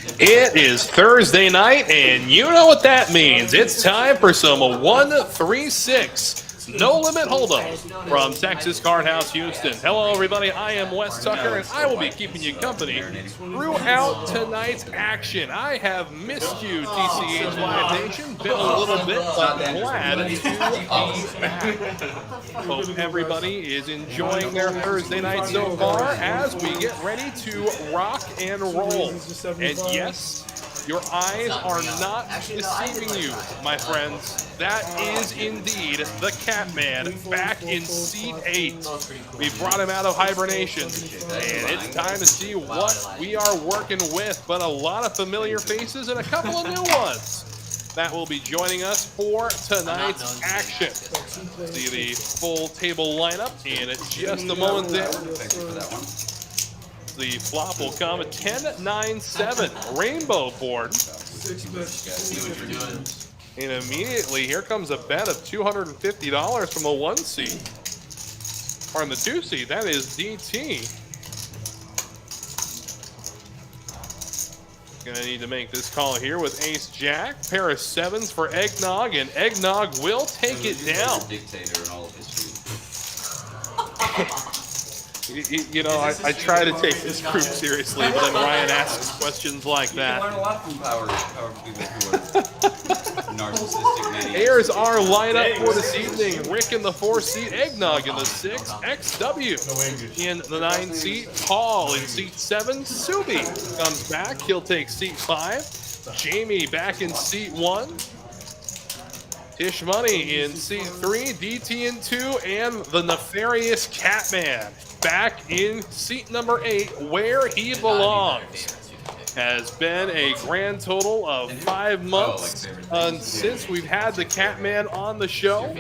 It is Thursday night, and you know what that means. It's time for some 136 No Limit Hold'em from Texas Card House, Houston. Hello, everybody. I am Wes Tucker, and I will be keeping you company throughout tonight's action. I have missed you, TCH Live Nation. Been a little bit, but glad to be back. Hope everybody is enjoying their Thursday night so far as we get ready to rock and roll. And yes, your eyes are not deceiving you, my friends. That is indeed the Catman back in seat 8. We brought him out of hibernation, and it's time to see what we are working with. But a lot of familiar faces and a couple of new ones that will be joining us for tonight's action. See the full table lineup in just a moment there. The flop will come at 10-9-7, rainbow board. And immediately, here comes a bet of $250 from the 1 seed. Or in the 2 seed, that is DT. Gonna need to make this call here with Ace Jack. Pair of 7s for Eggnog, and Eggnog will take it down. Dictator in all of history. You know, I try to take this group seriously, but then Ryan asks questions like that. You learn a lot from power people who are narcissistic maniacs. Here's our lineup for this evening. Rick in the 4 seat, Eggnog in the 6, XW in the 9 seat, Paul in seat 7, Subi comes back. He'll take seat 5. Jamie back in seat 1. Tish Money in seat 3, DT in 2, and the nefarious Catman back in seat number 8, where he belongs. Has been a grand total of 5 months since we've had the Catman on the show.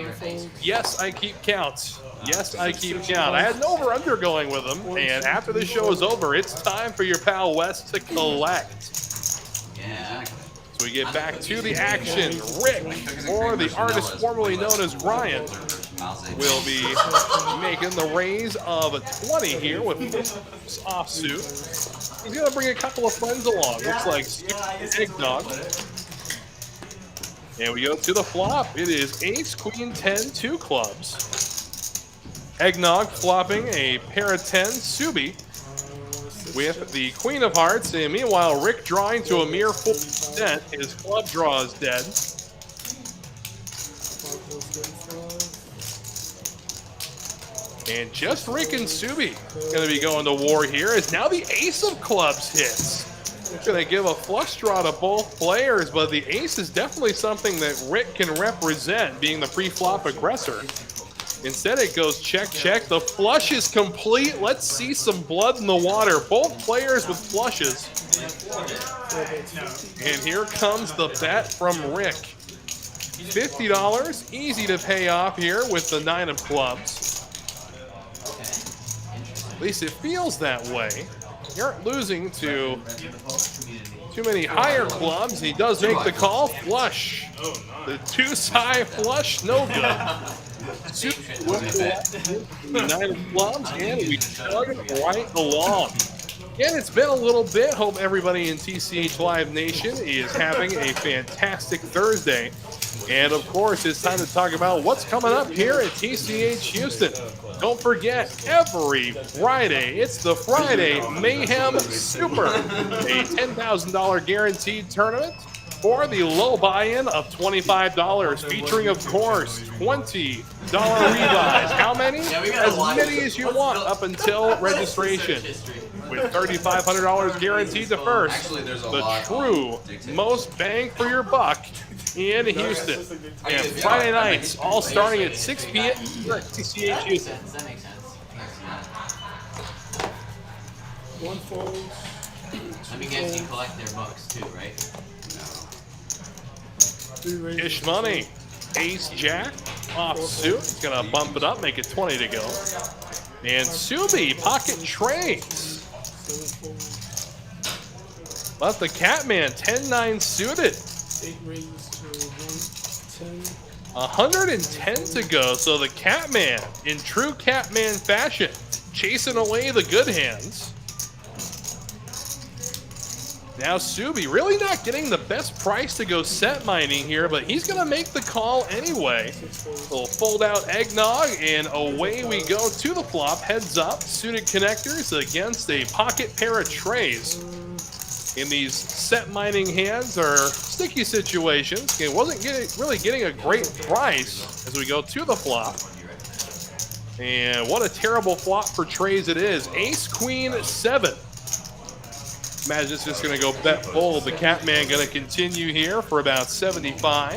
Yes, I keep count. Yes, I keep count. I had an over-under going with him, and after the show is over, it's time for your pal Wes to collect. Yeah. So we get back to the action. Rick, or the artist formerly known as Ryan, will be making the raise of a 20 here with this offsuit. He's going to bring a couple of friends along. Looks like Eggnog. And we go to the flop. It is Ace, Queen, 10, 2 clubs. Eggnog flopping a pair of 10, Subi, with the Queen of Hearts. And meanwhile, Rick drawing to a mere 4%. His club draw is dead. And just Rick and Subi going to be going to war here, as now the Ace of Clubs hits. It's going to give a flush draw to both players, but the Ace is definitely something that Rick can represent, being the pre-flop aggressor. Instead, it goes check, check. The flush is complete. Let's see some blood in the water. Both players with flushes. And here comes the bet from Rick. $50, easy to pay off here with the 9 of clubs. At least it feels that way. You aren't losing to too many higher clubs. He does make the call. Flush. The 2-side flush, no good. 9 of clubs, and we chug right along. Again, it's been a little bit. Hope everybody in TCH Live Nation is having a fantastic Thursday. And of course, it's time to talk about what's coming up here at TCH Houston. Don't forget, every Friday, it's the Friday Mayhem Super, a $10,000 guaranteed tournament for the low buy-in of $25, featuring, of course, $20 rebuys. How many? As many as you want up until registration. With $3,500 guaranteed to first, the true most bang for your buck in Houston. And Friday nights, all starting at 6 p.m. here at TCH Houston. That makes sense. One fold. I mean, guys can collect their bucks too, right? Ish Money, Ace Jack, off suit. He's going to bump it up, make it 20 to go. And Subi, pocket trades. But the Catman, 10-9 suited. 8 rings to 110. 110 to go, so the Catman, in true Catman fashion, chasing away the good hands. Now Subi really not getting the best price to go set mining here, but he's going to make the call anyway. Little fold out eggnog, and away we go to the flop. Heads up, suited connectors against a pocket pair of trays. In these set mining hands are sticky situations. It wasn't really getting a great price as we go to the flop. And what a terrible flop for trays it is. Ace, queen, 7. Imagine it's just going to go bet full. The Catman going to continue here for about 75.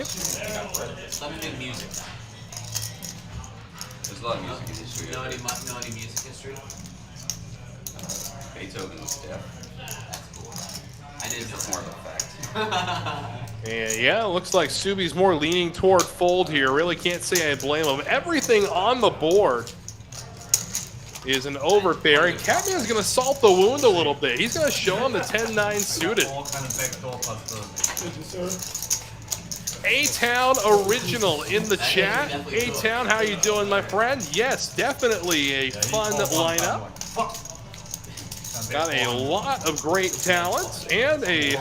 Let me make music. There's a lot of music in history. Know any music history? Beethoven was deaf. That's cool. I didn't know It's more of that. a fact. And yeah, it looks like Subi's more leaning toward fold here. Really can't say I blame him. Everything on the board is an overpair, and Catman's going to salt the wound a little bit. He's going to show him the 10-9 suited. All kind of backdoor possibilities. Thank you, sir. A-Town original in the chat. A-Town, how you doing, my friend? Yes, definitely a fun lineup. Got a lot of great talent and a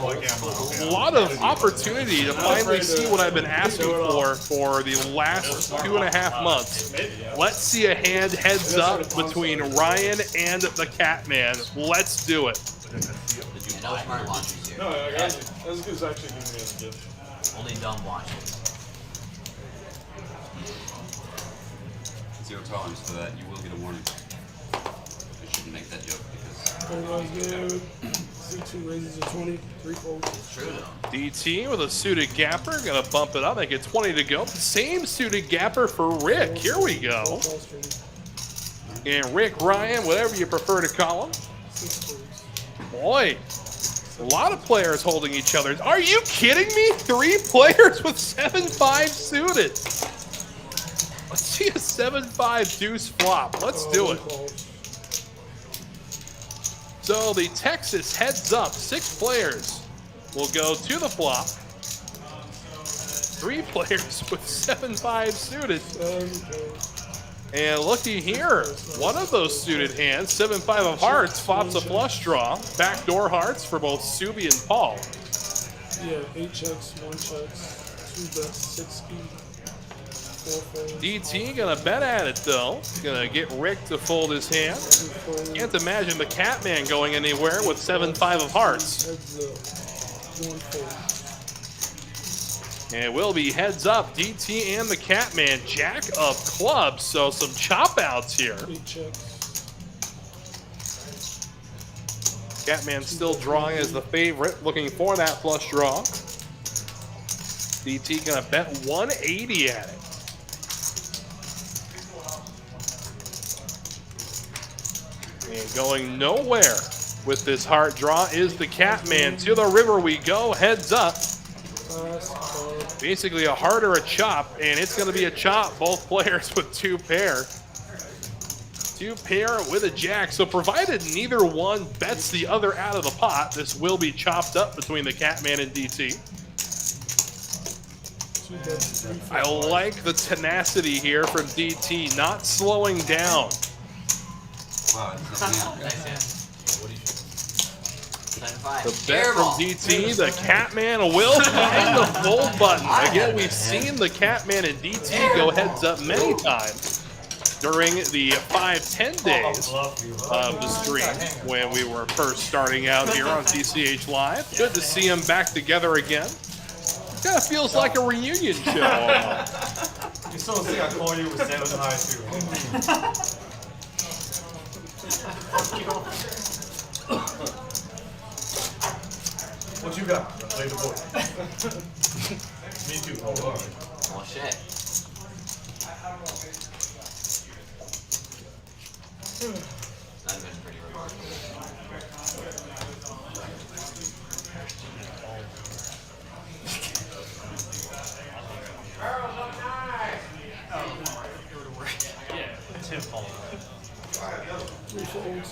lot of opportunity to finally see what I've been asking for the last 2.5 months. Let's see a hand heads up between Ryan and the Catman. Let's do it. Yeah, no smart watchers here. No, I got you. That's good. Actually giving me a gift. Only dumb watchers. 0 tolerance for that. You will get a warning. I shouldn't make that joke because Otherwise good. C2 raises to 20. 3 folds. True though. DT with a suited gapper. Gonna bump it up. Make it 20 to go. Same suited gapper for Rick. Here we go. And Rick, Ryan, whatever you prefer to call him. 6 folds. Boy, a lot of players holding each other. Are you kidding me? 3 players with 7-5 suited. Let's see a 7-5 deuce flop. Let's do it. So the Texas heads up. 6 players will go to the flop. 3 players with 7-5 suited. And looky here, one of those suited hands, 7-5 of hearts, flops a flush draw. Backdoor hearts for both Subi and Paul. Yeah, 8 checks, 1 checks, 2 bets, 6 speed, 4 folds. DT gonna bet at it though. Gonna get Rick to fold his hand. 2 folds. Can't imagine the Catman going anywhere with 7-5 of hearts. Heads up. 1 fold. And it will be heads up, DT and the Catman, jack of clubs, so some chop outs here. 8 checks. Catman still drawing as the favorite, looking for that flush draw. DT gonna bet 180 at it. And going nowhere with this heart draw is the Catman. To the river we go, heads up. Basically a heart or a chop, and it's going to be a chop. Both players with 2 pair. 2 pair with a jack. So provided neither one bets the other out of the pot, this will be chopped up between the Catman and DT. 2 bets, 3 folds. I like the tenacity here from DT, not slowing down. wow, it's nothing Nice hand. 7-5. The bet from DT, the Catman will find the fold button. Again, we've seen the Catman and DT go heads up many times during the 5-10 days of the stream when we were first starting out here on TCH Live. Good to see them back together again. Kind of feels like a reunion show almost. You still see I call you with 7 high too. What you got? I play the board. Me too. Oh, all right. Well, shit. That'd been pretty remarkable. Tim Paul. 3 folds.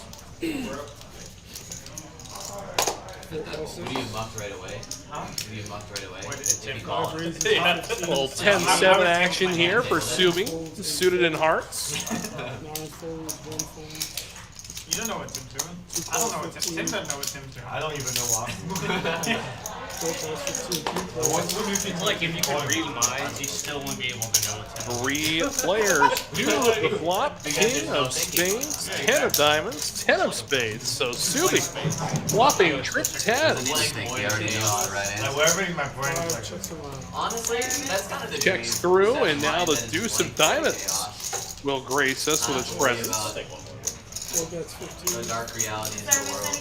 Who do you muck right away? Who do you muck right away? If you call 5 it. raises. Yeah. 15, Little 10-7 action here for Subi, suited in hearts. 9 folds, 1 fold. You don't know what Tim's doing. I don't know what Tim doesn't know what Tim's doing. I don't even know why. Like, if you could read minds, you still wouldn't be able to know what's happening. 3 players do the flop. King of spades, 10 of diamonds, 10 of spades. So Subi flopping trip 10. I think he already knows the right Like, answer. whatever in my brain is like, Checks him out. Honestly, that's kind of the Checks dream. through, Except and now mine, the then it's deuce like of diamonds chaos. will grace us with Not its to worry presence. about 4 bets, 15. the dark realities of the world.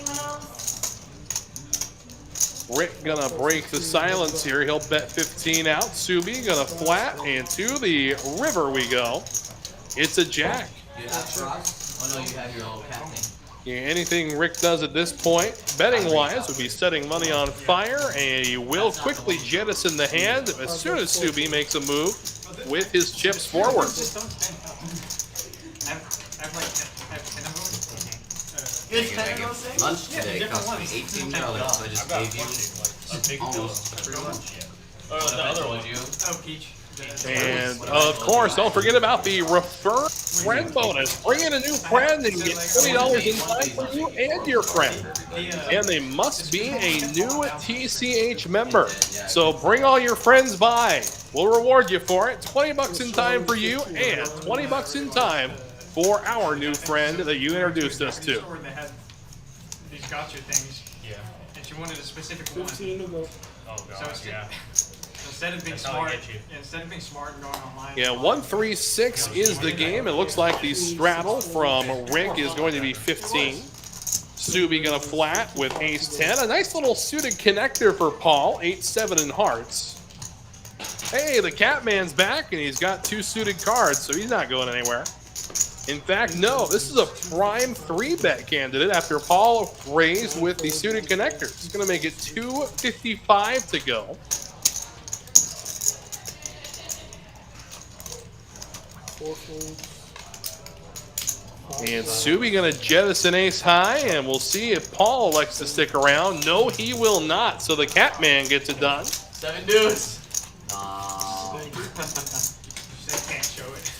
Rick gonna break the silence here. He'll bet 15 out. Subi gonna flat, and to the river we go. It's a jack. You have frogs? Oh no, you have your old cat thing. Yeah, anything Rick does at this point, betting-wise, would be setting money on fire, and he will quickly jettison the hand as soon as Subi makes a move with his chips forward. Just don't spend. I have like 10 of them. You're making lunch today cost me $18, so I just gave you almost free lunch. The other one. Oh, Peach. And, of course, don't forget about the refer friend bonus. Bring in a new friend and get $20 in time for you and your friend. And they must be a new TCH member. So bring all your friends by. We'll reward you for it. 20 bucks in time for you and 20 bucks in time for our new friend that you introduced us to. Store that had these gotcha things. Yeah. And she wanted a specific one. 15 to go. Oh, So God, instead, yeah. instead of being That's how they smart, get you. instead of being smart and going online. Yeah, 136 is the game. It looks like the straddle from Rick is going to be 15. Subi gonna flat with ace 10. A nice little suited connector for Paul, 8-7 in hearts. Hey, the Catman's back, and he's got 2 suited cards, so he's not going anywhere. In fact, no, this is a prime 3-bet candidate after Paul raised with the suited connectors. It's going to make it 255 to go. 4 folds. And Subi going to jettison ace high, and we'll see if Paul elects to stick around. No, he will not, so the Catman gets it done. 7 deuce. No. Just can't show it.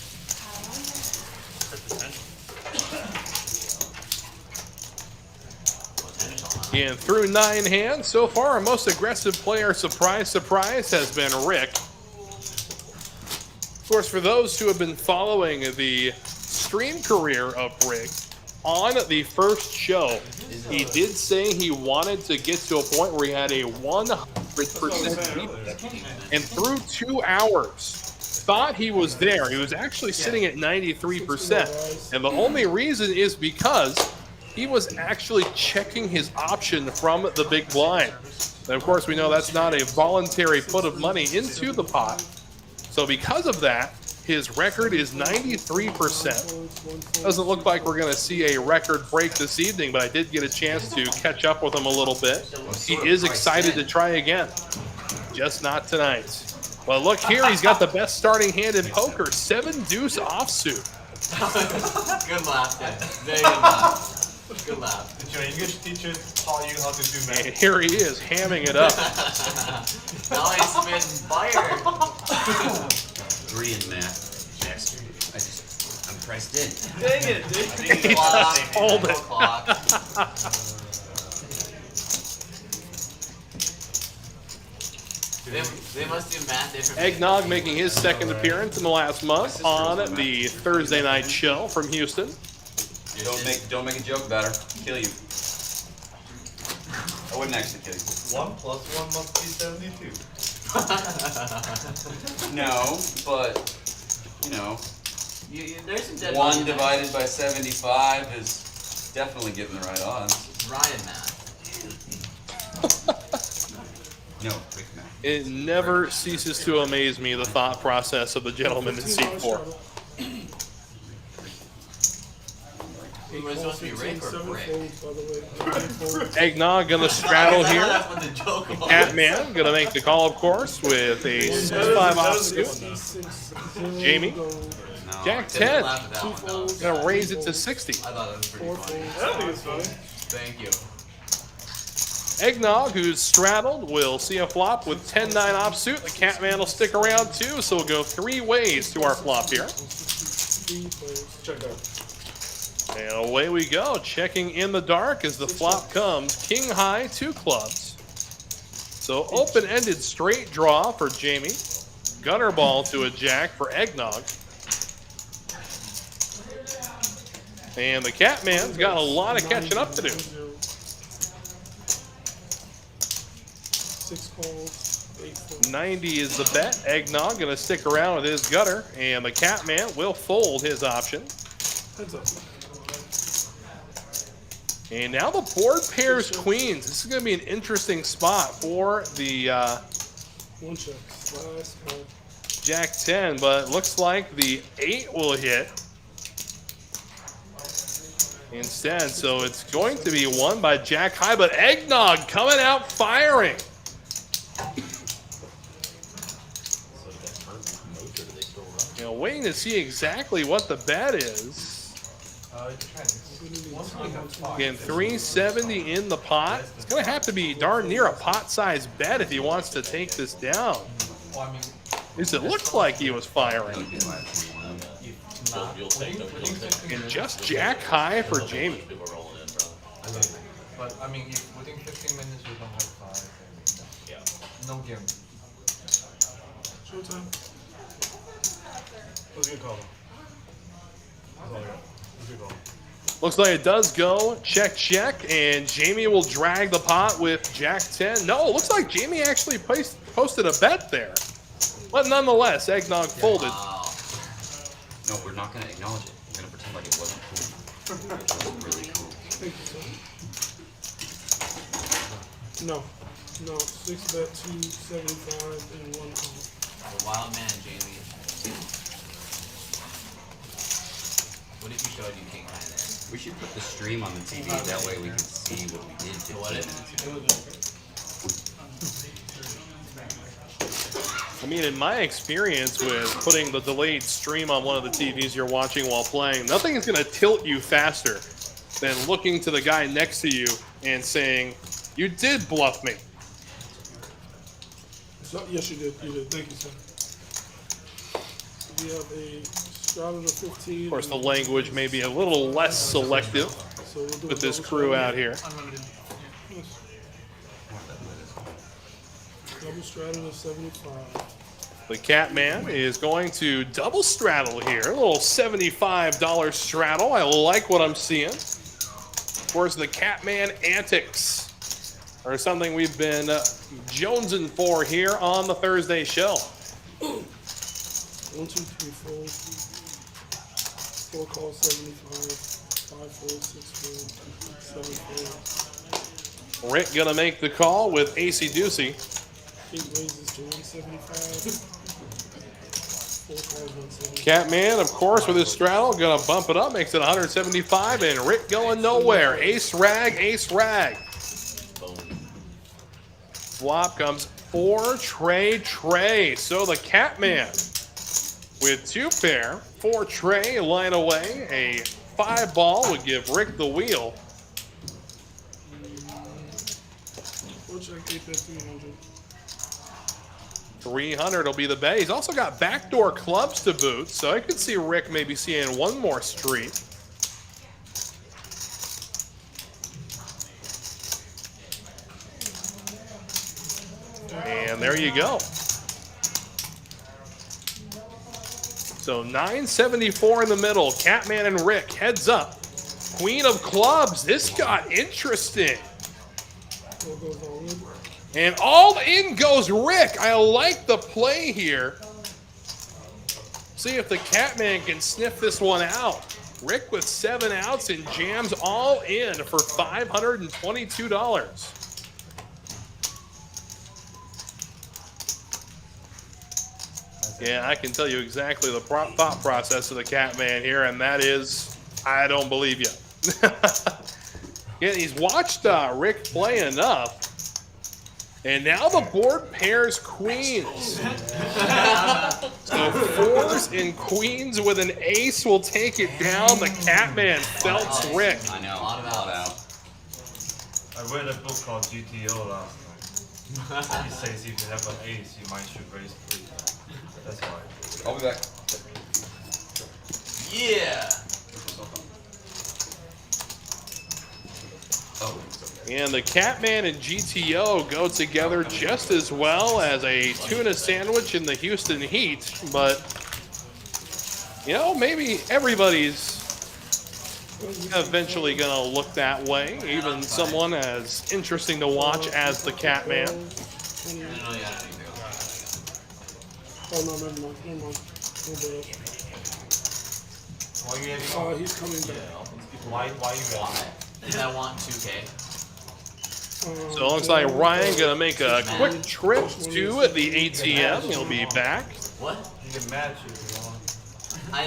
And through 9 hands, so far our most aggressive player, surprise, surprise, has been Rick. Of course, for those who have been following the stream career of Rick, on the first show, he did say he wanted to get to a point where he had a 100% lead. And through 2 hours, thought he was there. He was actually sitting at 93%. And the only reason is because he was actually checking his option from the big blind. And of course, we know that's not a voluntary put of money into the pot. So because of that, his record is 93%. Doesn't look like we're going to see a record break this evening, but I did get a chance to catch up with him a little bit. He is excited to try again, just not tonight. Well, look here, he's got the best starting hand in poker, 7 deuce offsuit. Good laugh, Tim. Very good laugh. Good laugh. you know, you can teach it, Paul, you how to do And math. here he is, hamming it up. Now he's spitting fire. 3 in math. Next. I'm priced in. Dang it, dude. He just pulled it. Clock. They must do math differently. Eggnog making his second appearance in the last month on the Thursday night show from Houston. You don't make a joke about her. Kill you. I wouldn't actually kill you. 1 plus 1 must be 72. No, but you know, There's some dead 1 money in divided by 75 is definitely giving the right odds. there. Ryan math. No, quick math. It never ceases to amaze me, the thought process of the gentleman in seat 4. It was supposed to be Rick or 7 Brick? folds, by the way. 9 folds. Eggnog gonna straddle here. That's what the joke was. Catman gonna make the call, of course, with a 6-5 offsuit. 66, Jamie? go. No. Jack Didn't 10. laugh at that 2 one, though. folds. Gonna raise it to 60. I thought it was pretty 4 funny. folds. I think it's funny. Thank you. Eggnog, who's straddled, will see a flop with 10-9 offsuit. The Catman will stick around too, so we'll go 3 ways to our flop here. 3 players. Check out. And away we go. Checking in the dark as the flop comes. King high, 2 clubs. So open-ended straight draw for Jamie. Gunner ball to a jack for Eggnog. And the Catman's got a lot of catching up to do. 6 calls, 8 calls. 90 is the bet. Eggnog going to stick around with his gutter. And the Catman will fold his option. Heads up. And now the board pairs queens. This is going to be an interesting spot for the 1 check. Last call. Jack 10, but it looks like the 8 will hit instead. So it's going to be won by Jack high, but Eggnog coming out firing. You know, waiting to see exactly what the bet is. Again, 370 in the pot. It's going to have to be darn near a pot-sized bet if he wants to take this down. At least it looked like he was firing. And just Jack high for Jamie. But I mean, if within 15 minutes we don't have 5, no game. Showtime. Who's gonna call him? That's all I got. Who's gonna call him? Looks like it does go. Check, check. And Jamie will drag the pot with Jack 10. No, it looks like Jamie actually posted a bet there. But nonetheless, Eggnog folded. Wow. No, we're not gonna acknowledge it. We're gonna pretend like it wasn't cool. It was really cool. Thank you, sir. No. No. 6 bet, 275, and 1 call. You're a wild man, Jamie. What if you showed you king high there? We should put the stream on the TV. That way we can see what we did 15 minutes ago. I mean, in my experience with putting the delayed stream on one of the TVs you're watching while playing, nothing is going to tilt you faster than looking to the guy next to you and saying, "You did bluff me." So, yes, you did. You did. Thank you, sir. We have a Strategy of 15. Of course, the language may be a little less selective So we'll do with a this double crew strategy. out here. Unlimited. Yes. Double strategy of 75. The Catman is going to double straddle here. A little $75 straddle. I like what I'm seeing. Of course, the Catman antics are something we've been jonesing for here on the Thursday show. 1, 2, 3, 4. 4 calls, 75. 5 folds, 6 folds, 7 folds. Rick gonna make the call with AC Deucey. 8 raises to 175. 4 calls, 175. Catman, of course, with his straddle, gonna bump it up, makes it 175, and Rick going nowhere. Ace rag, ace rag. Flop comes 4 tray. So the Catman with 2 pair, 4 tray, line away. A 5 ball would give Rick the wheel. 4 check, 8 bet, 300. 300 will be the bet. He's also got backdoor clubs to boot, so I could see Rick maybe seeing one more street. And there you go. So 974 in the middle. Catman and Rick heads up. Queen of clubs. This got interesting. 4 goes all in. And all in goes Rick. I like the play here. See if the Catman can sniff this one out. Rick with 7 outs and jams all in for $522. Yeah, I can tell you exactly the thought process of the Catman here, and that is, I don't believe you. Yeah, he's watched Rick play enough. And now the board pairs queens. So 4s and queens with an ace will take it down. The Catman felts Rick. I know, a lot of out. I read a book called GTO last night. It says if you have an ace, you might should raise 3. That's why. I'll be back. Yeah. And the Catman and GTO go together just as well as a tuna sandwich in the Houston Heat. But, you know, maybe everybody's eventually going to look that way. Even someone as interesting to watch as the Catman. Oh, no, never mind. Never mind. Why you getting Oh, he's coming back. Why you getting Because I want 2K. So it looks like Ryan going to make a quick trip to the ATM. He'll be back. What? You can match if you want.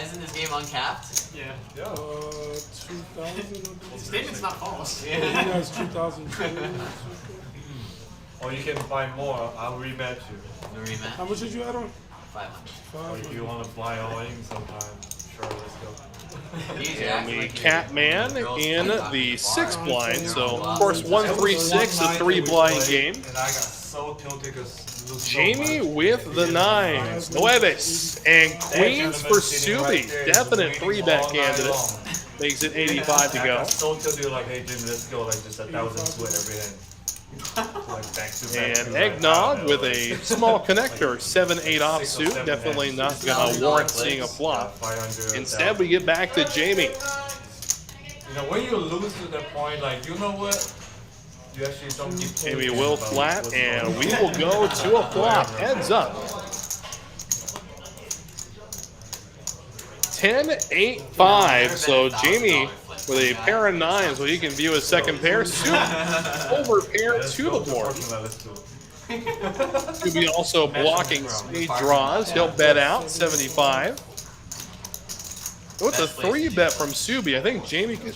Isn't this game uncapped? Yeah. 2,000. Statement's not false. He has 2,020. Or you can buy more, I'll rematch you. The rematch? How much did you add on? 500. Or if you want to fly all in sometime, sure, let's go. And the Catman in the 6 blind. So, of course, 1-3-6, a 3 blind game. And I got so tilted because Jamie with the 9s, Nueves, and Queens for Subi. Definite 3-bet candidate. Makes it 85 to I go. got so tilted like, hey Jim, let's go, like just 1,000 split every hand. So, like back to back. And Eggnog with a small connector, 7-8 offsuit. Definitely not going to warrant seeing a flop. 500. Instead, we get back to Jamie. You know, when you lose to the point, like, you know what? You actually don't keep Jamie will flat, and we will go to a flop. Heads up. 10-8-5. So Jamie with a pair of 9s, well, he can view his second pair. Over pair to the board. Could be also blocking spade draws. He'll bet out 75. With the 3-bet from Subi, I think Jamie can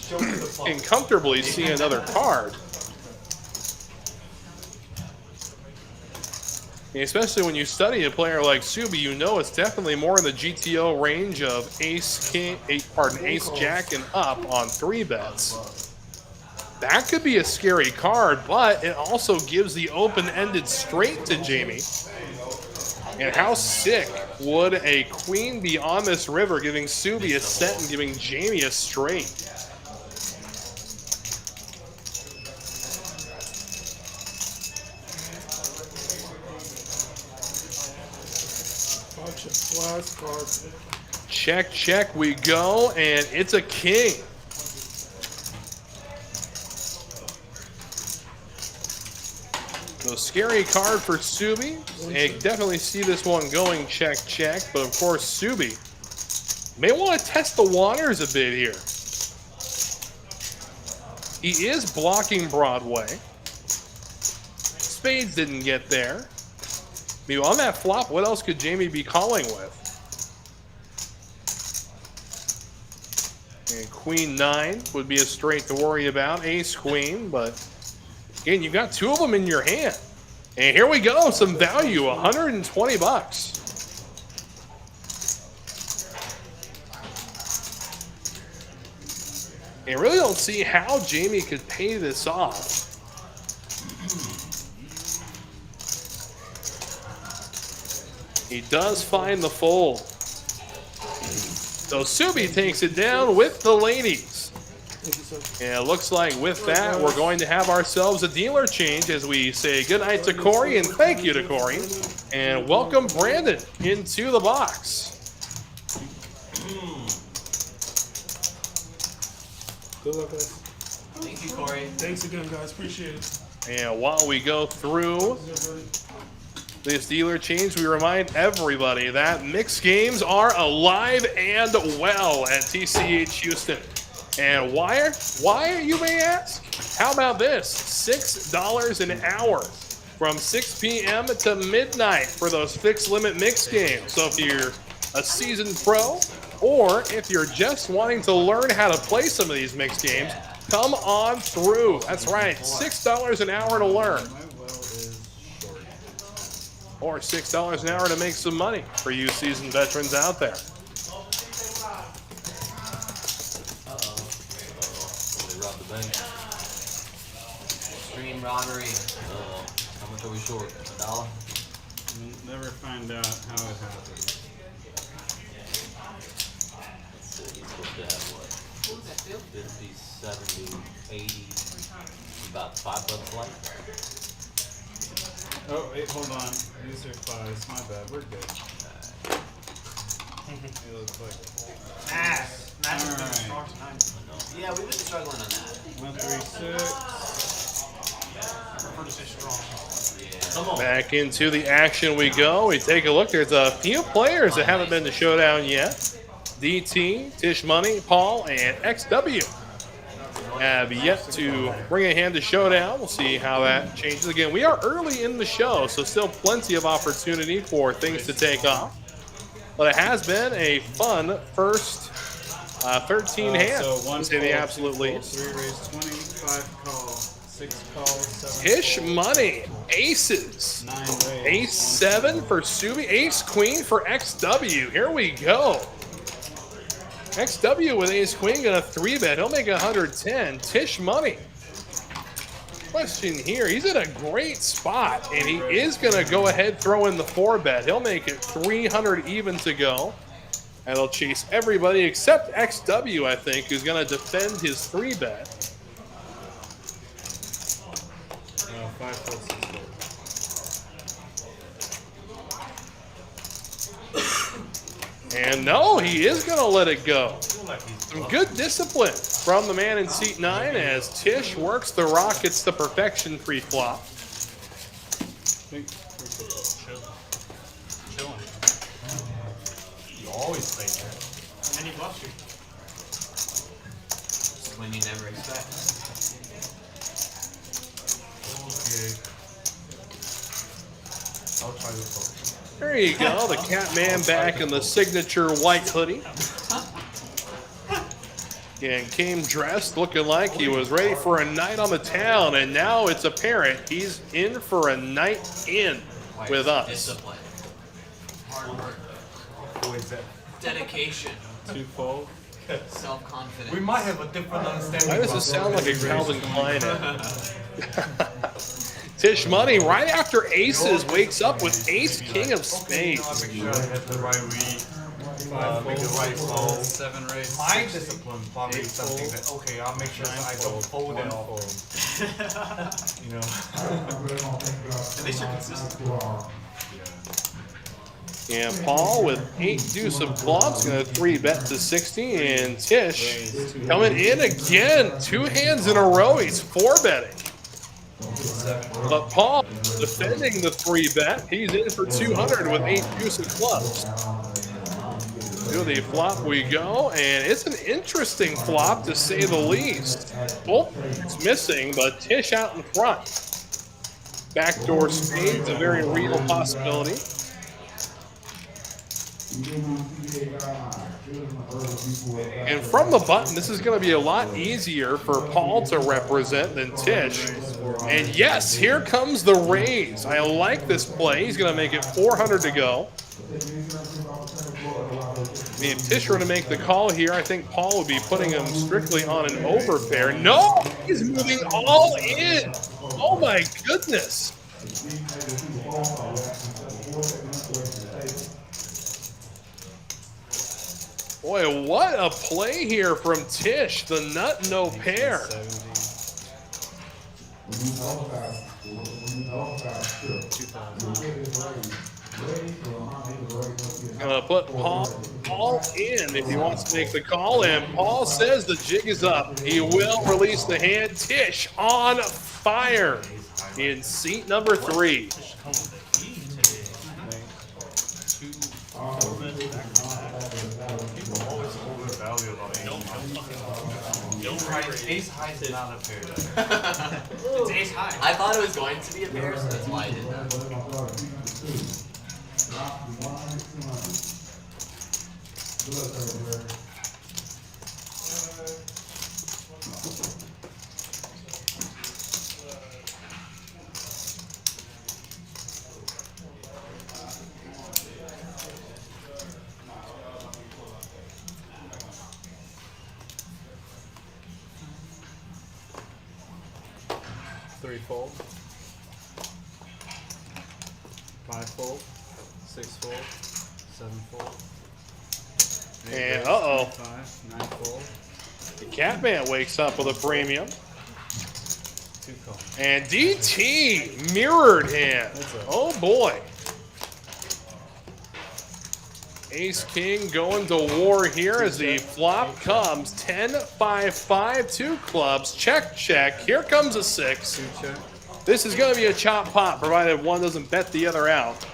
comfortably see another card. Especially when you study a player like Subi, you know it's definitely more in the GTO range of ace jack and up on 3-bets. That could be a scary card, but it also gives the open-ended straight to Jamie. And how sick would a queen be on this river, giving Subi a set and giving Jamie a straight? Last card. Check, check, we go, and it's a king. So scary card for Subi. I definitely see this one going check, check, but of course Subi may want to test the waters a bit here. He is blocking Broadway. Spades didn't get there. I mean, on that flop, what else could Jamie be calling with? And Queen 9 would be a straight to worry about. Ace Queen, but again, you've got 2 of them in your hand. And here we go, some value, 120 bucks. I really don't see how Jamie could pay this off. He does find the fold. So Subi takes it down with the ladies. And it looks like with that, we're going to have ourselves a dealer change as we say goodnight to Corey and thank you to Corey. And welcome Brandon into the box. Good luck, guys. Thank you, Corey. Thanks again, guys. Appreciate it. And while we go through this dealer change, we remind everybody that mixed games are alive and well at TCH Houston. And why, you may ask? How about this? $6 an hour from 6 p.m. to midnight for those fixed limit mixed games. So if you're a seasoned pro, or if you're just wanting to learn how to play some of these mixed games, come on through. That's right, $6 an hour to learn. Or $6 an hour to make some money for you seasoned veterans out there. They robbed the bank. Stream robbery. How much are we short? $1? We'll never find out how it happened. Let's see, he's supposed to have what? 50, 70, 80, about $5 light. Oh, wait, hold on. These are 5s. My bad. We're good. It looks like Mass. Mass has been Alright. strong tonight. Yeah, we've been struggling on that. 1, 3, 6. I prefer to say strong. Yeah. Come on. Back into the action we go. We take a look. There's a few players that haven't been to Showdown yet. DT, Tish Money, Paul, and XW have yet to bring a hand to Showdown. We'll see how that changes. Again, we are early in the show, so still plenty of opportunity for things to take off. But it has been a fun first 13 hands, So to 1 say call, the 2 absolute call, least. 3 raise 20, 5 call, 6 call, 7 Tish call, Money, aces. 9 raise. Ace 7 for Subi, ace queen for XW. Here we go. XW with ace queen gonna 3-bet. He'll make 110. Tish Money. Question here. He's in a great spot, and he is gonna go ahead throw in the 4-bet. He'll make it 300 even to go. And he'll chase everybody except XW, I think, who's gonna defend his 3-bet. 5 fold, 6 fold. And no, he is going to let it go. feel like he's Some good discipline from the man in seat 9 as Tish works the Rockets to perfection pre-flop. Think- He always plays that. And then he bluffs you. When you never expect. Okay. I'll try this one. There you go, the Catman back in the signature white hoodie. And came dressed looking like he was ready for a night on the town, and now it's apparent he's in for a night in with us. Discipline. Hard work. Who is that? Dedication. 2 fold. Self-confidence. We might have a different understanding. Why does about this sound like a race. Calvin Klein ad? Tish Money, right after aces, wakes up with ace king of Okay, spades. make sure I have the right read. Make the right call. 7 raise. My discipline probably is something that, okay, I'll make sure that I don't fold it all. You know? At least you're consistent. And Paul with 8 deuce of clubs, going to 3-bet to 60. And Tish coming in again, 2 hands in a row. He's 4-betting. But Paul defending the 3-bet. He's in for 200 with 8 deuce of clubs. To the flop we go, and it's an interesting flop to say the least. Both it's missing, but Tish out in front. Backdoor spades, a very real possibility. And from the button, this is going to be a lot easier for Paul to represent than Tish. And yes, here comes the raise. I like this play. He's going to make it 400 to go. I mean, if Tish were to make the call here, I think Paul would be putting him strictly on an overpair. No, he's moving all in. Oh my goodness. Boy, what a play here from Tish. The nut, no pair. 70. Gonna put Paul in if he wants to make the call, and Paul says the jig is up. He will release the hand. Tish on fire in seat number 3. People always overvalue about ace high is not a pair. It's ace high. I thought it was going to be a pair, so that's why I did that. Three fold. 5 fold. 6 fold. 7 fold. And uh-oh. 5, 9 fold. The Catman wakes up with a premium. And DT mirrored him. Oh boy. Ace King going to war here as the flop comes. 10, 5, 5, 2 clubs. Check, check. Here comes a 6. This is going to be a chop pot, provided one doesn't bet the other out.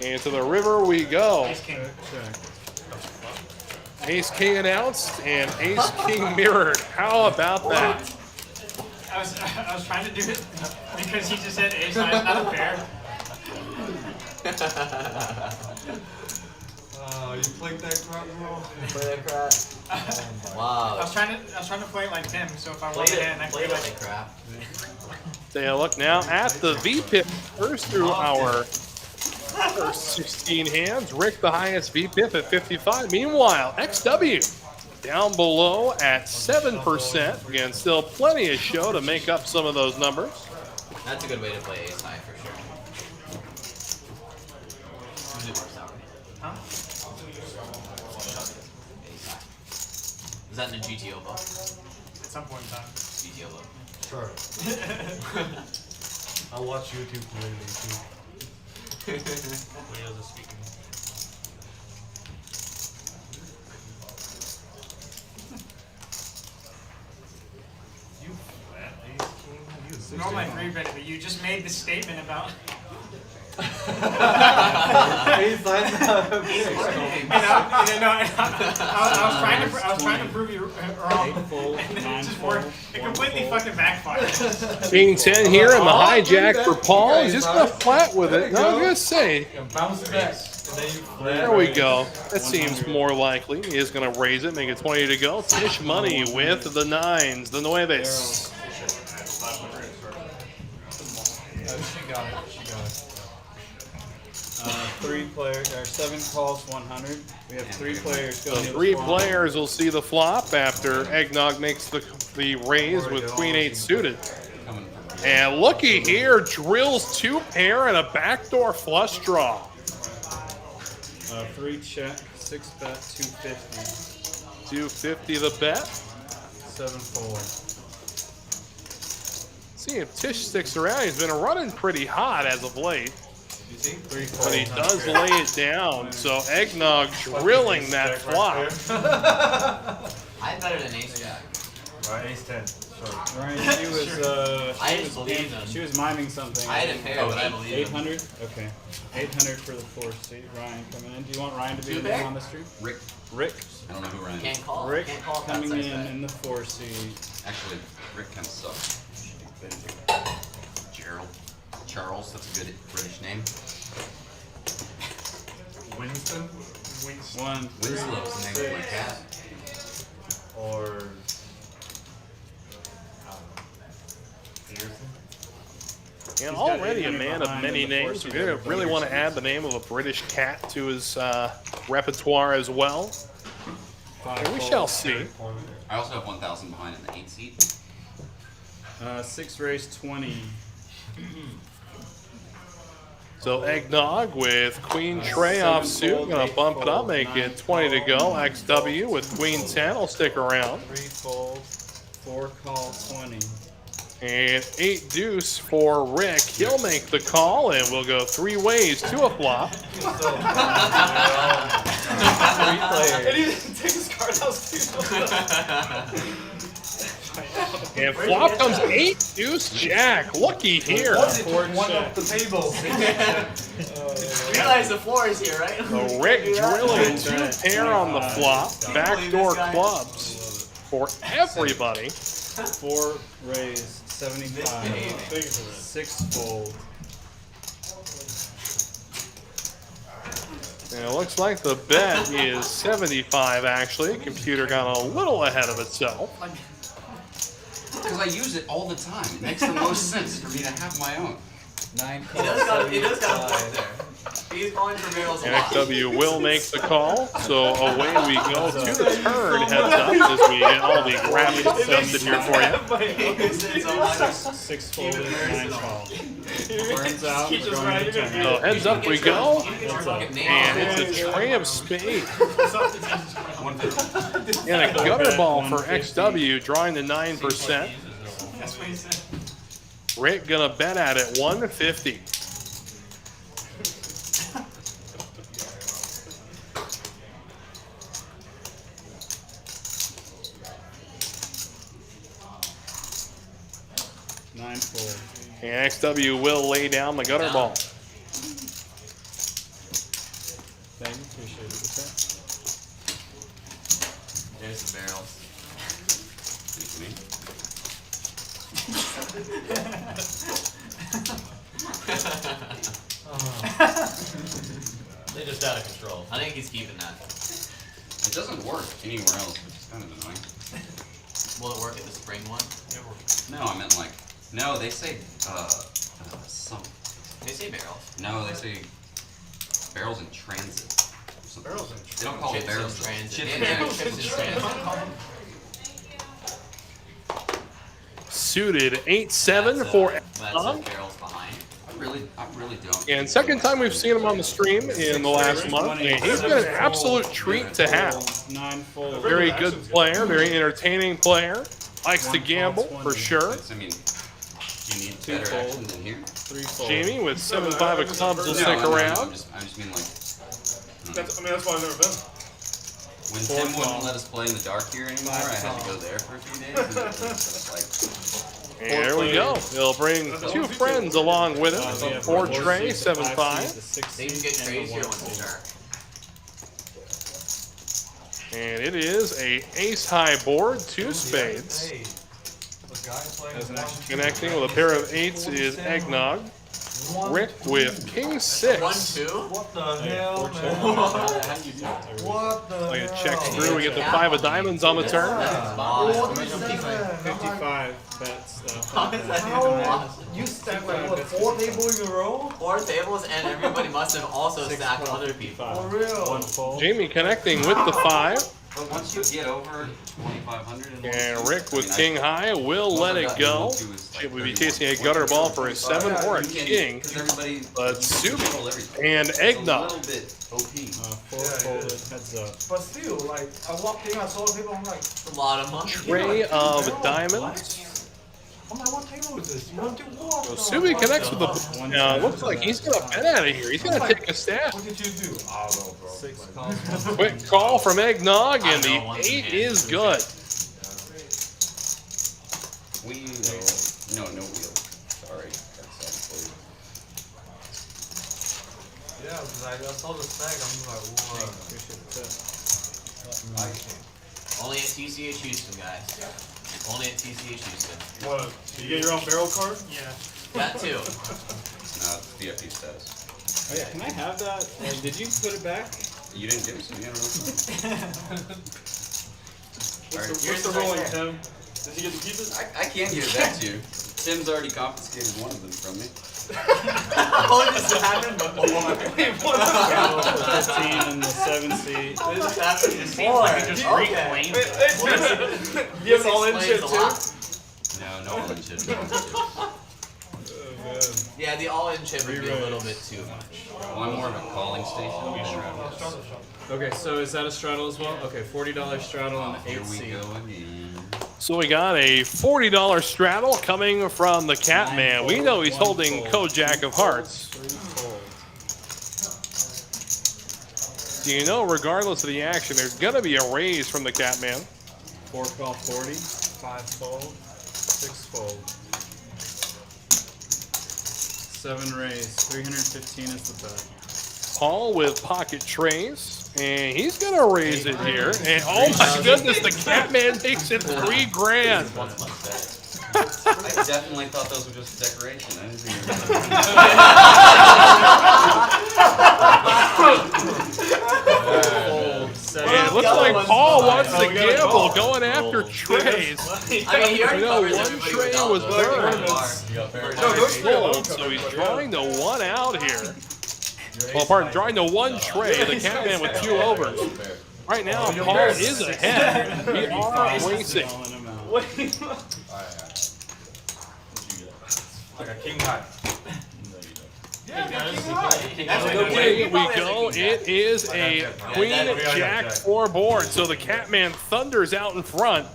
And to the river we go. Ace King announced and Ace King mirrored. How about that? I was trying to do it because he just said ace high, not fair. Oh, you played that crap, bro? Play that crap. I Wow. was trying to play it like him, so if I Played won it, again, I played could it like like crap. Take a look now at the VPIP first through our first 16 hands. Rick the highest VPIP at 55. Meanwhile, XW down below at 7%. Again, still plenty of show to make up some of those numbers. That's a good way to play ace high for sure. Usually works out. Huh? Ace high. Is that in the GTO book? At some point in time. GTO book. Sure. I watch YouTube lately too. Leo's a speaking. You flat Ace King? You Normally I free bet it, but you just made the statement about. Ace high. I was trying to prove you wrong. And then it just worked. It completely fucking backfired. King 10 here and the hijack for Paul. He's just going to flat with it. No, I'm going to say. Bounce it back. And then you flat. There we go. That seems more likely. He is going to raise it, make it 20 to go. Tish Money with the 9s, the Nueves. She got it. 3 players, or 7 calls, 100. We have 3 players So going. 3 players will see the flop after Eggnog makes the raise with Queen 8 suited. And looky here, drills 2 pair and a backdoor flush draw. 3 check, 6 bet, 250. 250 the bet. 7 fold. See if Tish sticks around. He's been running pretty hot as of late. 3 But he fold. does lay it down. So Eggnog drilling that flop. I'm better than ace jack. Right, Ace 10. Sure. Ryan, she was I just believe them. she was miming something. I had a pair, but I believe them. 800? Okay. 800 for the 4th seat. Ryan coming in. Do you want Ryan to be Too the name big? on the stream? Rick. Rick. I don't know who Ryan is. Can't call. Rick Can't call coming that size bet. in the 4th seat. Actually, Rick kind of sucks. Gerald. Charles, that's a good British name. Winston? 1, Winslow's the name of my cat. Or Pearson? And got already a 800 man of behind many in the names. fourth We really want to add the name of a British cat to his repertoire as well. 5 And we fold. shall see. I also have 1,000 behind in the 8 seat. 6 raise 20. So Eggnog with Queen Trey offsuit. Going to bump it up, make it 20 to go. XW with Queen 10 will stick around. 3 fold. 4 call 20. And 8 deuce for Rick. He'll make the call, and we'll go 3 ways to a flop. 3 players. He didn't take his card out too. And flop comes 8 deuce jack. Looky here. One up the table. Realize the floor is here, right? So Rick drilling 2 pair on the flop. Backdoor clubs for everybody. 4 raise 75. 6 fold. And it looks like the bet is 75 actually. Computer got a little ahead of itself. Because I use it all the time. It makes the most sense for me to have my own. 9 He call does got a point 75. there. He's calling for barrels a And lot. XW will make the call. So away we go to the turn. Heads up as we get all the graphics adjusted here for you. Six folded, 9 call. Burns out, we're going to turn. So heads up we go. Heads up. And it's a tray of spades. And a gutter ball for XW, drawing the 9%. Rick gonna bet at it 150. And XW will lay down the gutter ball. Thank you, appreciate it. There's the barrels. They're just out of control. I think he's keeping that. It doesn't work anywhere else, which is kind of annoying. Will it work at the spring one? No, I meant like, no, they say, some. They say barrels. No, they say barrels in transit. Barrels in They don't call it Chips barrels. in transit. Chips in Yeah, transit. chips in transit. Suited 8-7 for That's Tom. barrels behind. I really don't. And second time we've seen him on the stream in the last month. And he's been an absolute treat to have. 9 fold. Very good player, very entertaining player. Likes to gamble for sure. I mean, do you need better action than here? 3 fold. Jamie with 7-5 of clubs will stick I around. just mean like, That's why I've never been. when Tim wouldn't let us play in the dark here anymore, I had to go there for a few days. And it was just like, And there we go. He'll bring two friends along with him. For Trey, 7-5. They can get trades here once it's dark. And it is a ace-high board, 2 spades. Hey, the guy playing Connecting with a pair of 8s is Eggnog. Rick with King 6. 1-2. What the hell, man? What the Like it hell? checks through. We get the 5 of diamonds on the turn. What is that? 55 bets. How is that even How? possible? You stacked like what, 4 tables in a row? 4 tables, and everybody must have also stacked other people. For real? 1 fold. Jamie connecting with the 5. but once you get over 2,500, And Rick with King High will let it go. It would be chasing a gutter ball for a 7 or a King. But Subi and Eggnog. A little bit OP. 4 folded, heads up. But still, like, I walked in, I saw the table, I'm like, It's a lot of money. Tray of diamonds. I'm like, what table is this? You want to walk? So Subi connects with the. Looks like he's gonna bet out of here. He's gonna take a stab. What did you do? I don't know, bro. 6 Like, calls. Quick call from Eggnog, and the 8 is good. Wheel. No wheel. Sorry. That's yeah, because I saw the stack, I'm like, what? I can't. Only at TCH Houston, guys. Only at TCH Houston. What? You get your own barrel card? Yeah. That too. No, it's VIP status. Oh yeah, can I have that? And did you put it back? You didn't give me some. You gotta What's the rolling, Tim? Did you get to keep it? I can give it back to you. Tim's already confiscated one of them from me. Oh, this happened before. 15 and the 7 seat. This happened It seems like it just reclaimed it. You have all in shit too? No all in shit. Yeah, the all-in chip would be a little bit too much. Well, I'm more of a calling station. Okay, so is that a straddle as well? Okay, $40 straddle and Here 8 we seat. go again. So we got a $40 straddle coming from the Catman. We know he's holding Kojak of Hearts. 3 fold. So you know, regardless of the action, there's gonna be a raise from the Catman. 4 call 40, 5 fold, 6 fold. 7 raise, 315 is the bet. Paul with pocket trays, and he's gonna raise it here. And oh my goodness, the Catman takes it $3 grand. I definitely thought those were just decoration. I didn't think Fold, 7. And it looks like Paul wants to gamble, going after trays. I mean, he already You know, covers one everybody tray without was the burned. bar. Fold, so he's trying to one out here. Well, pardon, drawing to one tray, the Catman with 2 overs. Right now, Paul is ahead. We are racing. Like a king high. Away we go. It is a Queen Jack 4 board. So the Catman thunders out in front.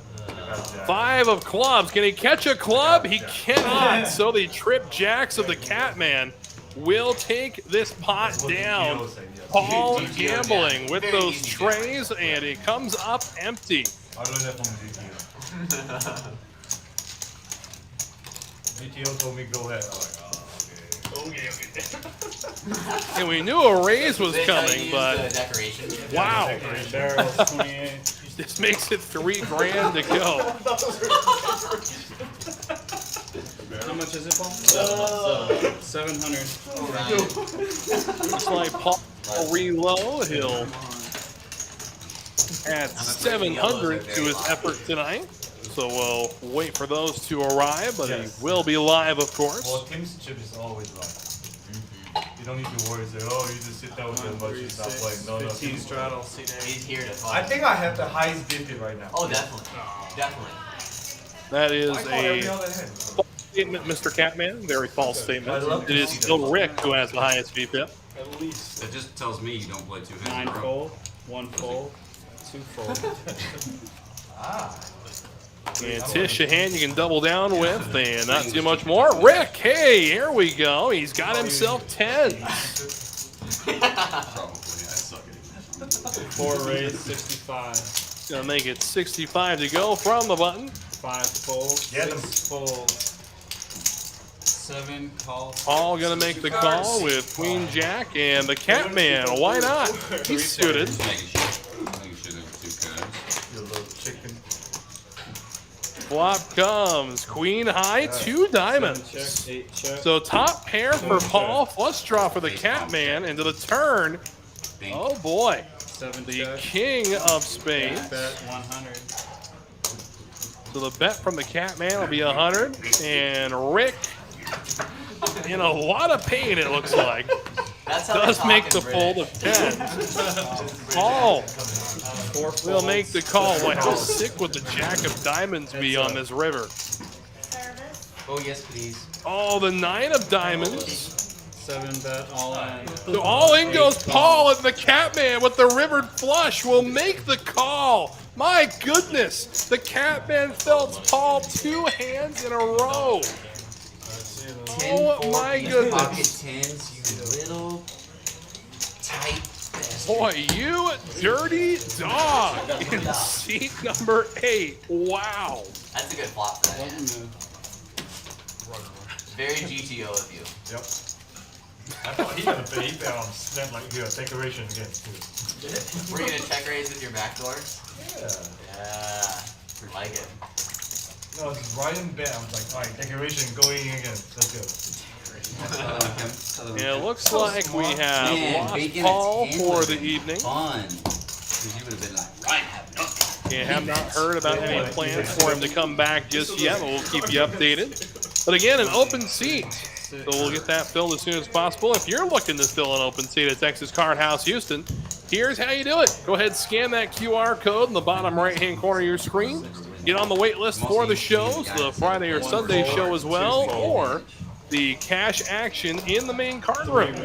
5 of clubs. Can he catch a club? He cannot. So the trip jacks of the Catman will take this pot down. Paul gambling with those trays, and it comes up empty. I learned that from GTO. GTO told me go ahead. I'm like, And we knew a raise was coming, but wow. Barrels 28. This makes it $3 grand to go. How much is it, Paul? 700. Looks like Paul will reload. He'll add 700 to his effort tonight. So we'll wait for those to arrive, but he will be live, of course. well, Tim's chip is always right. You don't need to worry. Say, oh, you just sit down with him, but you stop playing. No, 15 Tim's straddle. He's here to I fight. think I have the highest BP right now. Oh, definitely. Definitely. That is I call every a other hand. false statement, Mr. Catman. Very false statement. It is still Rick who has the highest VPIP. At least. That just tells me you don't play 2 hands 9 in a row. fold, 1 fold, 2 fold. And Tish, a hand you can double down with, and not too much more. Rick, hey, here we go. He's got himself 10. Probably. I suck at it. 4 raise, 65. Gonna make it 65 to go from the button. 5 fold, Get him. 6 fold. 7 call. Paul gonna make the call with Queen Jack and the Catman. Why not? He's suited. Just making sure. Making sure there were 2 cards. You little chicken. Flop comes. Queen high, 2 diamonds. Check, 8 check. So top pair for Paul, flush draw for the Catman, and to the turn, Bing. oh boy, 7 the check. king of spades. Bet 100. So the bet from the Catman will be 100, and Rick, in a lot of pain it looks like, does make the fold of 10. Paul will make the call. Boy, how sick would the Jack of Diamonds be on this river? Oh, yes, please. Oh, the 9 of Diamonds. 7 bet all in. So all in goes Paul, and the Catman with the rivered flush will make the call. My goodness, the Catman felts Paul 2 hands in a row. 10 Oh my goodness. Pocket 10s, you little tight bastard. Boy, you dirty dog in seat number 8. Wow. That's a good flop for that hand. Very GTO of you. Yep. I thought he had a bait snap like here, decoration again too. We're gonna check raise with your backdoor? Yeah. Yeah. I like it. No, it's right in bed. I was like, alright, decoration going again. Let's go. Yeah, it looks like we have Man, lost bacon Paul at 10 for would've the been evening. Fun. Because you would have been like, right, have nothing. And have not heard about any plans for him to come back just yet, but we'll keep you updated. But again, an open seat. So we'll get that filled as soon as possible. If you're looking to fill an open seat at Texas Card House Houston, here's how you do it. Go ahead, scan that QR code in the bottom right-hand corner of your screen. Get on the wait list for the shows, the Friday or Sunday show as well, or the cash action in the main card room.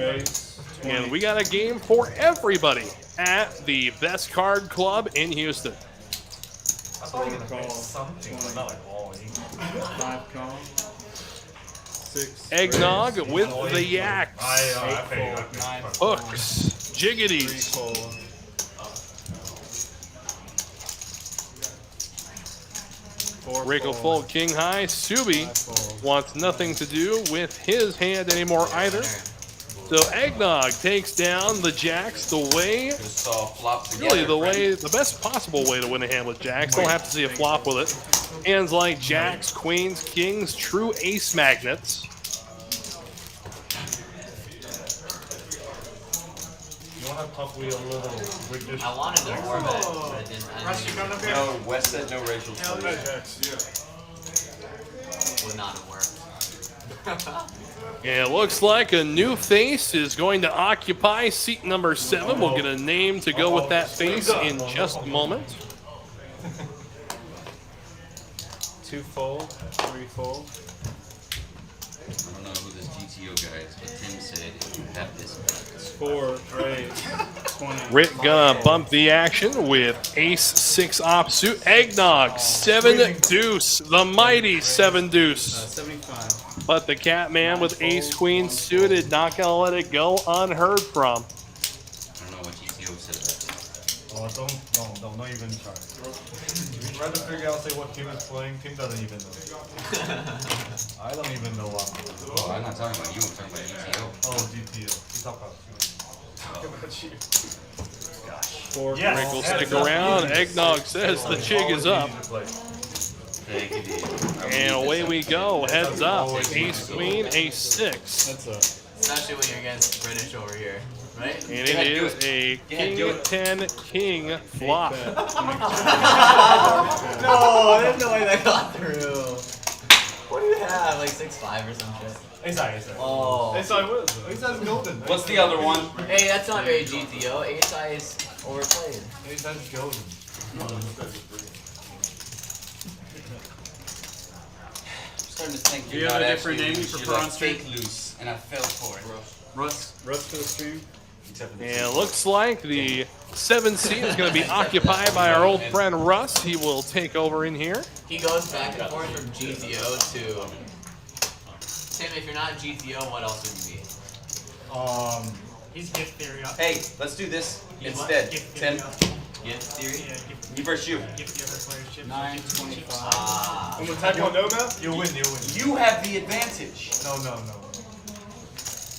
And we got a game for everybody at the Best Card Club in Houston. I thought you were gonna bet something, but not like all in. 5 call. 6. Eggnog with the yaks. I paid. 9 Hooks, 3 jiggities. fold. 4 Rick will fold. fold king high. Subi 5 fold. wants nothing to do with his hand anymore either. So Eggnog takes down the jacks the way, Just saw flops really together. the best possible way to win a hand with jacks. Don't have to see a flop with it. Hands like jacks, queens, kings, true ace magnets. You wanna talk with a little British? I wanted to warm it, but I didn't. Rush, you coming up here? No, Wes said no Rachel. Would not have worked. And it looks like a new face is going to occupy seat number 7. We'll get a name to go with that face in just a moment. 2 fold, 3 fold. I don't know who this GTO guy is, but Tim said if you have this, 4, 8, 20. Rick gonna bump the action with ace-6 offsuit. Eggnog, 7 deuce, the mighty 7 deuce. 75. But the Catman with ace-queen suited, not gonna let it go unheard from. I don't know what GTO said about this. Oh, don't even try. Try to figure out, say what Tim is playing. Tim doesn't even know. I don't even know what. Oh, I'm not talking about you, I'm talking about GTO. Oh, GTO. He's talking about you. 4, Yes. Rick will stick around. Eggnog says the jig is up. Thank you, dude. And away we go. Heads up. Ace-queen, ace-6. That's a Especially when you're against British over here, right? And it is a king-10 king flop. bet. No, there's no way that got through. What do you have? Like 6'5" or some shit? Ace-high. Oh. Ace-high was. Ace-high is golden. What's the other one? Hey, that's not very GTO. Ace-high is overplayed. Ace-high is golden. I'm starting to think Do you you're have not a different actually name you loose, prefer you're on like stream? fake loose, and I fell for it. Russ for the stream. And it looks like the 7 seat is going to be occupied by our old friend Russ. He will take over in here. He goes back and forth from GTO to... Tim, if you're not GTO, what else would you be? He's gift theory up. Hey, let's do this He's instead. Gift Tim, theory up. Gift theory? Yeah, gift, you versus you. gift the other players chips. 925. Ah. I'm gonna tackle no now? You win. You have the advantage. No.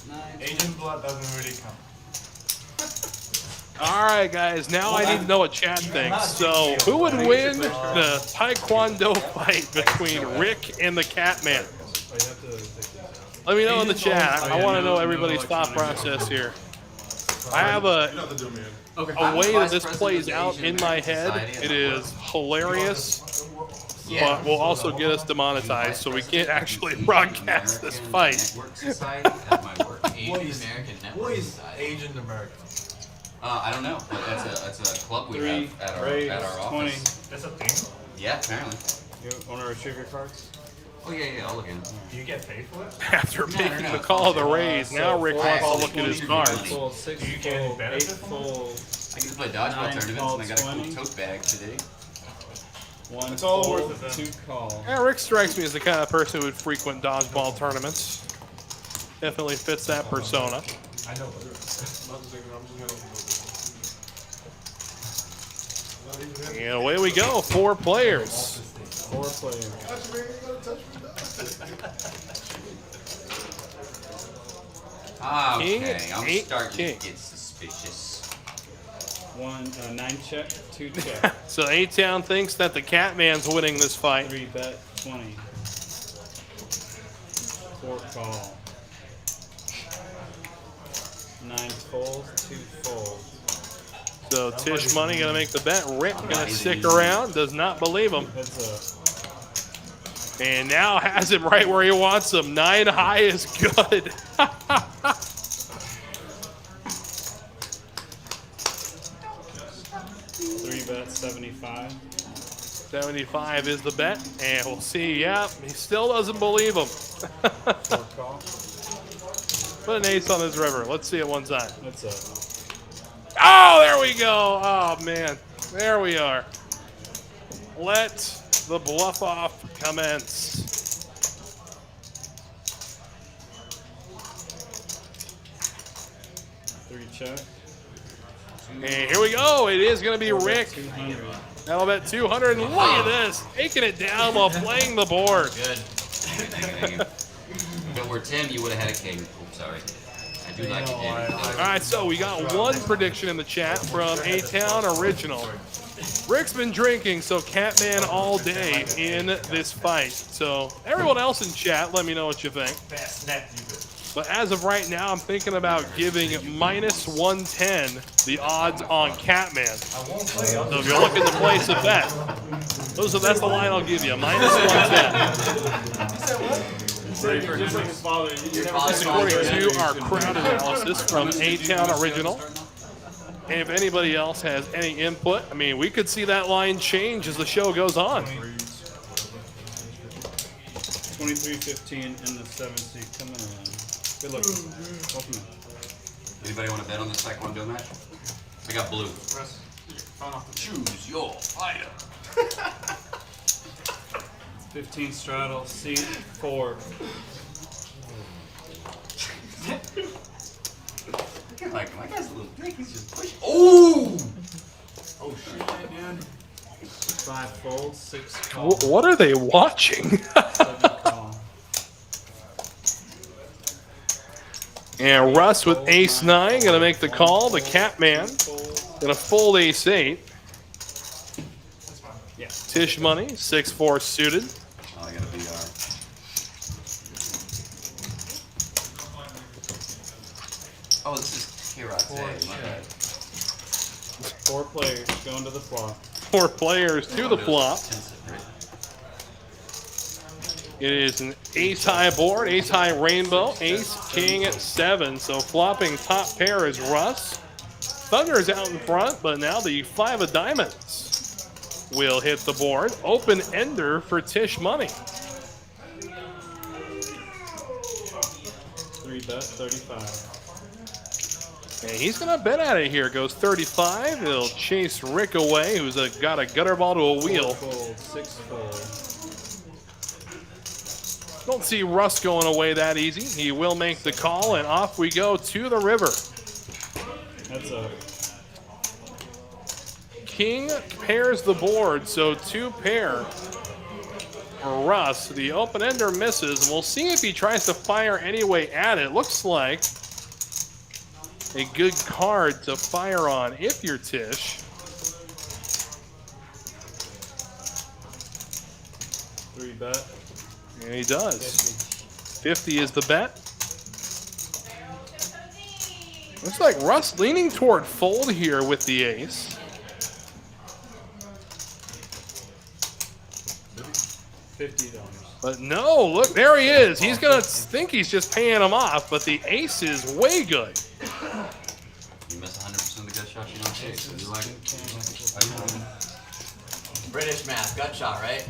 9. Asian blood doesn't really count. All right, guys. Now I need to know what chat thinks. So, who would win the Taekwondo fight between Rick and the Catman? Let me know in the chat. I want to know everybody's thought process here. I have a way that this plays out in my head. It is hilarious, but will also get us demonetized, so we can't actually broadcast this fight. Network Society at my work. Asian American Who Network is Society. Asian American? I don't know, but that's a club we 3, have at our raise, office. 20. That's a thing? Yeah, apparently. You want to retrieve your cards? Oh yeah, I'll look in. Do you get paid for it? After making the call of the raise, now Rick wants to look at his cards. Fold, 6 Do you get any fold, 8 benefit from it? fold, I get to play dodgeball 9 tournaments, call, and I got a 20. cool tote bag today. 1 It's all fold, worth it then. 2 call. Yeah, Rick strikes me as the kind of person who would frequent dodgeball tournaments. Definitely fits that persona. I know. And away we go, 4 players. 4 players. King, Okay, I'm 8 starting king. to get suspicious. 9 check, 2 check. So A-Town thinks that the Catman's winning this fight. 3 bet, 20. 4 call. 9 fold, 2 fold. So Tish Money gonna make the bet. Rick gonna stick around, does not believe him. That's And now has him right where he wants him. 9 high is good. 3 bet, 75. 75 is the bet, and we'll see. Yeah, he still doesn't believe him. 4 call. Put an ace on his river. Let's see it one time. That's Oh, there we go. Oh, man. There we are. Let the bluff off commence. Three check. And here we go. It is going to be Rick. 200. That'll bet 200. And look at this. Taking it down while playing the board. Good. If it were Tim, you would have had a king. Oops, sorry. I do like you, David. All right, so we got one prediction in the chat from A-Town Original. Rick's been drinking, so Catman all day in this fight. So everyone else in chat, let me know what you think. Best net you did. But as of right now, I'm thinking about giving minus 110 the odds on Catman. I won't play. So if you're looking to place a bet, that's the line I'll give you, minus 110. saying you're just like his father. You never father's said According you're to our crowd analysis from A-Town Original. And if anybody else has any input, I mean, we could see that line change as the show goes on. 23-15 in the 7 seat coming in. Good luck. Welcome in. Anybody want to bet on this Taekwondo match? I got blue. Choose your fighter. 15 straddle, seat 4. Like, my guy's a little dick. He's just pushing. Oh! Oh, shit, dude. 5 fold, 6 call. What are they watching? 7 call. And Russ with ace-9 going to make the call. The Catman going to fold ace-8. Yeah. Tish money, 6-4 suited. Oh, I got a VR. Oh, this is karate. My bad. 4 players going to the flop. 4 players to the flop. It is an ace-high board, ace-high rainbow, ace-king at 7. So flopping top pair is Russ. Thunder's out in front, but now the 5 of diamonds will hit the board. Open ender for Tish money. 3 bet, 35. And he's going to bet at it here. Goes 35. He'll chase Rick away, who's got a gutter ball to a wheel. 4 fold, 6 fold. Don't see Russ going away that easy. He will make the call, and off we go to the river. That's a King pairs the board, so 2 pair for Russ. The open ender misses, and we'll see if he tries to fire anyway at it. Looks like a good card to fire on if you're Tish. 3 bet. And he does. 50 is the bet. Looks like Russ leaning toward fold here with the ace. $50. But no, look, there he is. He's going to think he's just paying him off, but the ace is way good. You miss 100% of the gut shots you don't take. So you like it? British math, gut shot, right?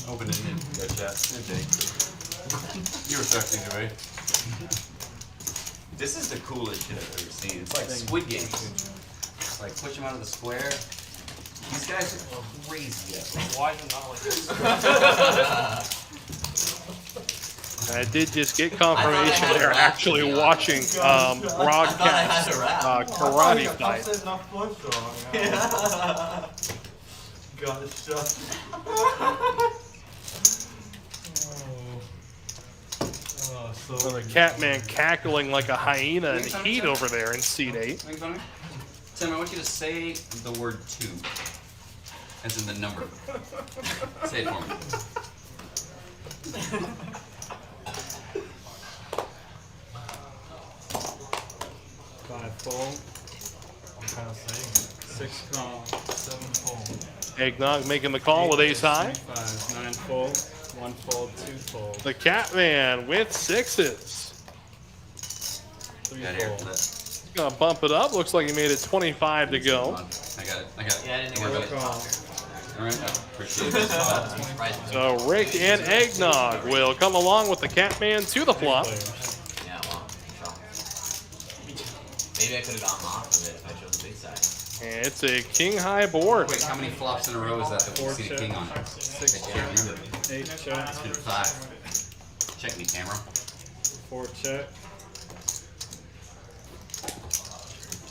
Open it in. Gut shot. You were texting to me. This is the coolest shit I've ever seen. It's like Squid Games. It's like push him out of the square. These guys are crazy. Why is it not like this? I did just get confirmation they're actually watching broadcast karate fight. Got it shut. So the Catman cackling like a hyena in heat over there in seat 8. Tim, I want you to say the word 2. As in the number. Say it for me. Five fold. I'm kind of saying 6 call. 7 fold. Eggnog making the call with ace high. 5, 9 fold. 1 fold, 2 fold. The Catman with 6s. 3 Got here. fold. Gonna bump it up. Looks like he made it 25 to go. I got it. I got it. Yeah, I didn't Don't worry think about I it. was All right. Appreciate it. So Rick and Eggnog will come along with the Catman to the flop. Players. Yeah, well, shock. Maybe I could have gotten off of it if I chose the big side. And it's a king high board. Wait, how many flops in a row is that we see the king on? 6 I can't remember. 8 check. It's been 5. Check me, camera. 4 check.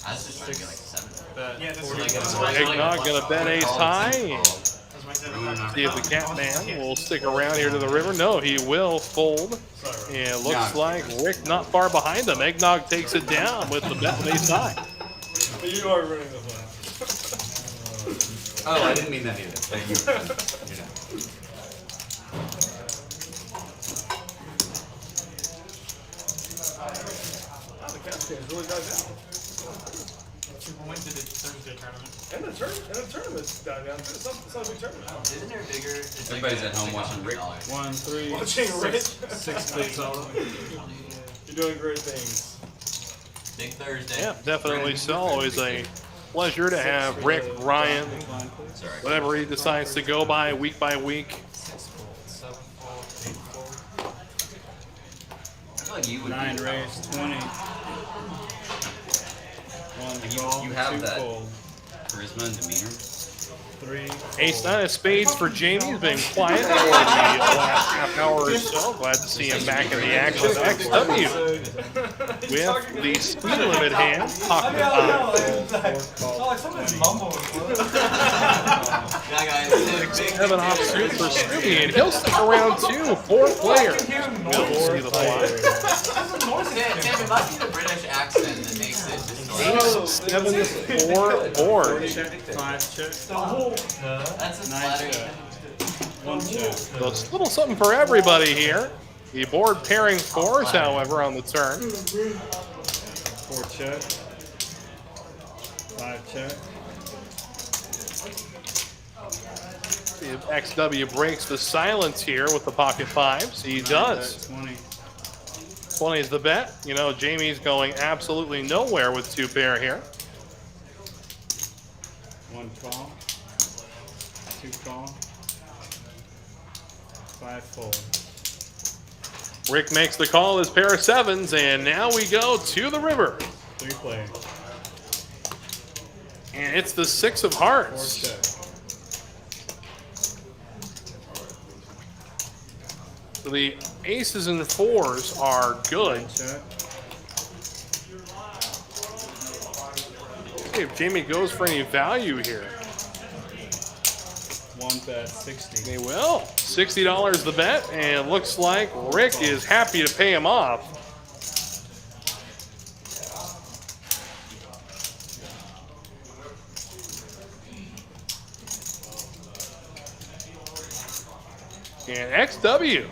I was just trying to get like 7. Yeah, that's Eggnog gonna bet ace high. And That's my 7. see if the Catman will stick around here to the river. No, he will fold. And it looks like Rick not far behind him. Eggnog takes it down with the bet with ace high. You are running the flag. Oh, I didn't mean that either. Thank you. You know. The Catman's really dug out. People went to the Thursday tournament. And the tournament's down. It's not a big tournament. Isn't there bigger? It's Everybody's like at home watching Rick. 1, 3, Watching Rick. 6 plates all. You're doing great things. Big Thursday. Yeah, definitely so. Always a pleasure to have Rick, Ryan, Sorry. whatever he decides to go by week by week. 6 fold, 7 fold, 8 fold. I feel like you would 9 be raise, 20. 1 call, you have 2 that. fold, charisma and demeanor. 3 Ace fold. 9 of spades for Jamie. He's been quiet for the last half hour or so. Glad to see him back in the action. XW with the speed limit hand. Pocket five. Somebody's mumbling. Yeah, guys. 7 offsuit for Scooby, and he'll stick around too. 4 player. We'll see the fly. Tim, it must be the British accent that makes it distorted. Ace 7 4 board. 5 check, That's a 9 flattering. check, 1 check. So it's a little something for everybody here. The board pairing 4s, however, on the turn. 4 check, 5 check, See if XW breaks the silence here with the pocket 5s. He does. 20. 20 is the bet. You know, Jamie's going absolutely nowhere with 2 pair here. 1 call, 2 call, 5 fold. Rick makes the call, his pair of 7s, and now we go to the river. 3 play, And it's the 6 of 4 hearts. check, So the aces and 4s are good. 9 check, See if Jamie goes for any value here. 1 bet, 60. He will. $60 the bet, and looks like Rick is happy to pay him off. And XW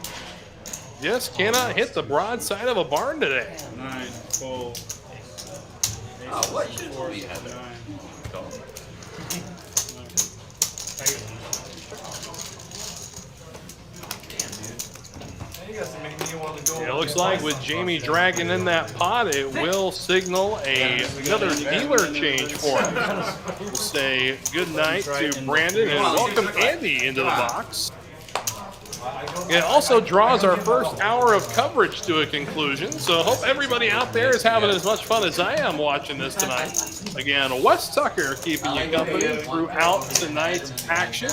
just cannot hit the broadside of a barn today. 9 fold. What should we have? 9. You guys make me want to go. And it looks like with Jamie dragging in that pot, it will signal another dealer change for him. We'll say good night to Brandon and welcome Andy into the box. It also draws our first hour of coverage to a conclusion, so hope everybody out there is having as much fun as I am watching this tonight. Again, Wes Tucker keeping you company throughout tonight's action.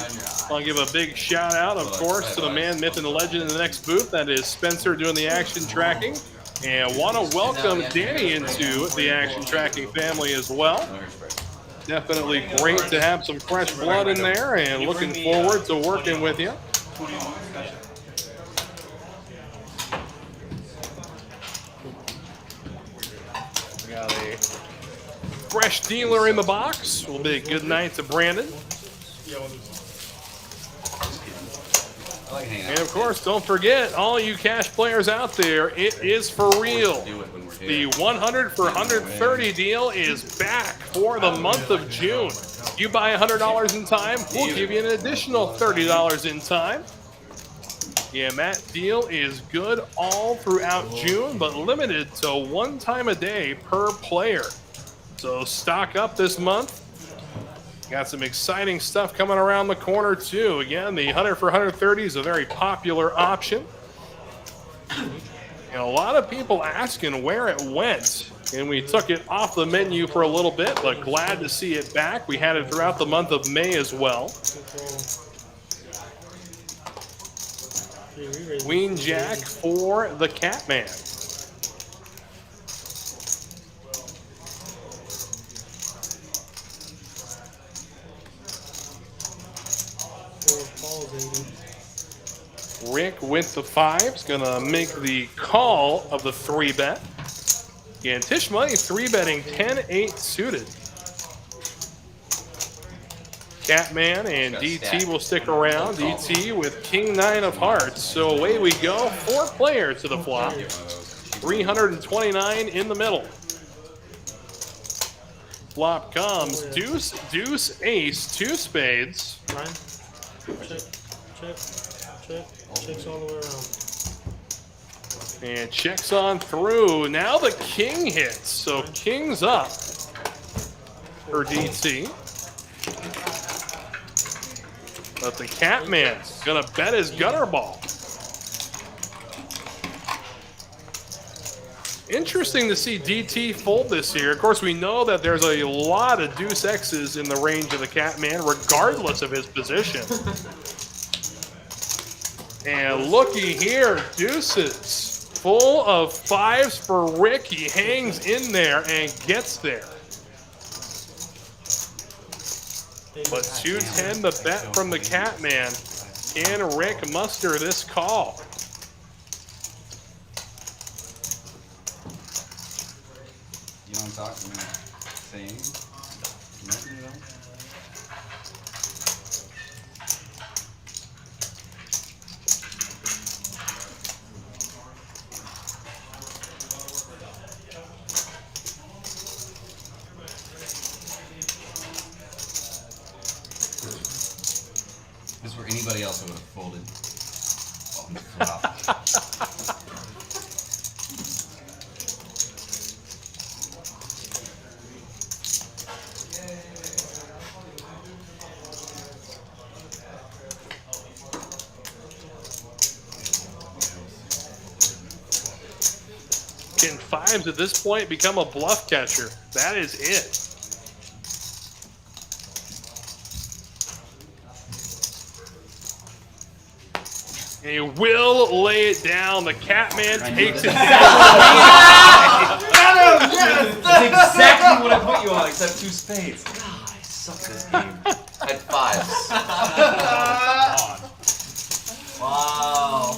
I'll give a big shout out, of course, to the man, myth, and the legend in the next booth. That is Spencer doing the action tracking. And want to welcome Danny into the action tracking family as well. Definitely great to have some fresh blood in there, and looking forward to working with you. Got a fresh dealer in the box. Will be a good night to Brandon. I like hanging out. And of course, don't forget, all you cash players out there, it is for real. Do it when we're The here. 100 for 130 deal is back for the month of June. You buy $100 in time, we'll give you an additional $30 in time. Yeah, that deal is good all throughout June, but limited to 1 time a day per player. So stock up this month. Got some exciting stuff coming around the corner too. Again, the 100 for 130 is a very popular option. And a lot of people asking where it went. And we took it off the menu for a little bit, but glad to see it back. We had it throughout the month of May as well. Queen Jack for the Catman. Rick with the 5's gonna make the call of the 3-bet. And Tish Money 3-betting 10-8 suited. Catman and DT will stick around. DT with King 9 of hearts. So away we go. 4 players to the flop. 329 in the middle. Flop comes deuce, deuce, ace, 2 spades. 9. Check. Check. Check. Checks all the way around. And checks on through. Now the king hits. So king's up for DT. But the Catman's gonna bet his gutter ball. Interesting to see DT fold this here. Of course, we know that there's a lot of deuce X's in the range of the Catman, regardless of his position. And looky here, deuces. Full of 5s for Rick. He hangs in there and gets there. But 210 the bet from the Catman. Can Rick muster this call? You know what I'm talking about? Saying? Nothing at all? This is where anybody else would have folded. Flop. Can 5s at this point become a bluff catcher? That is it. And he will lay it down. The Catman takes it down. That's exactly what I put you on, except 2 spades. God, I suck this game. I had 5s. Wow.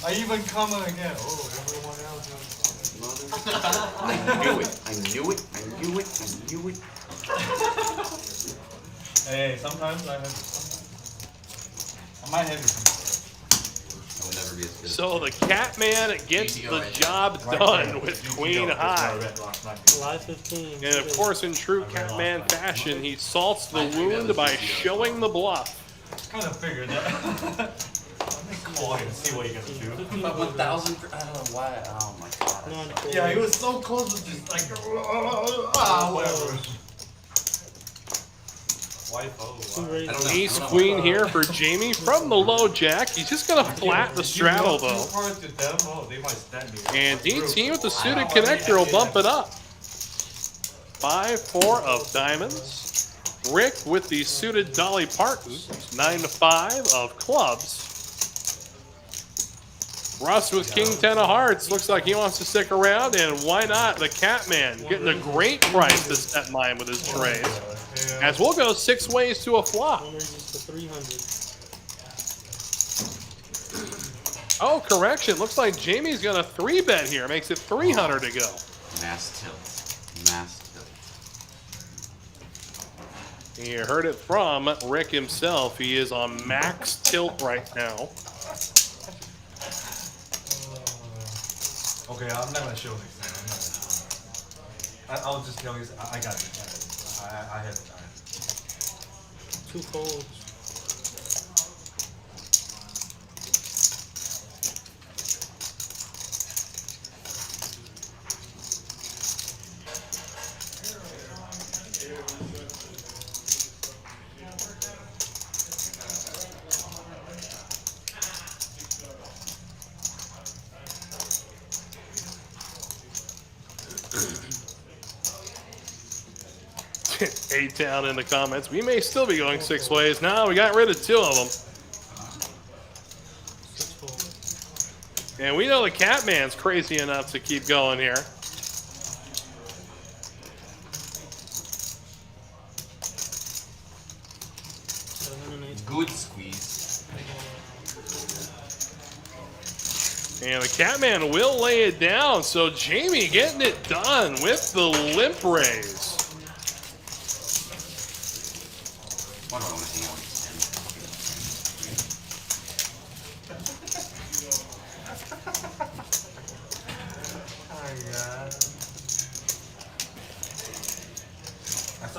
I even come again. Oh, everyone else. I knew it. I knew it. I knew it. I knew it. Hey, sometimes I have. I might have it. I would never be as good. So the Catman gets the job done with Queen High. Live 15. And of course, in true Catman fashion, he salts the wound by showing the bluff. Kind of figured that. Let me call and see what you're gonna do. About 1,000. I don't know why. Oh my god. Yeah, he was so close to just like, whatever. Wife, oh, wow. I don't know. Ace queen here for Jamie from the low jack. He's just gonna flat the straddle though. And DT with the suited connector will bump it up. 5-4 of diamonds. Rick with the suited Dolly Parton. 9-5 of clubs. Russ with King 10 of hearts. Looks like he wants to stick around, and why not? The Catman getting a great price to set mine with his trades. As we'll go 6 ways to a flop. One raises to 300. Oh, correction. Looks like Jamie's gonna 3-bet here. Makes it 300 to go. Mass tilt. Mass tilt. You heard it from Rick himself. He is on max tilt right now. Okay, I'm not gonna show next time. I'll just tell you. I got it. I have it. 2 folds. A-Town in the comments. We may still be going 6 ways. No, we got rid of 2 of them. 6 folds. And we know the Catman's crazy enough to keep going here. Good squeeze. And the Catman will lay it down. So Jamie getting it done with the limp raise. Why do I want to hang out with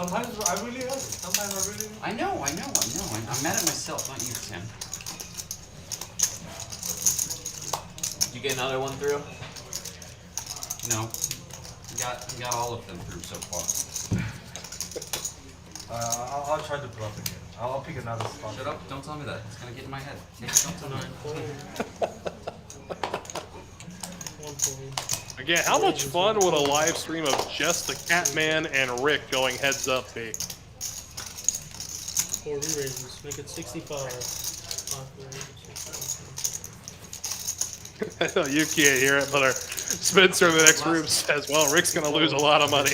Sometimes I really have it. Sometimes I really. I know. I'm mad at myself, not you, Tim. Did you get another one through? No. I got all of them through so far. I'll try to bluff again. I'll pick another spot. Shut up, don't tell me that. It's gonna get in my head. Don't tell me that. Again, how much fun would a live stream of just the Catman and Rick going heads up be? 4 re-raises. Make it 65. I know you can't hear it, but our Spencer in the next room says, well, Rick's going to lose a lot of money.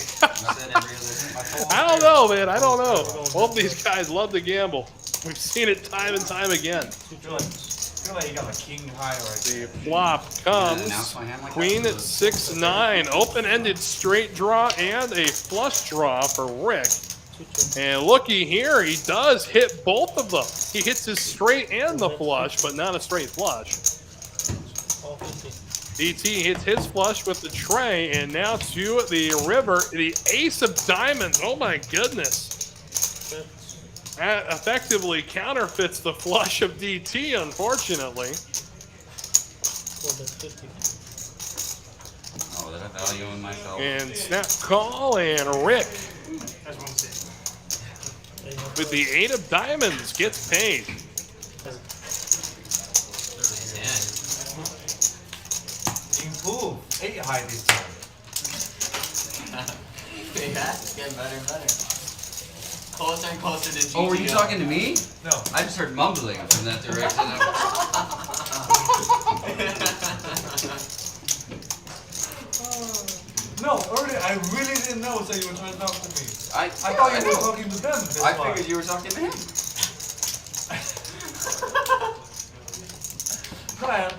I don't know, man. I don't know. Both these guys love to gamble. We've seen it time and time again. I feel like you got a king high right The flop comes Queen at 6-9, open-ended straight draw and a flush draw for Rick. And looky here, he does hit both of them. He hits his straight and the flush, but not a straight flush. DT hits his flush with the tray, and now to the river, the ace of diamonds. Oh my goodness. That effectively counterfeits the flush of DT, unfortunately. Oh, that I value in myself. And snap call, and Rick with the 8 of diamonds gets paid. Improve. 8 high this time. Yeah, it's getting better and better. Closer and closer to GTO. Oh, were you talking to me? No. I just heard mumbling from that direction. No, earlier I really didn't know, so you were trying to talk to me. I thought you were talking to them. That's I why. figured you were talking to him.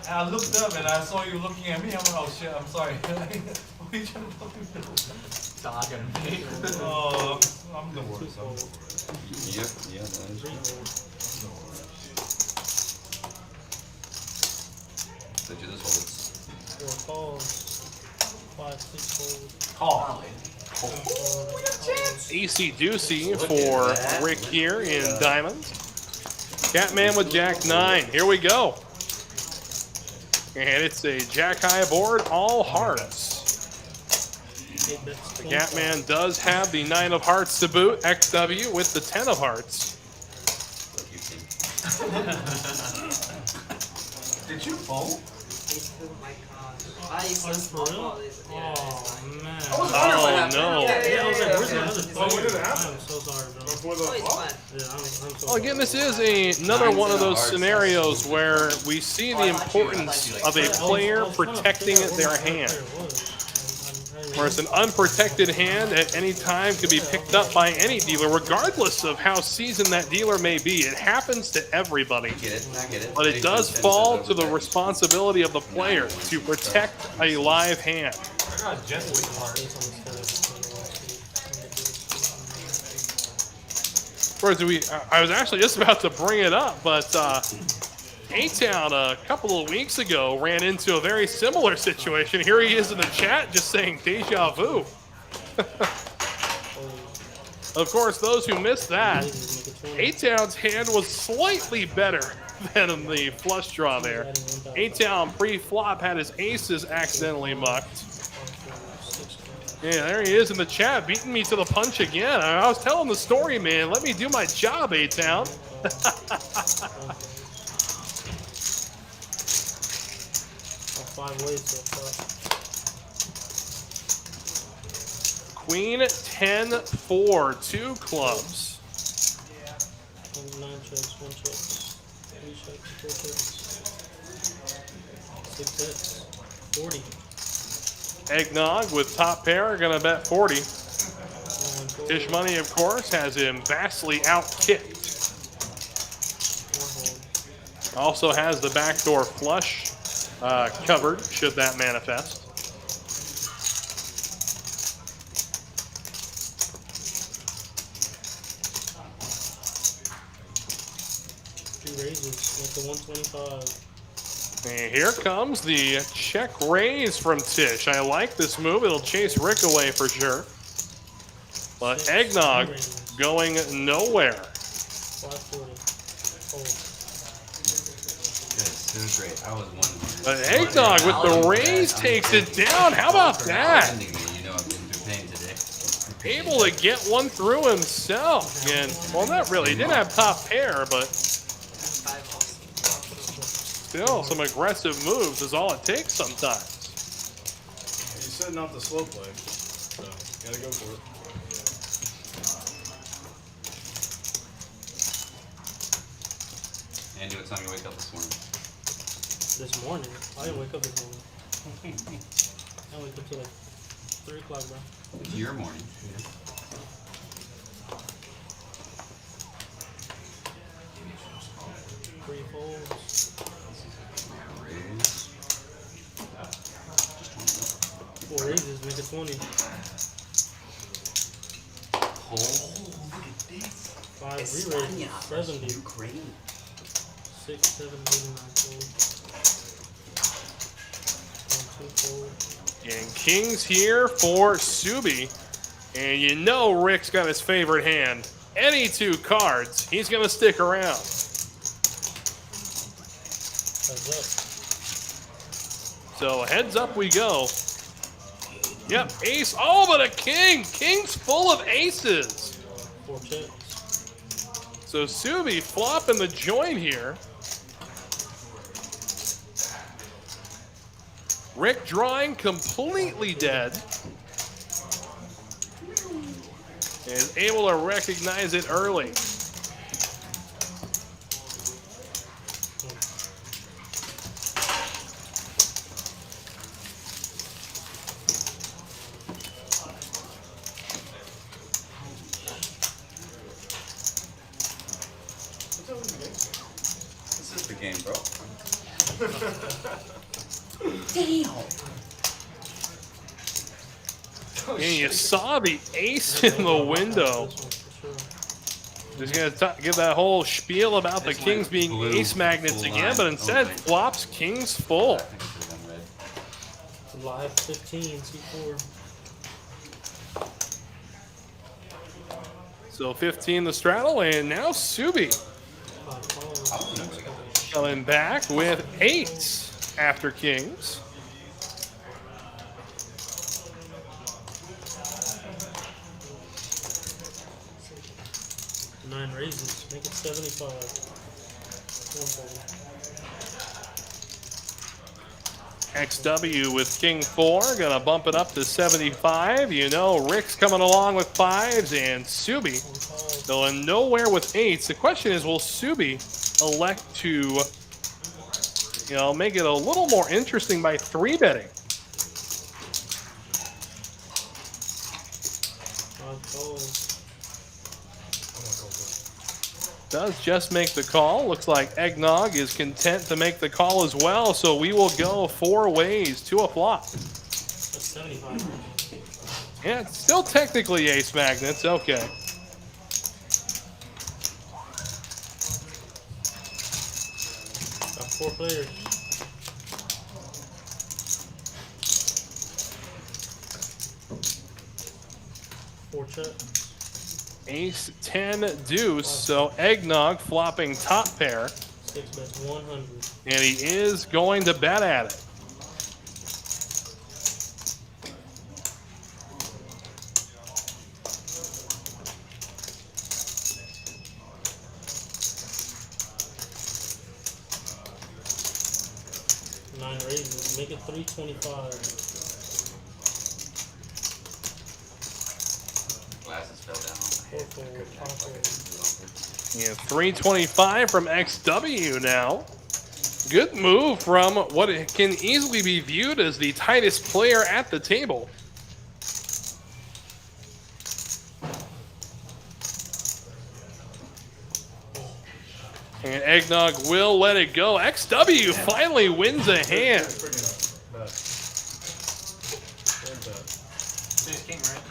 I looked up and I saw you looking at me. I'm like, oh shit, I'm sorry. What are you trying to talk to me? Talking to me. Oh, I'm the worst. Yep, that is true. So do this hold. 4 calls. 5, 6 folds. Call. Easy doozy for Rick here in diamonds. Catman with Jack 9. Here we go. And it's a Jack high board, all hearts. The Catman does have the 9 of hearts to boot, XW with the 10 of hearts. Did you fold? Oh, man. Oh, no. Yeah, I was like, where's the other Oh, phone? what did it happen? I'm so sorry, bro. Before the flop? Yeah, I'm so Well, again, this is another one of those scenarios where we see the importance of a player protecting their hand. Whereas an unprotected hand at any time could be picked up by any dealer, regardless of how seasoned that dealer may be. It happens to everybody. I get it. But it does fall to the responsibility of the player to protect a live hand. I got just weak heart. Whereas I was actually just about to bring it up, but A-Town a couple of weeks ago ran into a very similar situation. Here he is in the chat just saying deja vu. Of course, those who missed that, A-Town's hand was slightly better than the flush draw there. A-Town pre-flop had his aces accidentally mucked. Yeah, there he is in the chat, beating me to the punch again. I was telling the story, man. Let me do my job, A-Town. 5 ways so far. Queen 10-4, 2 clubs. 9 checks, 1 check, 3 checks, 4 checks, 6 hits, 40. Eggnog with top pair, gonna bet 40. Dish Money, of course, has him vastly out-kicked. Also has the backdoor flush covered, should that manifest. Raises, like the 125. And here comes the check raise from Tish. I like this move. It'll chase Rick away for sure. But Eggnog going nowhere. 540. Fold. That's so great. I was wondering. But Eggnog with the raise takes it down. How about that? You know I've been through pain today. Able to get one through himself. And, well, not really. He didn't have top pair, but still some aggressive moves is all it takes sometimes. He's setting off the slow play, so gotta go for it. Andy, what time you wake up this morning? This morning? I didn't wake up this morning. I wake up till like 3 o'clock, bro. It's your morning. 3 folds. Raise. 4 raises, make it 20. Oh, look at this. 5 re-raises, 70. Ukraine. 6, 7, 8, 9 folds. 1, 2 folds. And King's here for Subi. And you know Rick's got his favorite hand. Any 2 cards, he's going to stick around. Heads up. So heads up we go. Yep, ace. Oh, but a king. King's full of aces. 4 checks. So Subi flopping the joint here. Rick drawing completely dead. And is able to recognize it early. This is the game, bro. And you saw the ace in the window. Just gonna give that whole spiel about the kings being ace magnets again, but instead flops kings full. Live 15, C4. So 15 the straddle, and now Subi 5 folds. coming back with 8 after kings. Nine raises, make it 75. 1 fold. XW with king 4, gonna bump it up to 75. You know Rick's coming along with 5s, and Subi going nowhere with 8s. The question is, will Subi elect to, make it a little more interesting by 3-betting? 5 folds. Does just make the call. Looks like Eggnog is content to make the call as well, so we will go 4 ways to a flop. That's 75. Yeah, it's still technically ace magnets, okay. Got 4 players. Four checks. Ace 10 deuce, so Eggnog flopping top pair, 6 bets 100. and he is going to bet at it. Nine raises, make it 325. Glasses fell down. 4 fold, 5 fold. And 325 from XW now. Good move from what can easily be viewed as the tightest player at the table. And Eggnog will let it go. XW finally wins a hand. King, right?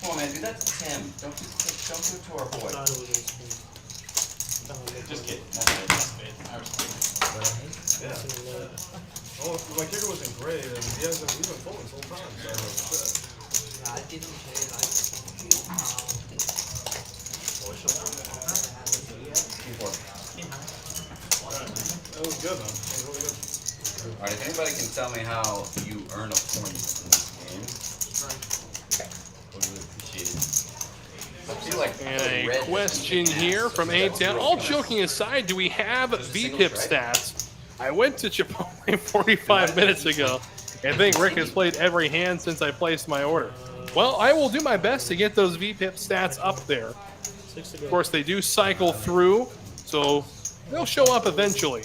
Come on, man, do that to Tim. Don't do it to our boy. Thought it was ace king. Just kidding. That's it. Yeah. Oh, my kicker was engraved, and he hasn't even folded this whole time. So, That was good, man. That was really good. Alright, if anybody can tell me how you earn a point in this game, I would really appreciate it. I feel like And red a question here from A-Town. All joking aside, do we have VPIP stats? I went to Chipotle 45 minutes ago. I think Rick has played every hand since I placed my order. Well, I will do my best to get those VPIP stats up there. Of course, they do cycle through, so they'll show up eventually.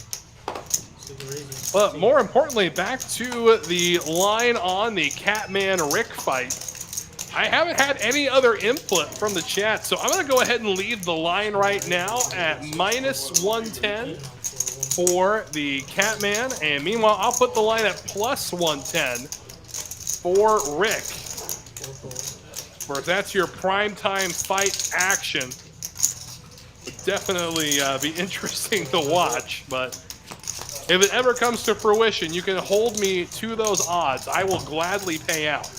But more importantly, back to the line on the Catman-Rick fight. I haven't had any other input from the chat, so I'm going to go ahead and leave the line right now at -110 for the Catman. And meanwhile, I'll put the line at +110 for Rick. Of course, that's your primetime fight action. Would definitely be interesting to watch, but if it ever comes to fruition, you can hold me to those odds. I will gladly pay out.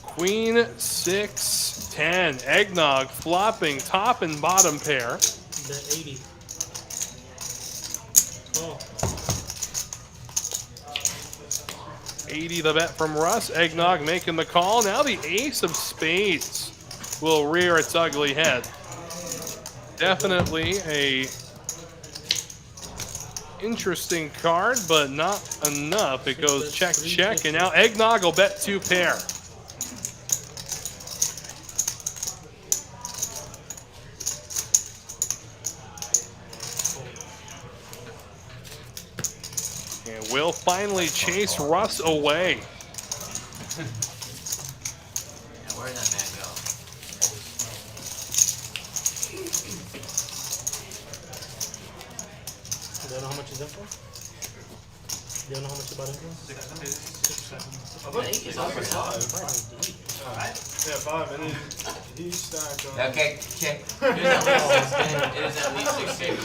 Queen 6-10. Eggnog flopping top and bottom pair. Bet 80. Oh. 80 the bet from Russ. Eggnog making the call. Now the ace of spades will rear its ugly head. Definitely a interesting card, but not enough. It goes check, check, and now Eggnog will bet 2 pair. And will finally chase Russ away. Where did that man go? Do you know how much is in for? Do you know how much you bought in for? 5. Yeah, 5. And then he stacked on. Okay, check. It is at least 6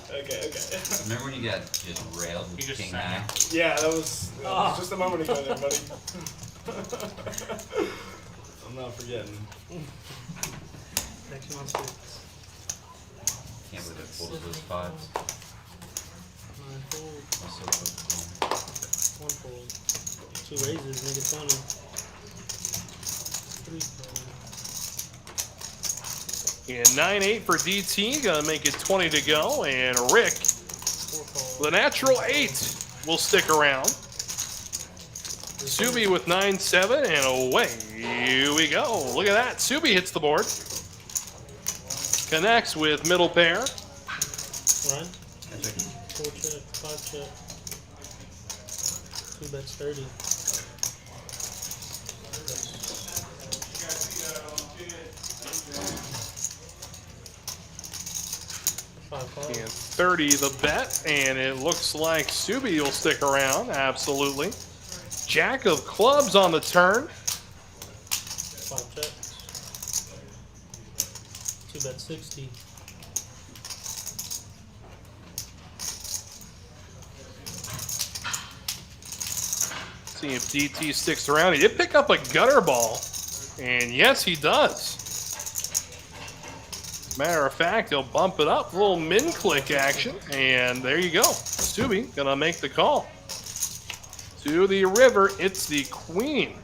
Okay. Remember when you got just railed with King 9? Yeah, that was just a moment ago there, buddy. I'm not forgetting. Next one, 6. Can't believe I pulled those 5s. 9 fold, I'm so close. 1 fold. 2 raises, make it 20. 3 fold. And 9-8 for DT, gonna make it 20 to go. And Rick, 4 fold. the natural 8, will stick around. Subi with 9-7, and away we go. Look at that. Subi hits the board. Connects with middle pair. Run. 4 check, 5 check. 2 bets 30. And 30 the bet, and it looks like Subi will stick around. Absolutely. Jack of clubs on the turn. 5 checks. 2 bet 60. See if DT sticks around. He did pick up a gutter ball, and yes, he does. Matter of fact, he'll bump it up. A little min-click action, and there you go. Subi gonna make the call. To the river, it's the queen.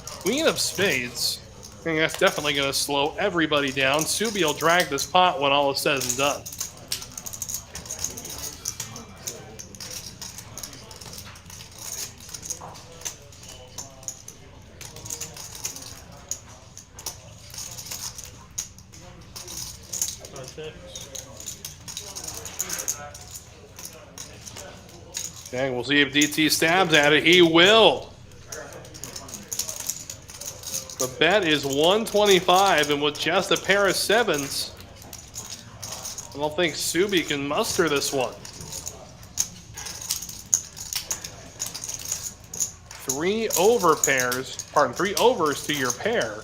Queen of spades. I think that's definitely gonna slow everybody down. Subi will drag this pot when all is said and done. Okay, we'll see if DT stabs at it. He will. The bet is 125, and with just a pair of 7s, I don't think Subi can muster this one. 3 over pairs, pardon, 3 overs to your pair.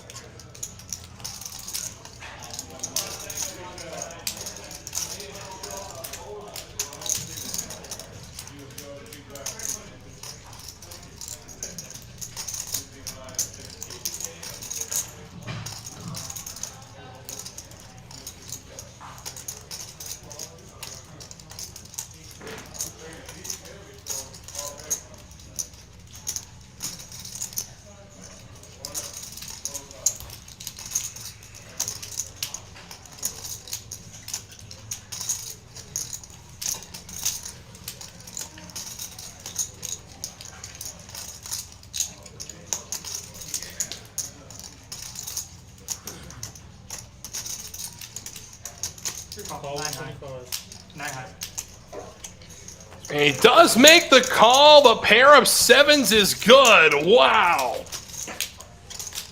Call 125. 900. And he does make the call. The pair of sevens is good. Wow.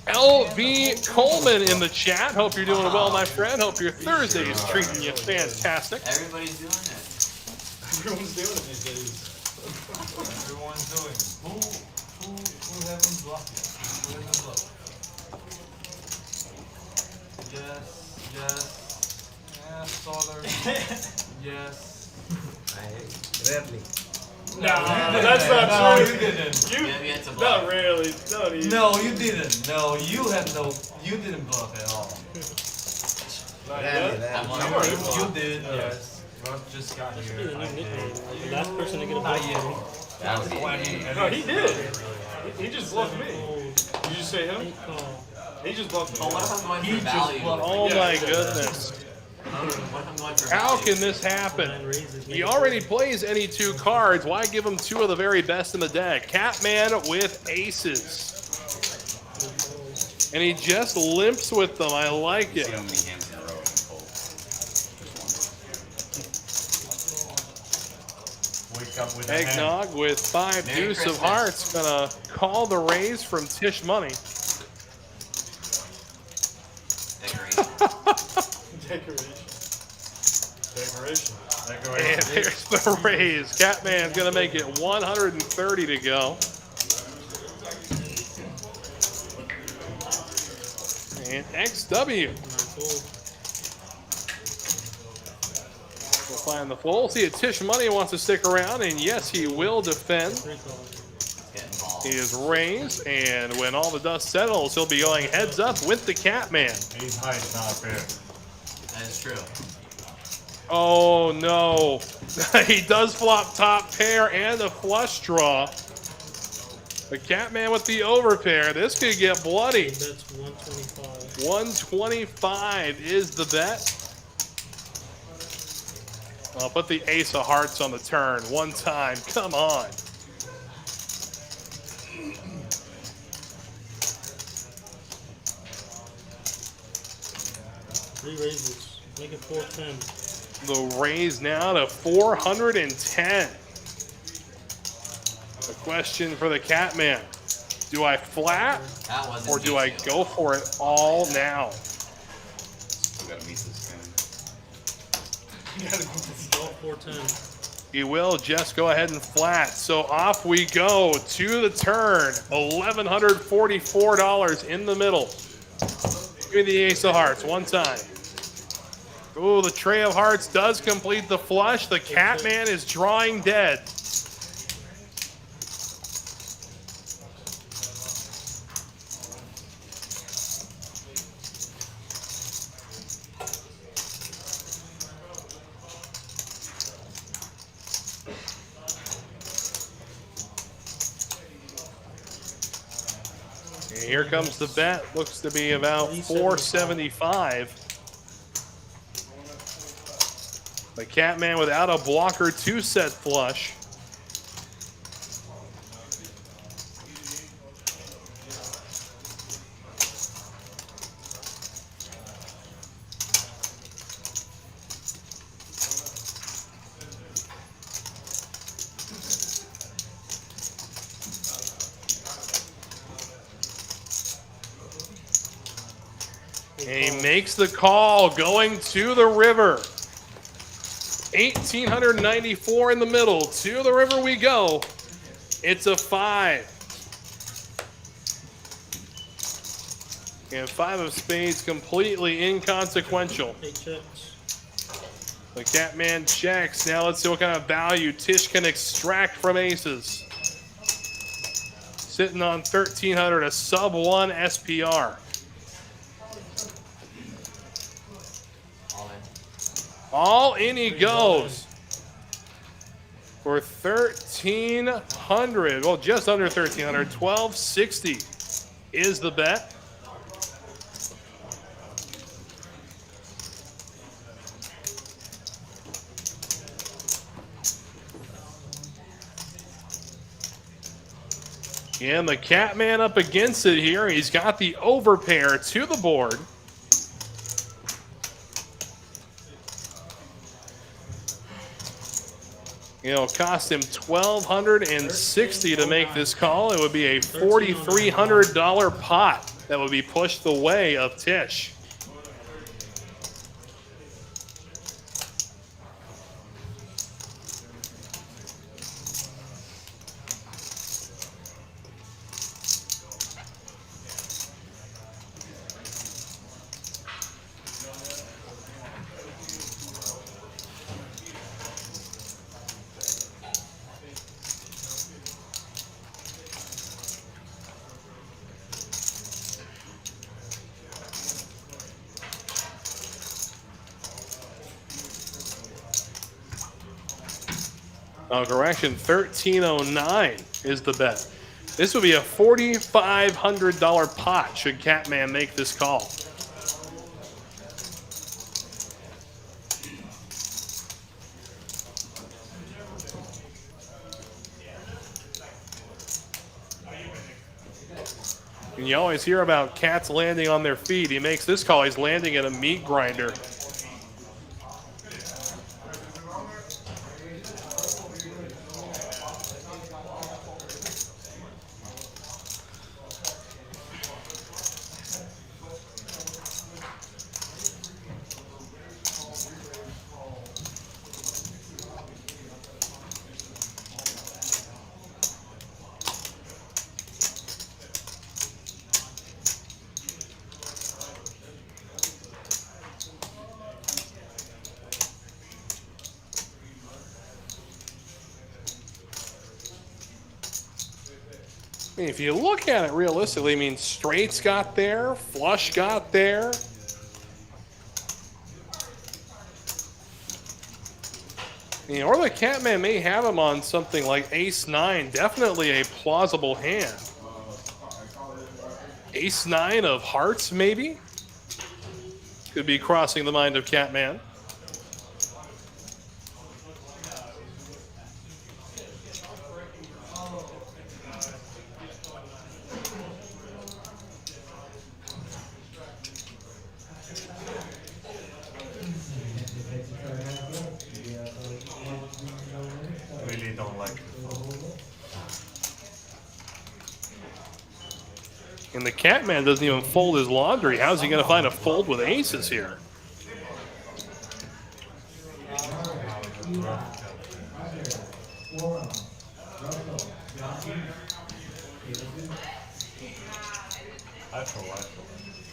LV Coleman in the chat. Hope you're doing well, my friend. Hope your Thursday is treating you fantastic. Everybody's doing it. Everyone's doing it these days. Everyone's doing. Who hasn't bluffed yet? Who hasn't bluffed? Yes. Yes, Solar. Yes. Rarely. No, that's not No, true. you didn't. Yeah, we had to Not bluff. really. Not even. No, you didn't. No, you didn't bluff at all. Not yet. I'm on You did, yes. Rob just got That should be here. the new I nickname. did. Like, the last person to get a Not bluff. yet. That was Well, I easy. mean, No, he did. He just bluffed me. Fold. Did you say him? 8 call. He just bluffed me. Oh, what if I'm going He for just value? bluffed. Oh Yeah, my he did. goodness. What if I'm going for How value? can this happen? 9 raises. He already plays any 2 cards. Why give him 2 of the very best in the deck? Catman with aces. And he just limps with them. I like See it. how many hands in a row and fold. Wake up with a hand. Eggnog with 5 Merry deuce of Christmas. hearts. Gonna call the raise from Tish Money. Decorate. Decoration. And there's the raise. Catman's gonna make it 130 to go. And XW 9 fold. will find the full. See if Tish Money wants to stick around, and yes, he will defend. 3 call. Get involved. He is raised, and when all the dust settles, he'll be going heads up with the Catman. Ace high is not fair. That is true. Oh no. He does flop top pair and a flush draw. The Catman with the overpair. This could get bloody. That's 125. 125 is the bet. I'll put the ace of hearts on the turn one time. Come on. Three raises. Make it 410. The raise now to 410. The question for the Catman. Do I flat That wasn't or do I easy. go for it all now? Still gotta meet this guy. All 410. He will just go ahead and flat. So off we go to the turn. $1,144 in the middle. Give me the ace of hearts one time. Ooh, the tray of hearts does complete the flush. The Catman is drawing dead. And here comes the bet. Looks to be about 475. The Catman without a blocker 2-set flush. And he makes the call going to the river. 1,894 in the middle. To the river we go. It's a 5. And 5 of spades completely inconsequential. 8 checks. The Catman checks. Now let's see what kind of value Tish can extract from aces. Sitting on 1,300, a sub 1 SPR. All in. All in he goes for 1,300. Well, just under 1,300. 1,260 is the bet. And the Catman up against it here. He's got the overpair to the board. It'll cost him $1,260 to make this call. It would be a $4,300 pot that would be pushed the way of Tish. Oh, correction, 1309 is the bet. This would be a $4,500 pot should Catman make this call. And you always hear about cats landing on their feet. He makes this call, he's landing at a meat grinder. I mean, if you look at it realistically, I mean, straights got there, flush got there. You know, or the Catman may have him on something like ace-9, definitely a plausible hand. Ace-9 of hearts, maybe? Could be crossing the mind of Catman. Really don't like it. And the Catman doesn't even fold his laundry. How's he going to find a fold with aces here?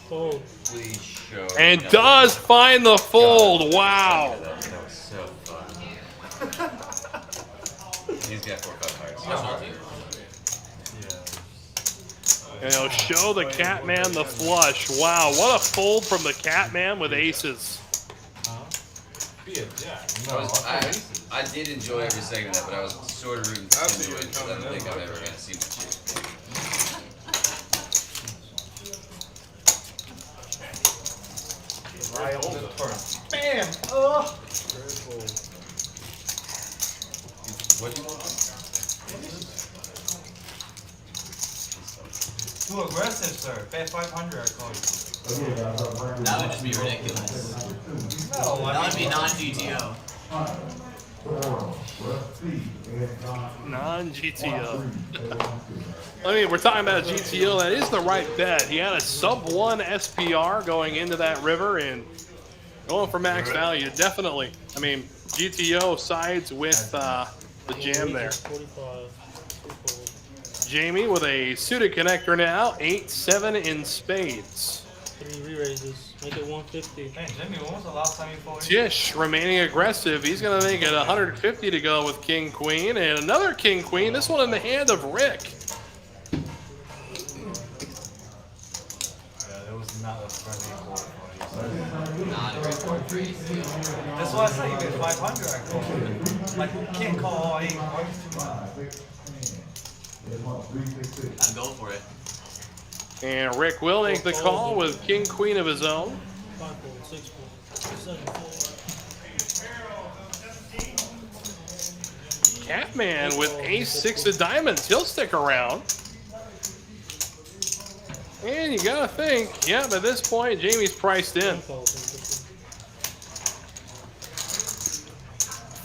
Fold. Please show. And does find the fold. Wow. That was so fun. He's got 4 cup hearts. And he'll show the Catman the flush. Wow, what a fold from the Catman with aces. I did enjoy every second of that, but I was sort of rooting for him to win because I don't think I'm ever going to see my shit. Bam! Oh! What do you want? Too aggressive, sir. Bet 500, I call you. That would just be ridiculous. No, That would be non-GTO. Non-GTO. I mean, we're talking about a GTO. That is the right bet. He had a sub-1 SPR going into that river and going for max value. Definitely. I mean, GTO sides with the jam there. 45. Jamie with a suited connector now. 8-7 in spades. 3 re-raises. Make it 150. Hey, Jimmy, when was the last time you folded? Tish remaining aggressive. He's going to make it 150 to go with King Queen. And another King Queen. This one in the hand of Rick. Yeah, it was not a friendly board for you. Not a great board for you. That's why I said you get 500, I call you. Like, you can't call all 8 points too much. I'm going for it. And Rick will make the call with King Queen of his own. 5 fold, 6 fold, 7 fold. Catman with ace-6 of diamonds. He'll stick around. And you gotta think, yeah, by this point, Jamie's priced in.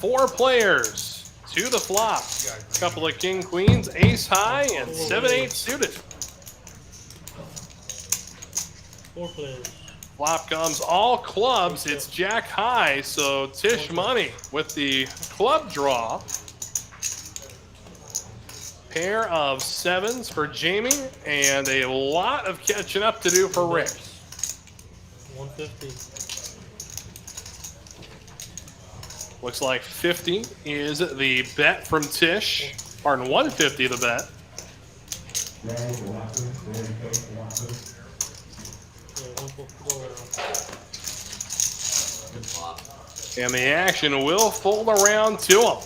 4 players. to the flop. Couple of king queens, ace high, and 7-8 suited. 4 players. Flop comes all clubs. It's jack high, so Tish Money with the club draw. Pair of 7s for Jamie, and a lot of catching up to do for Rick. 150. Looks like 50 is the bet from Tish. Pardon, 150 the bet. Yeah, 150 go around. Good flop. And the action will fold around to him.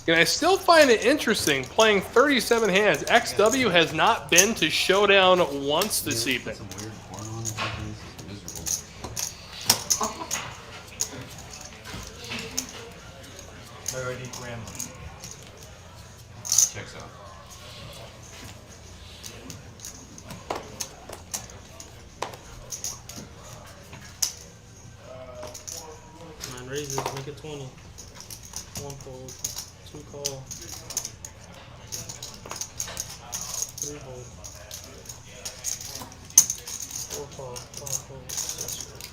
And I still find it interesting playing 37 hands. XW has not been to showdown once this evening. Some weird porn on it. This is miserable. Already grandma. Checks out. Nine raises, make it 20. 1 fold, 2 call. 3 fold. 4 call, 5 fold, 6 fold.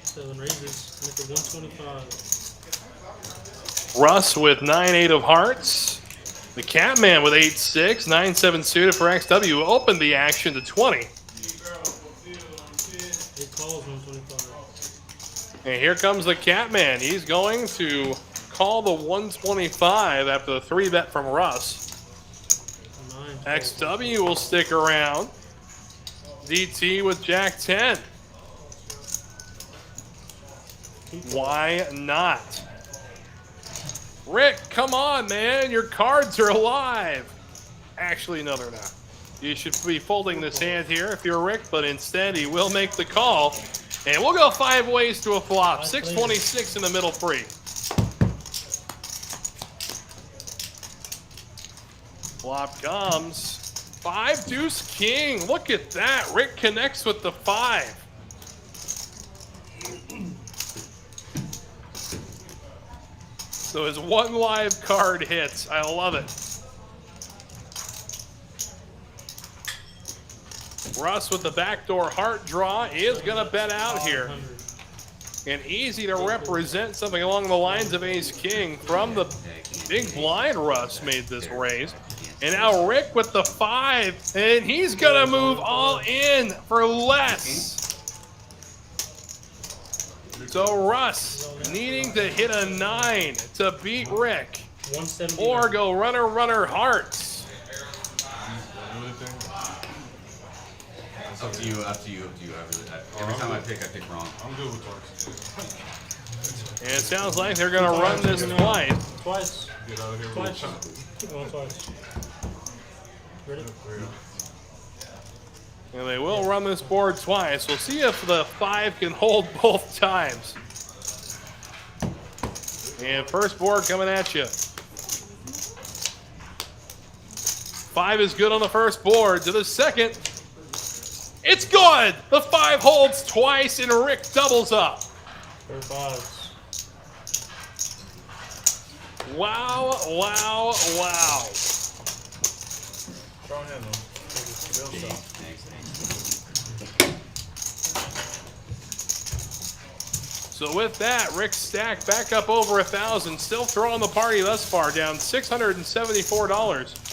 Seven raises, make it 125. Russ with 9-8 of hearts. The Catman with 8-6, 9-7 suited for XW. Opened the action to 20. 8 calls, 125. And here comes the Catman. He's going to call the 125 after the 3 bet from Russ. 9 XW will stick around. DT with Jack 10. Why not? Rick, come on, man. Your cards are alive. Actually, no, they're not. You should be folding this hand here if you're Rick, but instead he will make the call. And we'll go 5 ways to a flop. 626 in the middle free. Flop comes. 5 deuce king. Look at that. Rick connects with the 5. So his 1 live card hits. I love it. Russ with the backdoor heart draw is going to bet out here. And easy to represent something along the lines of ace-king from the big blind. Russ made this raise. And now Rick with the 5, and he's going to move all in for less. So Russ needing to hit a 9 to beat Rick. 170. Or go runner, runner, hearts. Up to you, up to you, up to you. Every time I pick wrong. I'm good with torques. And it sounds like they're going to run this twice. Twice. Get out of here. Twice. Keep going twice. Ready? And they will run this board twice. We'll see if the 5 can hold both times. And first board coming at you. 5 is good on the first board. To the second. It's good! The 5 holds twice and Rick doubles up. 35. Wow, wow, wow. Strong hand though. Real strong. Thanks. So with that, Rick's stack back up over 1,000. Still throwing the party thus far, down $674.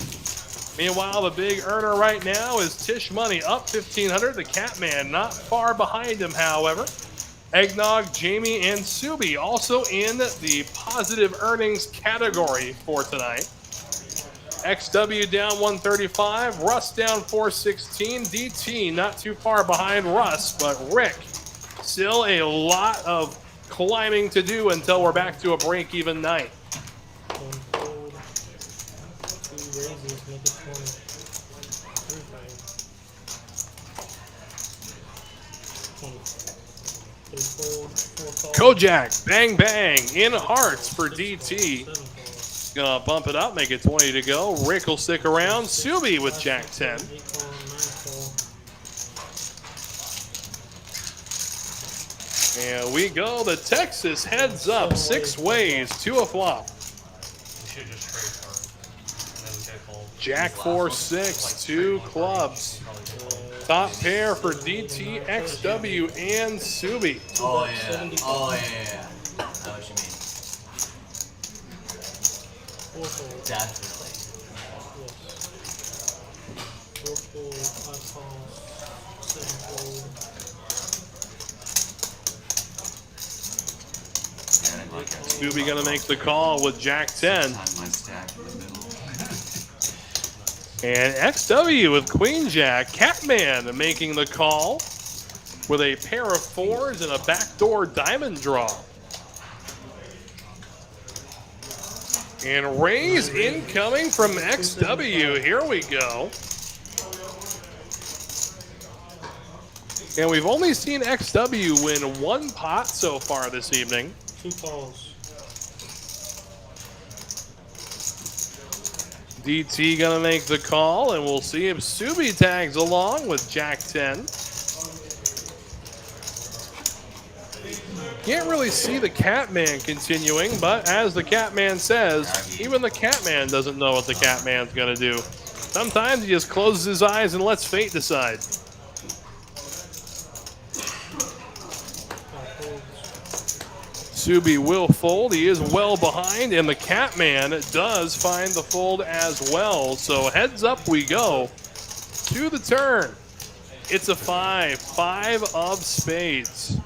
Meanwhile, the big earner right now is Tish Money, up $1,500. The Catman not far behind him, however. Eggnog, Jamie, and Subi also in the positive earnings category for tonight. XW down 135, Russ down 416, DT not too far behind Russ, but Rick still a lot of climbing to do until we're back to a break-even night. 1 fold. 2 raises, make it 20. 3 times. 20. Kojak, bang bang, in hearts for DT. Gonna bump it up, make it 20 to go. Rick will stick around. Subi with Jack 10. And we go. The Texas heads up 6 ways to a flop. should just trade for him. And then we get called. Jack 4-6, 2 clubs. Top pair for DT, XW, and Subi. Oh yeah. Oh yeah. I know what you mean. Definitely. Subi gonna make the call with Jack 10. And XW with Queen Jack. Catman making the call with a pair of 4s and a backdoor diamond draw. And raise incoming from XW. Here we go. And we've only seen XW win 1 pot so far this evening. 2 calls. DT gonna make the call, and we'll see if Subi tags along with Jack 10. Can't really see the Catman continuing, but as the Catman says, even the Catman doesn't know what the Catman's gonna do. Sometimes he just closes his eyes and lets fate decide. Subi will fold. He is well behind, and the Catman does find the fold as well. So heads up we go to the turn. It's a 5 of spades.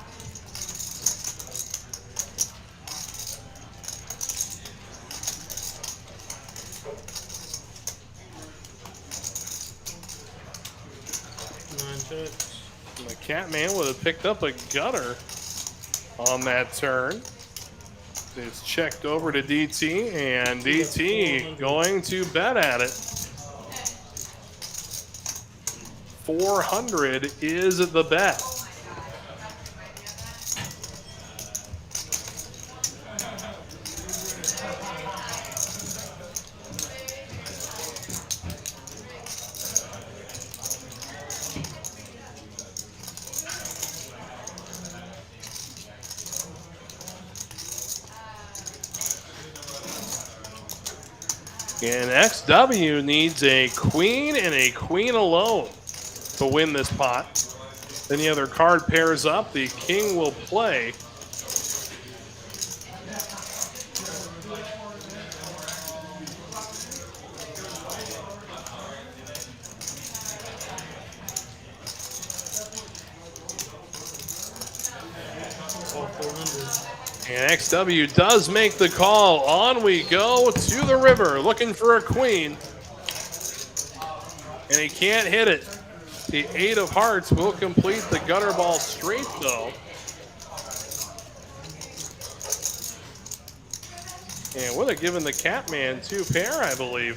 The Catman would have picked up a gutter on that turn. It's checked over to DT, and DT going to bet at it. 400 is the bet. And XW needs a queen and a queen alone to win this pot. Then the other card pairs up. The king will play. And XW does make the call. On we go to the river, looking for a queen. And he can't hit it. The 8 of hearts will complete the gutter ball straight, though. And would have given the Catman 2 pair, I believe.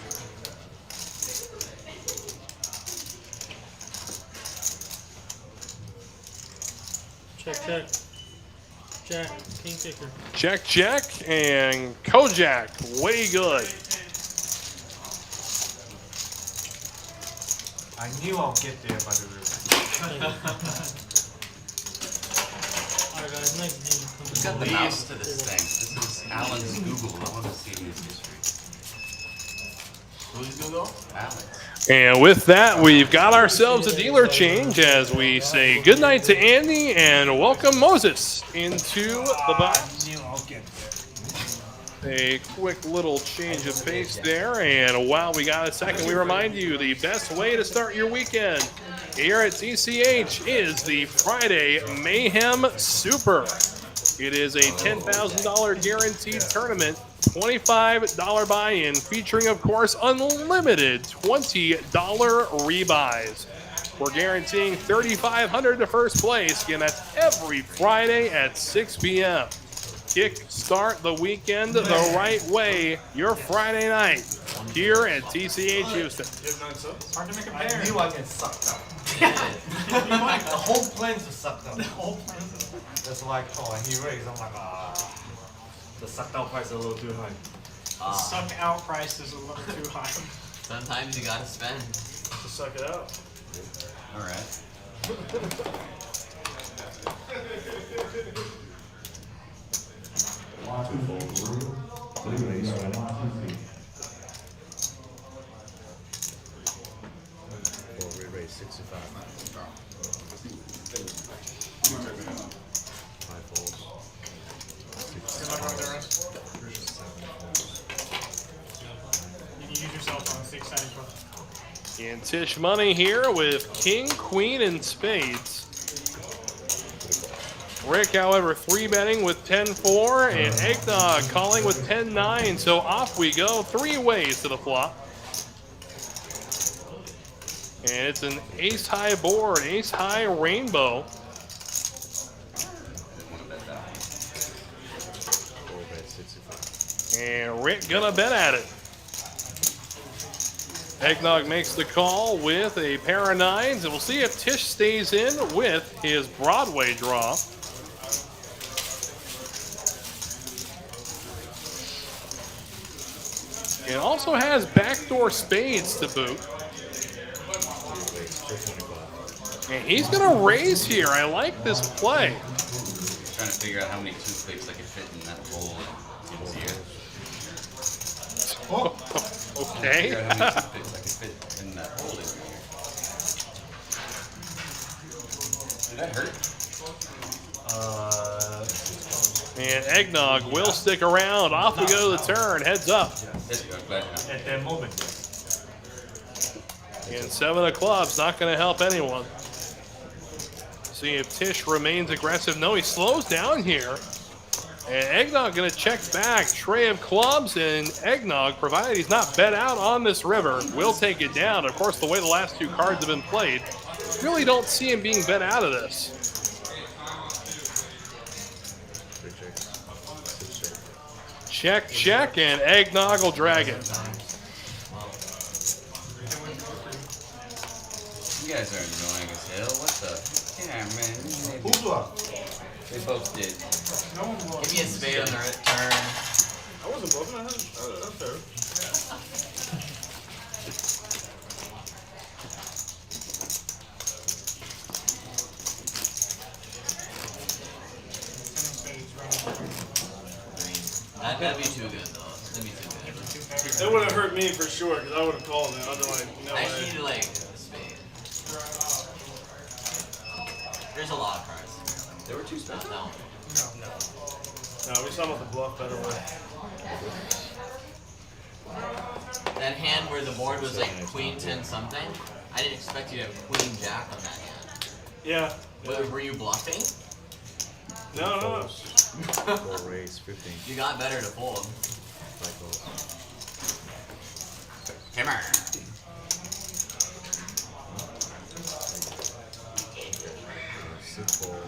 Check. Jack, king kicker. Check, and Kojak, way good. I knew I'll get there by the river. Alright guys, nice game. Who's got the mouse to this thing? This is Alan's Google. I want to see his history. Who's Google? Alan. And with that, we've got ourselves a dealer change as we say goodnight to Andy and welcome Moses into the box. A quick little change of pace there, and while we got a second, we remind you the best way to start your weekend here at TCH is the Friday Mayhem Super. It is a $10,000 guaranteed tournament, $25 buy-in, featuring, of course, unlimited $20 rebuys. We're guaranteeing $3,500 to first place. Again, that's every Friday at 6 p.m. Kick-start the weekend the right way, your Friday night here at TCH Houston. Hard to make a pair. I knew I get sucked up. The whole plan's sucked up. The whole plan's That's like, oh, and he raised. I'm like, ah. The sucked out price is a little too high. The suck out price is a little too high. Sometimes you gotta spend. To suck it out. Alright. Re-raise 65. Five folds. Good luck with the rest. You can use yourself on a 6-sided book. And Tish money here with king, queen, and spades. Rick, however, 3-betting with 10-4, and Eggnog calling with 10-9. So off we go, 3 ways to the flop. And it's an ace-high board, ace-high rainbow. And Rick gonna bet at it. Eggnog makes the call with a pair of 9s, and we'll see if Tish stays in with his Broadway draw. It also has backdoor spades to boot. And he's gonna raise here. I like this play. Trying to figure out how many toothpicks I could fit in that hole in here. Okay. Figure out how many toothpicks I could fit in that hole in here. Did that hurt? And Eggnog will stick around. Off we go to the turn. Heads up. At that moment. And 7 of clubs, not going to help anyone. See if Tish remains aggressive. No, he slows down here. And Eggnog going to check back. Tray of clubs, and Eggnog, provided he's not bet out on this river, will take it down. Of course, the way the last 2 cards have been played, really don't see him being bet out of this. Check, check, and Eggnog will drag it. You guys are annoying as hell. What the? Yeah, man. Who bluffed? They both did. No one will. Give me a spade on the turn. I wasn't bluffing. That's fair. That'd be too good, though. That'd be too good. That would have hurt me for sure, because I would have called it. Otherwise, no I way. just need like a spade. There's a lot of cards. There were 2 spades. No. No, we saw him with the bluff better way. That hand where the board was like queen 10 something. I didn't expect you to have queen jack on that hand. Yeah. Were you bluffing? No. Four raise, 15. You got better to fold. Come on. Six fold.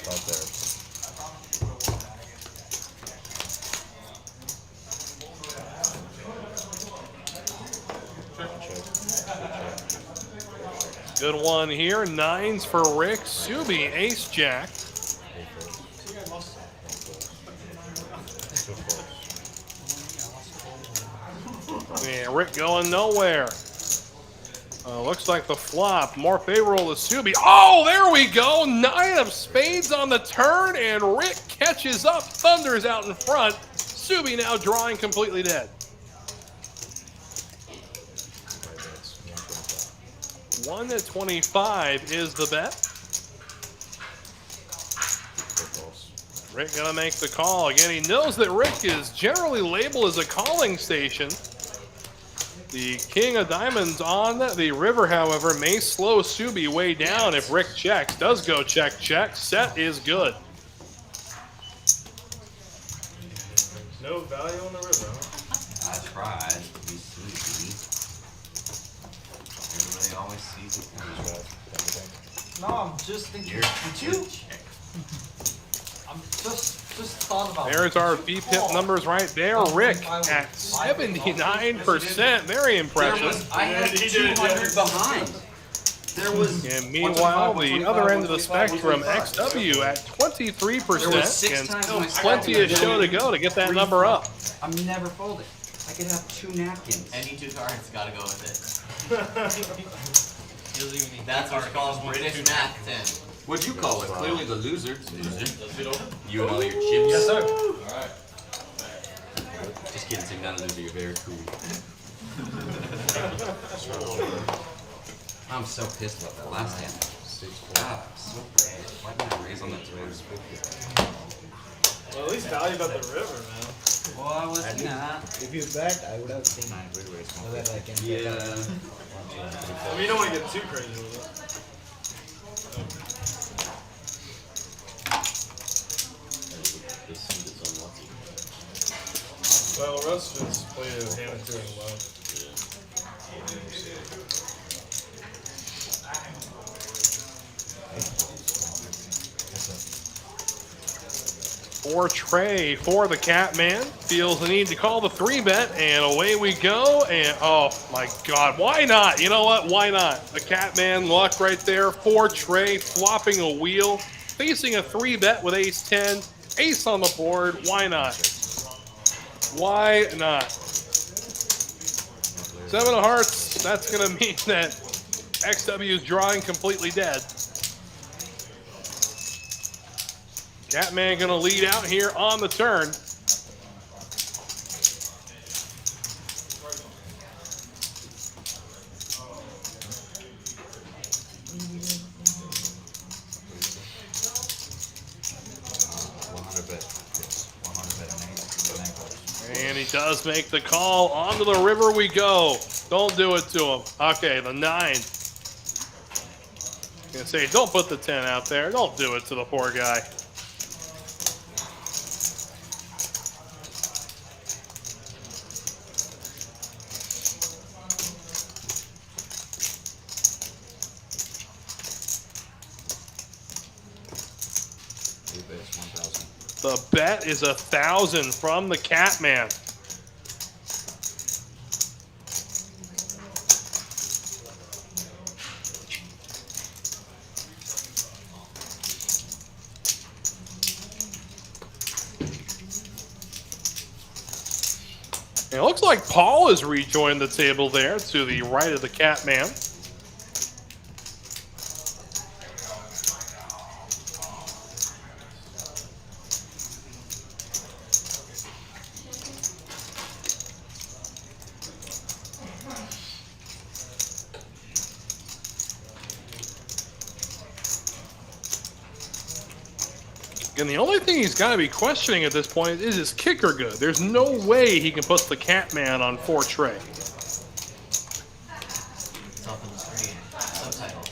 Out there. Good one here. 9s for Rick. Subi, ace jack. And Rick going nowhere. Looks like the flop more favorable to Subi. Oh, there we go. 9 of spades on the turn, and Rick catches up. Thunder's out in front. Subi now drawing completely dead. 125 is the bet. Rick gonna make the call. Again, he knows that Rick is generally labeled as a calling station. The king of diamonds on the river, however, may slow Subi way down if Rick checks. Does go check, check. Set is good. No value on the river, huh? I tried to be sleepy. Everybody always sees it. No, I'm just thinking. You're Did you? I'm just Just thought about There's our VPIP numbers right there. Rick at 79%. Very impressive. I had 200 behind. There was. And meanwhile, the other end of the spectrum, 125. XW at 23%. There was 6 And times still my plenty of show to go to get that number up. I'm never folding. I could have 2 napkins. Any 2 cards, gotta go with it. That's what's called British math, Tim. What'd you call it? Clearly the loser. You and all your chips. Yes, sir. Alright. Just kidding, Tim. Not a loser. You're very cool. I'm so pissed about that last hand. God, I'm so bad. Why didn't I raise on that towards 50? Well, at least value about the river, man. Well, I was not. If you bet, I would have seen so that I can get Yeah. I mean, you don't want to get too crazy with it. This seed is unlucky. Well, Russ just played a hand or two in a while. For Trey, for the Catman, feels the need to call the 3-bet, and away we go. And oh my God, why not? You know what? Why not? The Catman luck right there for Trey, flopping a wheel, facing a 3-bet with ace-10, ace on the board. Why not? Why not? 7 of hearts. That's gonna mean that XW is drawing completely dead. Catman gonna lead out here on the turn. And he does make the call. Onto the river we go. Don't do it to him. Okay, the 9. Gonna say, don't put the 10 out there. Don't do it to the poor guy. The bet is 1,000 from the Catman. It looks like Paul has rejoined the table there to the right of the Catman. And the only thing he's got to be questioning at this point is his kicker good? There's no way he can put the Catman on 4 Trey. It's up on the screen. Subtitles.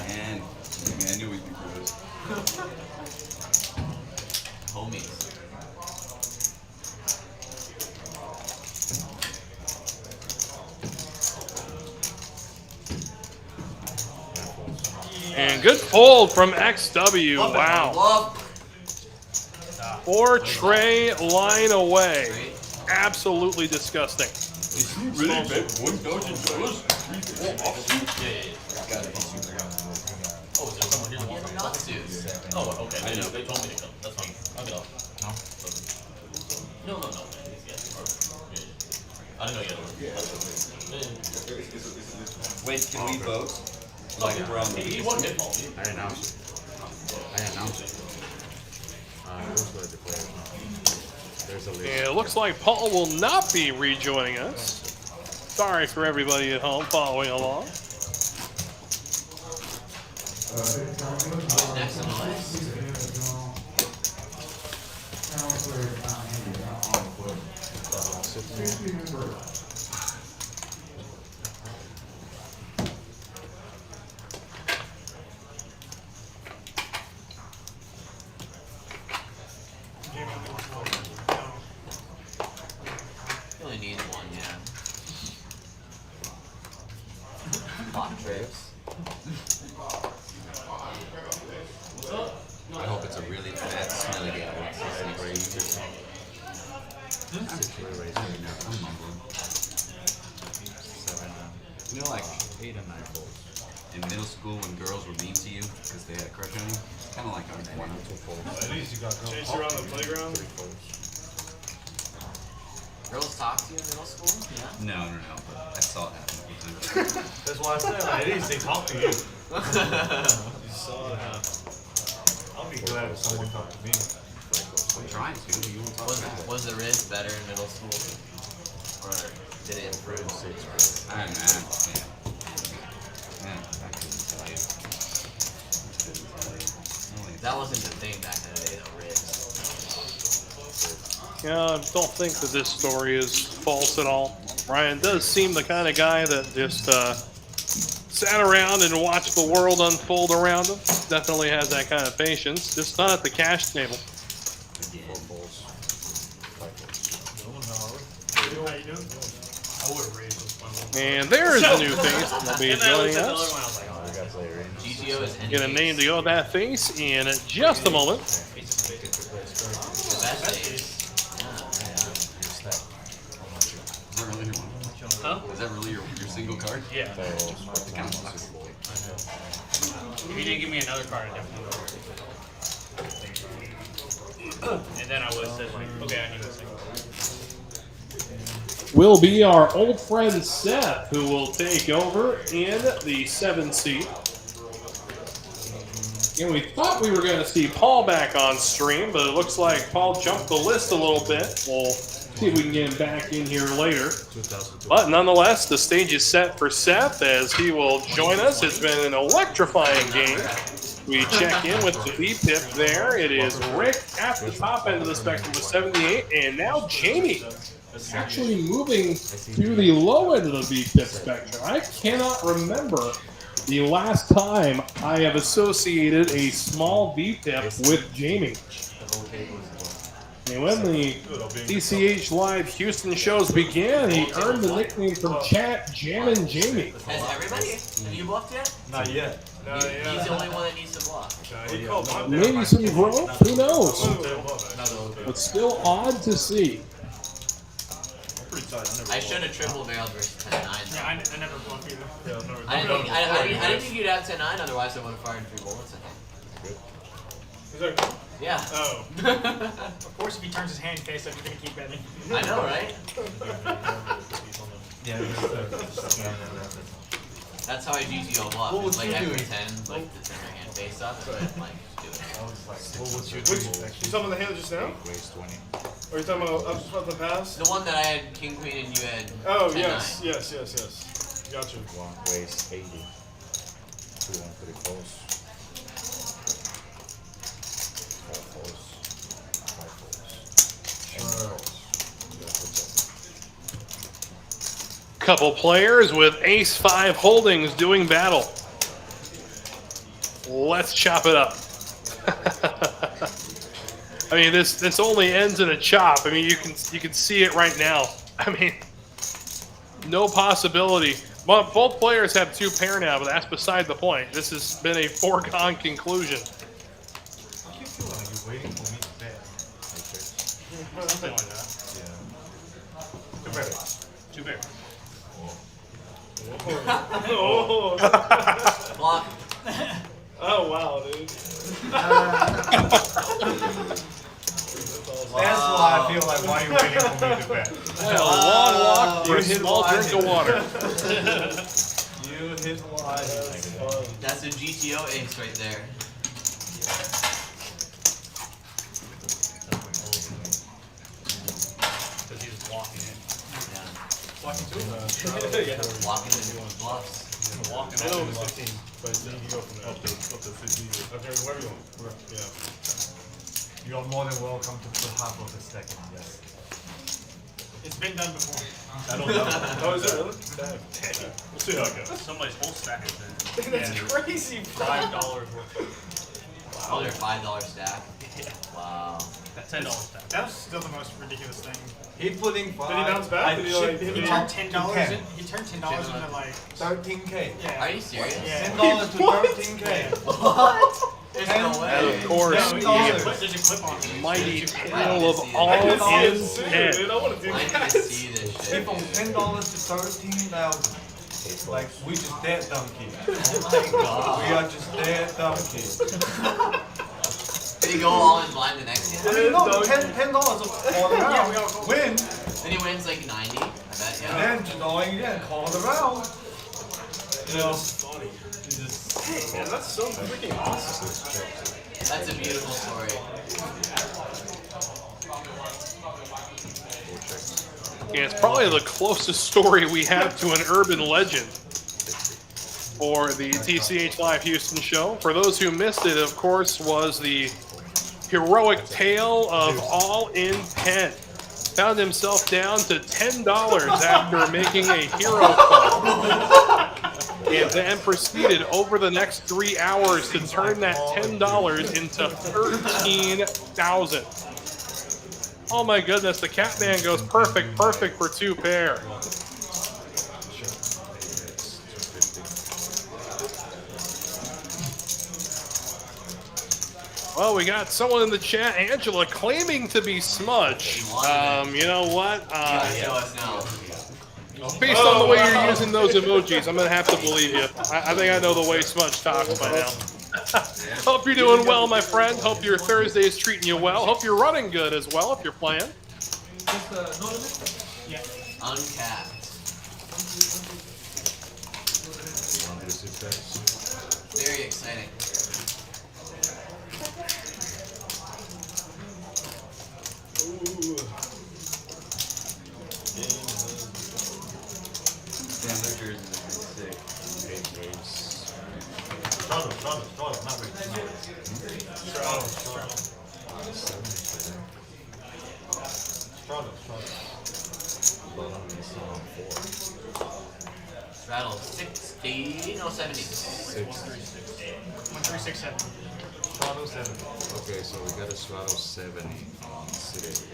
And I knew we'd be good. Homies. And good fold from XW. Wow. 4 Trey line away. Absolutely disgusting. Really bet $1,000? Oh, is there someone here that wants to come? Let's do it. Oh, okay. I know. They told me to come. That's fine. I'll get off. No? No. I didn't know you had to work. Wait, can we vote? Like we're on the He won hit ball. I announced it. Who's going to declare it? There's a list. And it looks like Paul will not be rejoining us. Sorry for everybody at home following along. Who's next on the list? You only need one, yeah. Hot trips. I'm mumbling. 7, you know, like 8 and 9 folds. In middle school, when girls were mean to you because they had a crush on you, it's kind of like 1 or 2 folds. At least you got girls. Chase you around the playground? 3 folds. Girls talk to you in middle school? Yeah. No, but I saw it happen. That's why I said, at least they talk to you. You saw it happen. I'll be glad if someone talked to me. I'm trying to, but you won't talk back. Was the Riz better in middle school? Or did it improve? I don't know. Yeah, I couldn't tell you. That wasn't the thing back in the day, though, Riz. Yeah, I don't think that this story is false at all. Ryan does seem the kind of guy that just sat around and watched the world unfold around him. Definitely has that kind of patience, just not at the cash table. 4 folds. 5 folds. How you doing? I would have raised this one. And there's the new face that will be joining us. GTO is Get a name to go with that face in just a moment. the best days. Huh? Is that really your single card? Yeah. It kind of sucks. If you didn't give me another card, I definitely would. And then I would have said, like, okay, I need a single. Will be our old friend Seth, who will take over in the 7 seat. And we thought we were going to see Paul back on stream, but it looks like Paul jumped the list a little bit. We'll see if we can get him back in here later. But nonetheless, the stage is set for Seth as he will join us. It's been an electrifying game. We check in with the VPIP there. It is Rick at the top end of the spectrum with 78, and now Jamie actually moving to the low end of the VPIP spectrum. I cannot remember the last time I have associated a small VPIP with Jamie. And when the TCH Live Houston shows began, he earned the nickname from chat Jammin' Jamie. Has everybody? Have you bluffed yet? Not yet. He's the only one that needs to bluff. He called my Maybe some growth, who knows? But still odd to see. I should have triple barreled versus 10-9. Yeah, I never bluff either. I didn't think you'd have 10-9, otherwise I would have fired 3 bullets at him. Yeah. Oh. Of course, if he turns his hand face up, you're going to keep betting. I know, right? That's how I GTO bluff. It's like I pretend like to turn my hand face up and then like do it. You talking about the hand just now? Waste 20. Or are you talking about the past? The one that I had king queen and you had. Oh 10-9. yes. Gotcha. 1 waste 80. 2 1 pretty close. 4 folds. 5 folds. Couple players with ace-5 holdings doing battle. Let's chop it up. I mean, this only ends in a chop. I mean, you can see it right now. I mean, no possibility. Well, both players have 2 pair now, but that's beside the point. This has been a foregone conclusion. I keep feeling like you're waiting for me to bet. Something like that. Yeah. 2 bear. Oh. Block. Oh wow, dude. That's why I feel like why you're waiting for me to bet. A long walk for a small drink of water. You hit wide. That's a GTO ace right there. Because he's blocking it. Walking in bluffs. Walking I know out. it was 15, but then you go from there. Up to 15. Okay, wherever you want. Yeah. You are more than welcome to put half of the stack in, yes. It's been done before. I don't know. Oh, is it really? We'll see how it goes. Somebody's whole stack is in. That's crazy. $5 worth. Oh, they're $5 stack. Yeah. Wow. That's $10 stack. That was still the most ridiculous thing. He putting 5. Did he bounce back? Did he like? He Did he turned $10 10. in. He turned $10 into like 13K. yeah. Are you serious? Yeah. $10 to 13K. What? There's no way. And of course, $10. There's a clip on it. mighty I pile need of to see all that. in Dude, head. I want to do I need that. to see this Went shit. from $10 to 13,000. Like we just dead donkey. Oh my god. We are just dead donkey. Did he go all in blind the next I game? mean, no, $10 all around. Win. Then he wins like 90. I bet, And yeah. then just going again, call it around. You know, Yeah, that's so freaking awesome. That's a beautiful story. Yeah, it's probably the closest story we have to an urban legend for the TCH Live Houston show. For those who missed it, of course, was the heroic tale of All in Penn. Found himself down to $10 after making a hero call. And then proceeded over the next 3 hours to turn that $10 into $13,000. Oh my goodness, the Catman goes perfect for 2 pair. Well, we got someone in the chat, Angela, claiming to be Smudge. You know what? Show us now. Based on the way you're using those emojis, I'm going to have to believe you. I think I know the way Smudge talks by now. Hope you're doing well, my friend. Hope your Thursday is treating you well. Hope you're running good as well if you're playing. Uncapped. Very exciting. Damn, their jerseys are sick. Struggle, not really. Struggle. Straddle 60, no 70. 1367. Struggle 7. Okay, so we got a straddle 70 on City.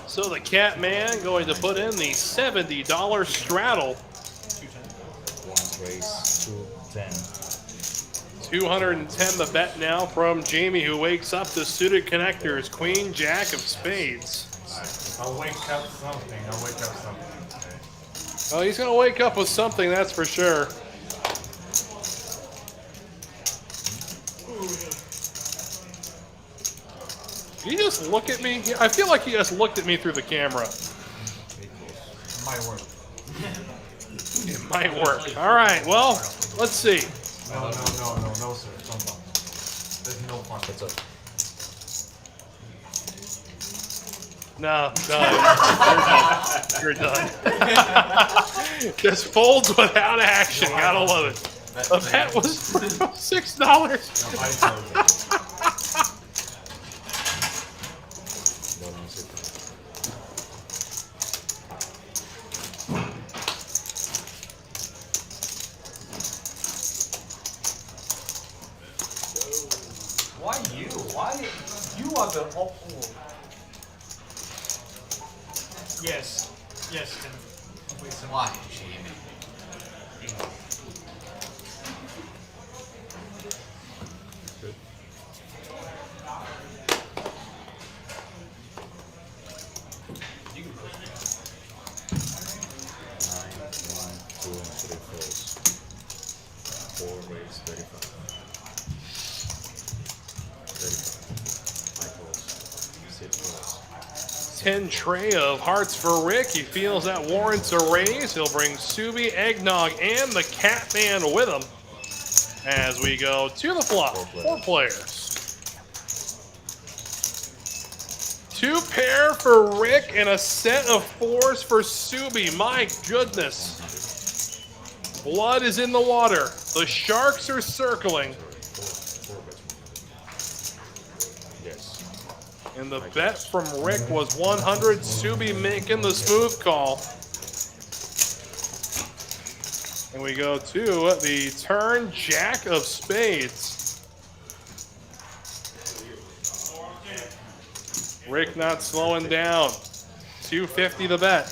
So the Catman going to put in the $70 straddle. One race, 210. 210 the bet now from Jamie, who wakes up to suited connectors, Queen, Jack of Spades. I'll wake up something. Okay. Oh, he's going to wake up with something, that's for sure. Did he just look at me? I feel like he just looked at me through the camera. Might work. It might work. All right, well, let's see. No, sir. Don't bump. There's no fun. What's up? No, you're done. Just folds without action. Gotta love it. The bet was for $6. Why you? Why you are the Yes. Yes, Tim. Why, Jamie? Tray of hearts for Rick. He feels that warrants a raise. He'll bring Subi, Eggnog, and the Catman with him as we go to the flop. 4 players. 2 pair for Rick and a set of 4s for Subi. My goodness. Blood is in the water. The sharks are circling. And the bet from Rick was 100. Subi making the smooth call. And we go to the turn, Jack of Spades. Rick not slowing down. 250 the bet.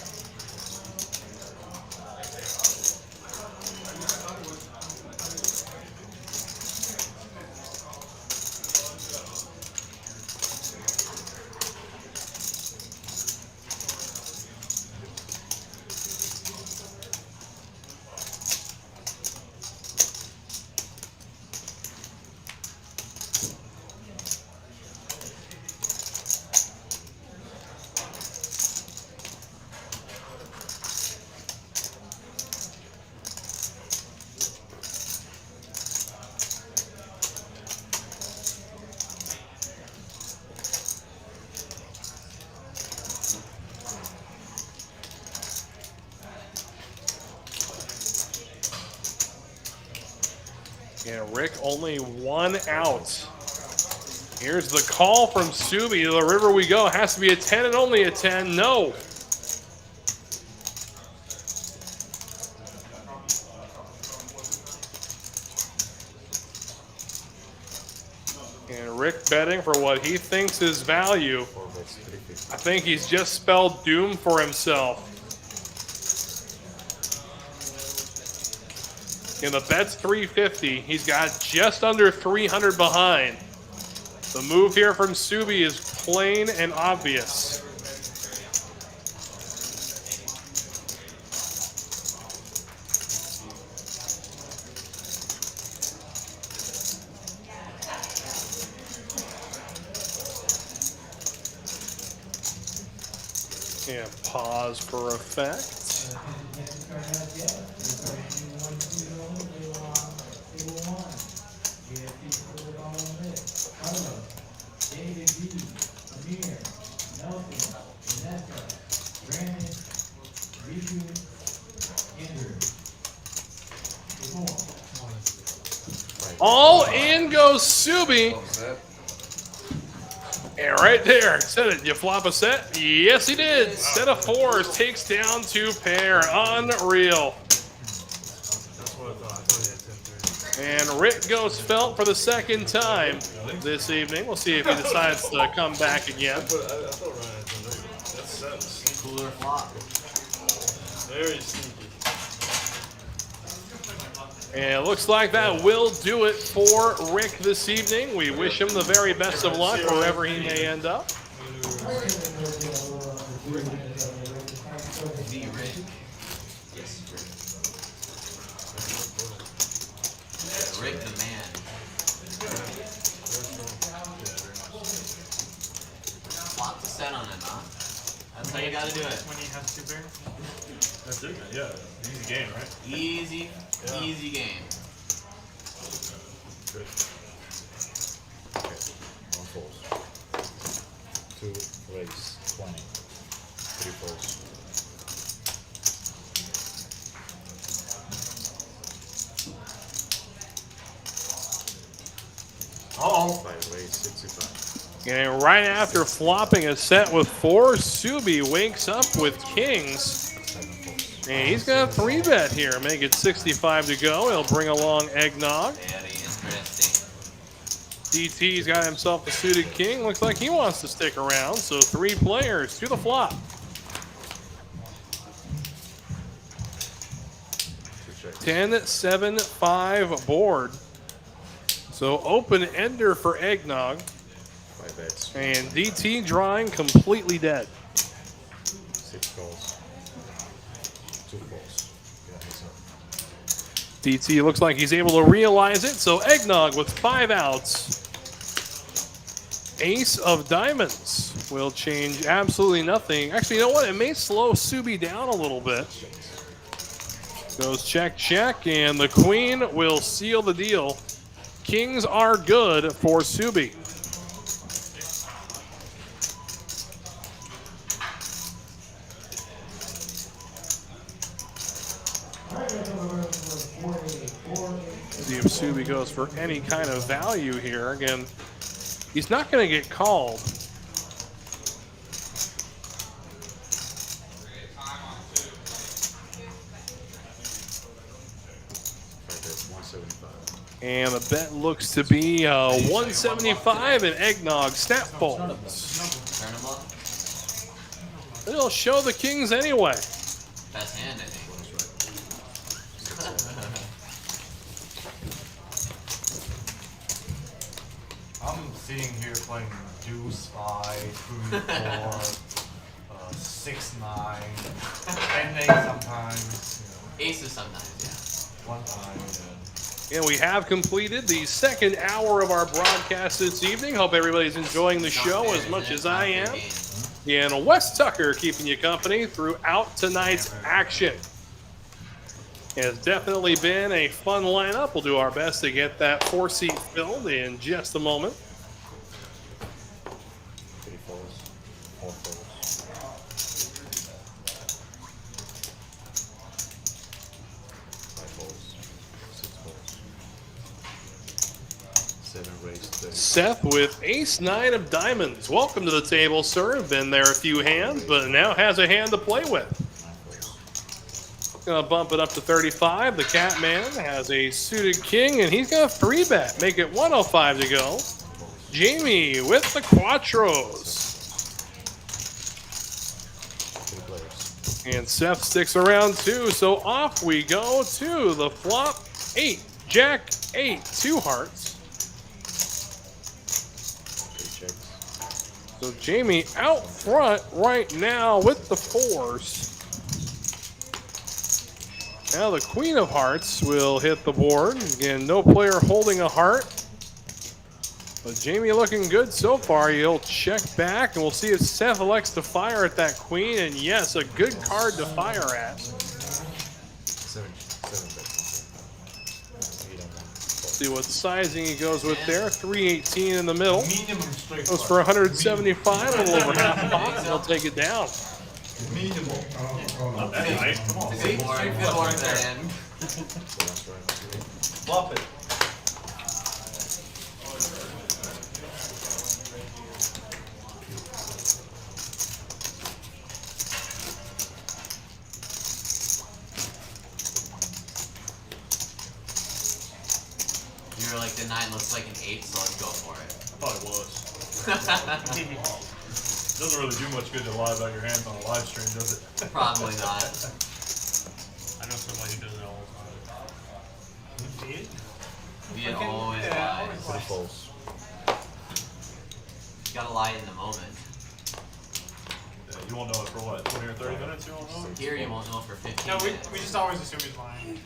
And Rick only 1 out. Here's the call from Subi. To the river we go. Has to be a 10 and only a 10. No. And Rick betting for what he thinks is value. I think he's just spelled doom for himself. And the bet's 350. He's got just under 300 behind. The move here from Subi is plain and obvious. And pause for effect. All in goes Subi. And right there, said it. You flop a set? Yes, he did. Set of 4s takes down 2 pair. Unreal. And Rick goes felt for the 2nd time this evening. We'll see if he decides to come back again. Cooler flop. Very sneaky. And it looks like that will do it for Rick this evening. We wish him the very best of luck wherever he may end up. Rick the man. Flop to set on him, huh? That's how you gotta do it. When he has 2 pairs. That's it, man. Yeah. Easy game, right? Easy, easy game. Good. Okay, 1 falls. 2 raise, 20. 3 falls. Uh-oh. 5 raise, 65. And right after flopping a set with 4, Subi wakes up with kings. And he's got a 3-bet here. Make it 65 to go. He'll bring along Eggnog. Very interesting. DT's got himself a suited king. Looks like he wants to stick around. So 3 players to the flop. Ten, 7, 5 board. So open ender for Eggnog. 5 bets. And DT drawing completely dead. 6 calls. 2 falls. Yeah, he's up. DT looks like he's able to realize it. So Eggnog with 5 outs. Ace of diamonds will change absolutely nothing. Actually, you know what? It may slow Subi down a little bit. Goes check, check, and the queen will seal the deal. Kings are good for Subi. See if Subi goes for any kind of value here. Again, he's not going to get called. And the bet looks to be 175 and Eggnog snap folds. Turn him up. It'll show the kings anyway. Best hand, I think. I'm sitting here playing deuce 5, queen 4, 6, 9, 10 8 sometimes. Aces sometimes, yeah. One time. And we have completed the 2nd hour of our broadcast this evening. Hope everybody's enjoying the show as much as I am. And Wes Tucker keeping you company throughout tonight's action. It has definitely been a fun lineup. We'll do our best to get that 4-seat filled in just a moment. 3 falls. 4 falls. 5 falls. 6 falls. Seth with ace-9 of diamonds. Welcome to the table, sir. Been there a few hands, but now has a hand to play with. Gonna bump it up to 35. The Catman has a suited king, and he's gonna 3-bet. Make it 105 to go. Jamie with the quattros. And Seth sticks around too, so off we go to the flop. 8, Jack 8, 2 hearts. So Jamie out front right now with the 4s. Now the Queen of Hearts will hit the board. Again, no player holding a heart. But Jamie looking good so far. He'll check back, and we'll see if Seth elects to fire at that Queen. And yes, a good card to fire at. See what sizing he goes with there. 318 in the middle. Goes for 175, a little over half a pot. He'll take it down. Not that nice. Come on. Flop it. You were like, the 9 looks like an 8, so let's go for it. I thought it was. Doesn't really do much good to lie about your hands on a live stream, does it? Probably not. I know somebody who does it all the time. We always lie. Pretty false. You gotta lie in the moment. Yeah, you won't know it for what, 20 or 30 minutes? You won't know it? Here you won't know for 15 No, minutes. we just always assume he's lying.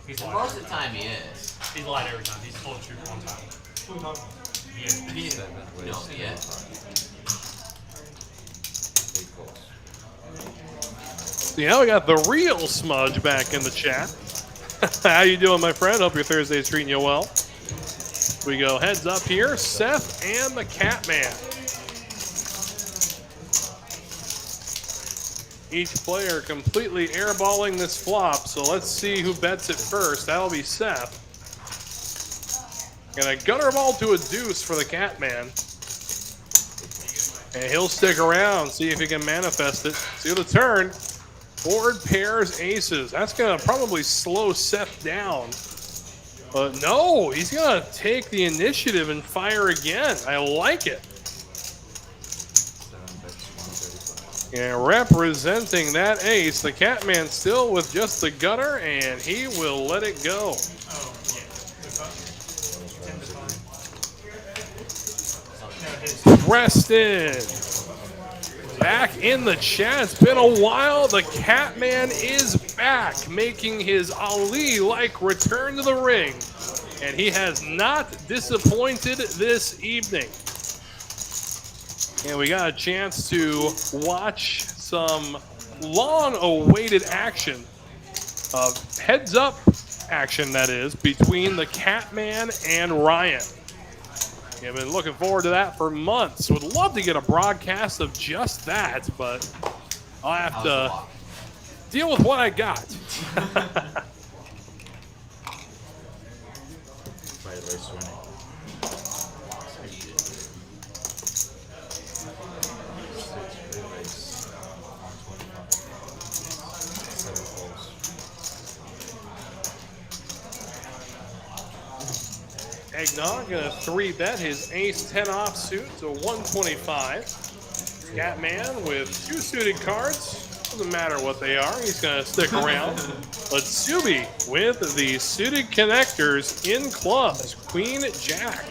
He's And lied. most of the time he is. He's lied every time. He's told the truth one time. No, yeah. See, now we got the real Smudge back in the chat. How you doing, my friend? Hope your Thursday's treating you well. We go heads up here, Seth and the Catman. Each player completely airballing this flop, so let's see who bets it first. That'll be Seth. And a gutter ball to a deuce for the Catman. And he'll stick around, see if he can manifest it. See the turn. Board pairs aces. That's going to probably slow Seth down. But no, he's going to take the initiative and fire again. I like it. And representing that ace, the Catman still with just the gutter, and he will let it go. Preston back in the chat. It's been a while. The Catman is back, making his Ali-like return to the ring, and he has not disappointed this evening. And we got a chance to watch some long-awaited action, heads-up action, that is, between the Catman and Ryan. I've been looking forward to that for months. Would love to get a broadcast of just that, but I'll have to deal with what I got. Eggnog gonna 3-bet his ace-10 offsuit to 125. Catman with 2 suited cards. Doesn't matter what they are, he's gonna stick around. But Subi with the suited connectors in clubs. Queen Jack.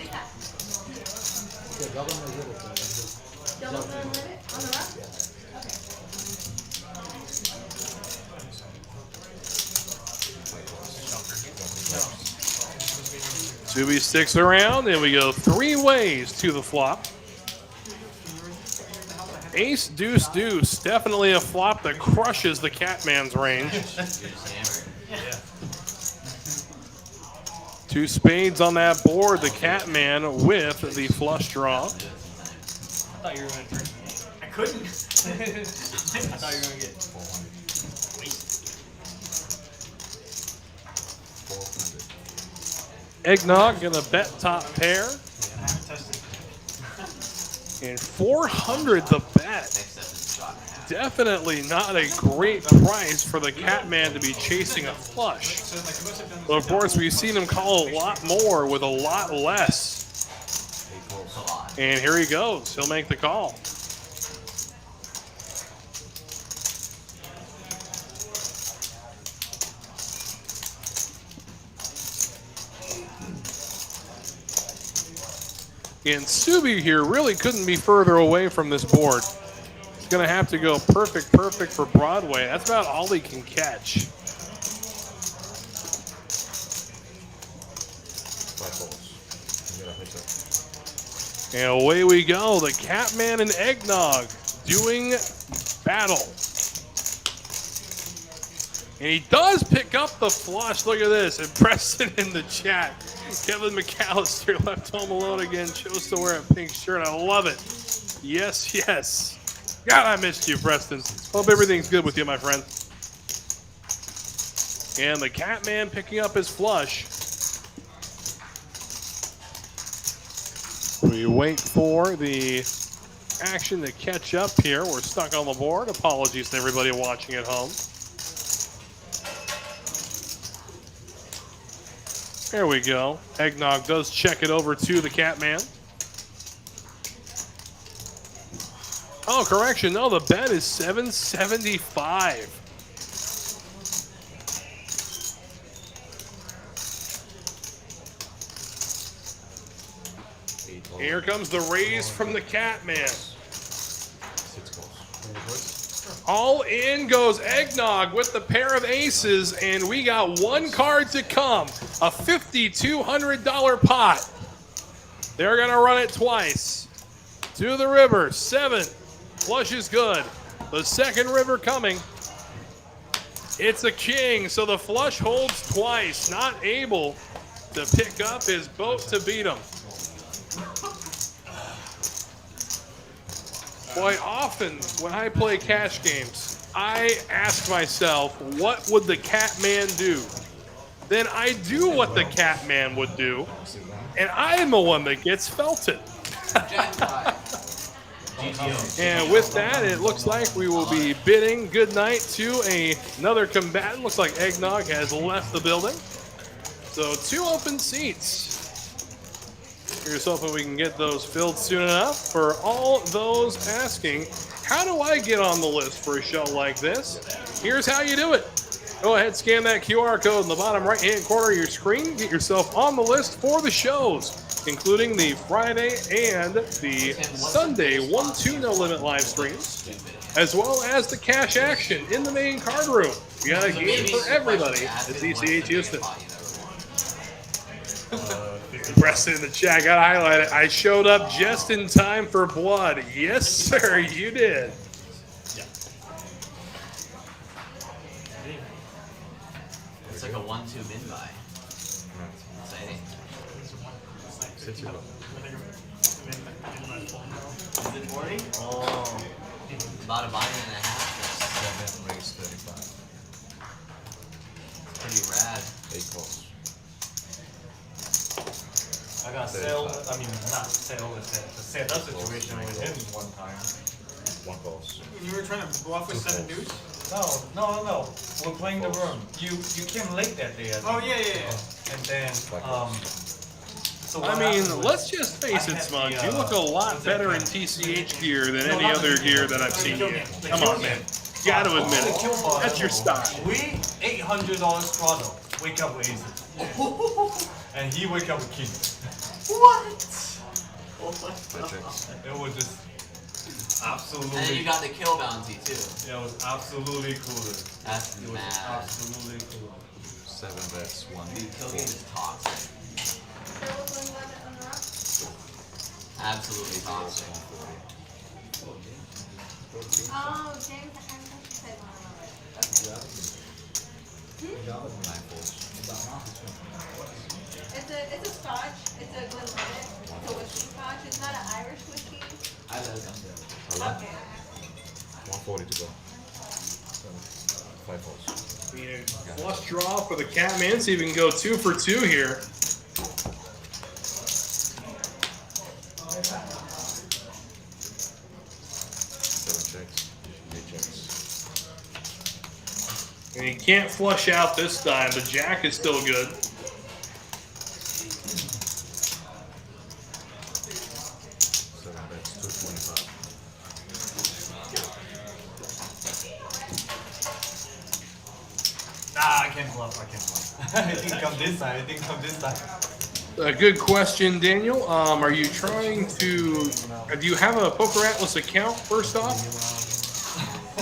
Subi sticks around, and we go 3 ways to the flop. Ace, deuce, deuce. Definitely a flop that crushes the Catman's range. 2 spades on that board. The Catman with the flush draw. I thought you were going to drink. I couldn't. I thought you were going to get wasted. Eggnog gonna bet top pair. I haven't touched it. And 400 the bet. Next up is shot and a half. Definitely not a great price for the Catman to be chasing a flush. So like you must have done But of course, we've seen him call a lot more with a lot less. It's a lot. And here he goes. He'll make the call. And Subi here really couldn't be further away from this board. He's going to have to go perfect for Broadway. That's about all he can catch. 5 balls. You gotta hit that. And away we go. The Catman and Eggnog doing battle. And he does pick up the flush. Look at this. And Preston in the chat. Kevin McAllister left home alone again. Chose to wear a pink shirt. I love it. Yes, yes. God, I missed you, Preston. Hope everything's good with you, my friend. And the Catman picking up his flush. We wait for the action to catch up here. We're stuck on the board. Apologies to everybody watching at home. There we go. Eggnog does check it over to the Catman. Oh, correction. No, the bet is $775. Here comes the raise from the Catman. 6 balls. All in goes Eggnog with the pair of aces, and we got one card to come. A $5,200 pot. They're going to run it twice. To the river, 7. Flush is good. The second river coming. It's a king, so the flush holds twice. Not able to pick up his boat to beat him. Quite often when I play cash games, I ask myself, what would the Catman do? Then I do what the Catman would do, and I am the one that gets felted. And with that, it looks like we will be bidding goodnight to another combatant. Looks like Eggnog has left the building. So 2 open seats. Here's hoping we can get those filled soon enough. For all those asking, how do I get on the list for a show like this? Here's how you do it. Go ahead, scan that QR code in the bottom right-hand corner of your screen. Get yourself on the list for the shows, including the Friday and the Sunday 1-2 No Limit live streams, as well as the cash action in the main card room. We got a game for everybody at TCH Houston. Preston in the chat got highlighted. I showed up just in time for blood. Yes, sir, you did. It's like a 1-2 min buy. Exciting. Is it 40? Oh. About a buy and a half. 7 raise 35. Pretty rad. 8 balls. I got sale, I mean, not sale, it's a setup situation with him one time. 1 balls. When you were trying to bluff with 7 deuce? No. We're playing the room. You came late that day. Oh, yeah. And then, so I mean, let's just face it, Smudge. You look a lot better in TCH gear than any other gear that I've seen you in. Come on, man. You got to admit it. That's your style. We $800 throttle. Wake up with aces. And he wake up with kings. What? Oh my god. It was just absolutely. And then you got the kill bounty too. Yeah, it was absolutely cool. That's It was mad. absolutely cool. 7 bets, 1. Dude, kill game is toxic. Absolutely toxic. Oh, James, I thought you said one of It's a scotch. It's a Glenlivet. It's a whiskey scotch. It's not an Irish whiskey. I love them. Okay. 140 to go. 5 balls. Flush draw for the Catman. See if we can go 2 for 2 here. And he can't flush out this time, but Jack is still good. So that's 225. Nah, I can't bluff. I can't bluff. I think come this side. I think come this side. A good question, Daniel. Are you trying to? Do you have a Poker Atlas account? First off,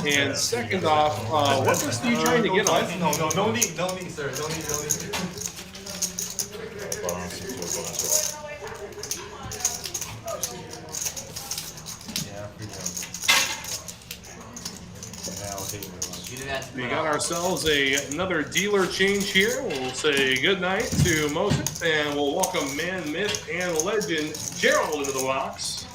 and second off, what list are you trying to get on? No need, sir. No need. We got ourselves another dealer change here. We'll say good night to Moses, and we'll welcome man, myth, and legend Gerald into the box.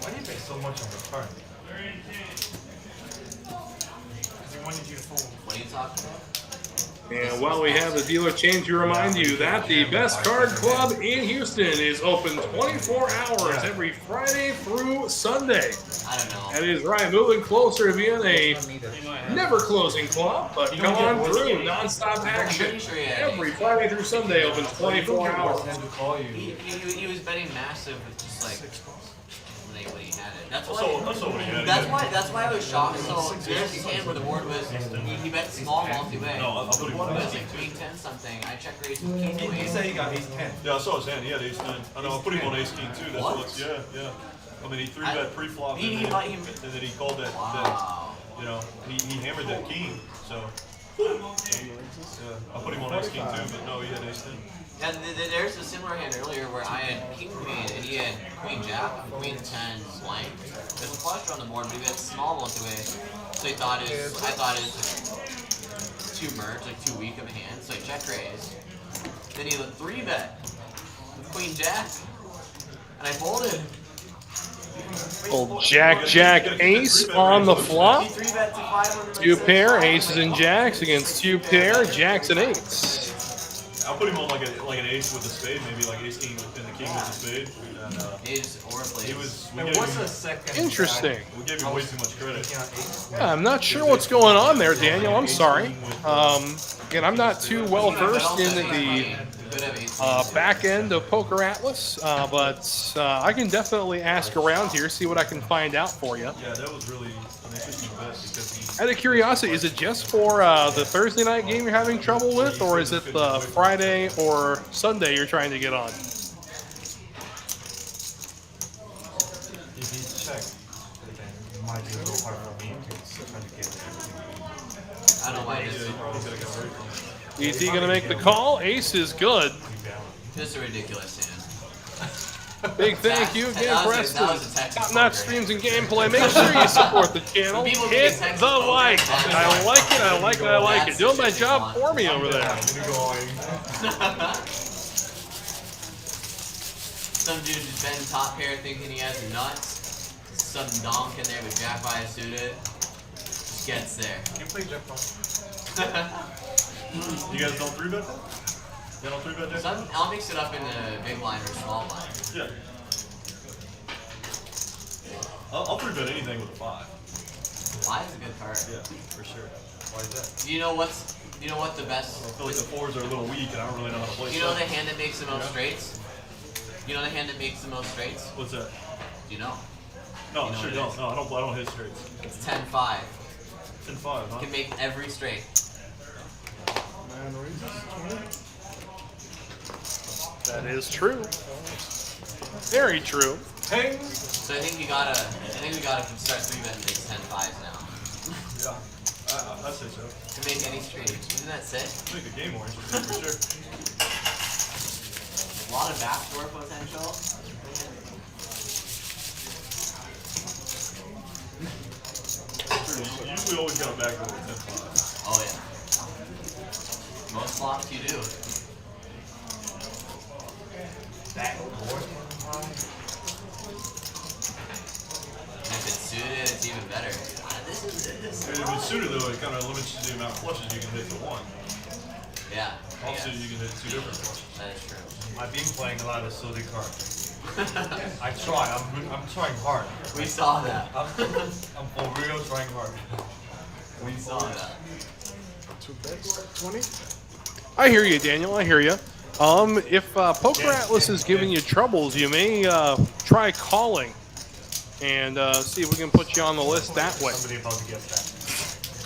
Why do you pay so much on the turn? Because he wanted you to fold. What are you talking about? And while we have the dealer change, we remind you that the Best Card Club in Houston is open 24 hours every Friday through Sunday. I don't know. That is right, moving closer to being a never closing club, but come on through, non-stop action. Every Friday through Sunday, open 24 hours. He was betting massive with just like when he had it. That's why I was shocked. So there's his hand where the board was he bet small multi-way. No, I'll put The him board on was like queen 10 something. I check raised with king He queen. said he got ace 10. Yeah, I saw his hand. He had ace 10. I know. I put him on ace king too. That's What? what's yeah. I mean, he threw that pre-flop, He and, thought he- then he called that. Wow. You know, he hammered that king. So yeah, I put him on ace king too, but no, he had ace 10. And there's a similar hand earlier where I had king queen and he had queen jack and queen 10 blank. There's a flush on the board, but he had small multi-way. So I thought it's too merged, like too weak of a hand. So I check raise. Then he had a 3-bet with queen jack, and I folded. Old Jack Ace on the flop. He 3-bet to 500. Two pair, aces and jacks against two pair, jacks and eights. I'll put him on like an ace with a spade, maybe like ace king and the king with a spade. And Ace or play. he was. And what's the second? Interesting. We gave him way too much credit. Yeah, I'm not sure what's going on there, Daniel. I'm sorry. Again, I'm not too well versed in the back end of Poker Atlas, but I can definitely ask around here, see what I can find out for you. Yeah, that was really an interesting bet because he. Out of curiosity, is it just for the Thursday night game you're having trouble with, or is it the Friday or Sunday you're trying to get on? If he checked, then it might be a little hard for me to try to get there. I don't know why this is. ET gonna make the call. Ace is good. This is a ridiculous hand. Big thank you again, that was Preston. a Texas Top-notch poker. streams and gameplay. Make sure you support the channel. People Hit think Texas the poker, like. that's I like- like it. I like it. I like it. That's Doing the my shit job you want. for me over there. Some dude just betting top pair thinking he has nuts. Some donk in there with jack by a suited. Just gets there. You play Jeff You guys don't 3-bet that? You don't 3-bet that? Some, I'll mix it up in a big line or small line. Yeah. I'll 3-bet anything with a 5. Line is a good card. Yeah, for sure. Why is that? Do you know what the best? I feel like the 4s are a little weak and I don't really know how to play. Do you know the stuff. hand that makes the most straights? You know the hand that makes the most straights? What's that? Do you know? No, You know sure what it don't. is? No, I don't hit straights. It's 10-5. 10-5, huh? Can make every straight. That is true. Very true. Hey. So I think we gotta start 3-betting these 10-5s now. Yeah, I'd say so. To make any straight. Isn't that sick? Make the game more interesting for sure. A lot of backdoor potential. You usually always got a backdoor with 10-5. Oh yeah. Most flops you do. And if it's suited, it's even better. This is If it's suited though, it kind of limits the amount of flushes you can hit to 1. Yeah. Also, yeah. you can hit 2 different ones. That is true. I've been playing a lot of silly cards. I try. I'm trying hard. We saw that. I'm for real trying hard. We saw that. 2 bets, 20. I hear you, Daniel. I hear you. If Poker Atlas is giving you troubles, you may try calling and see if we can put you on the list that way. Somebody about to guess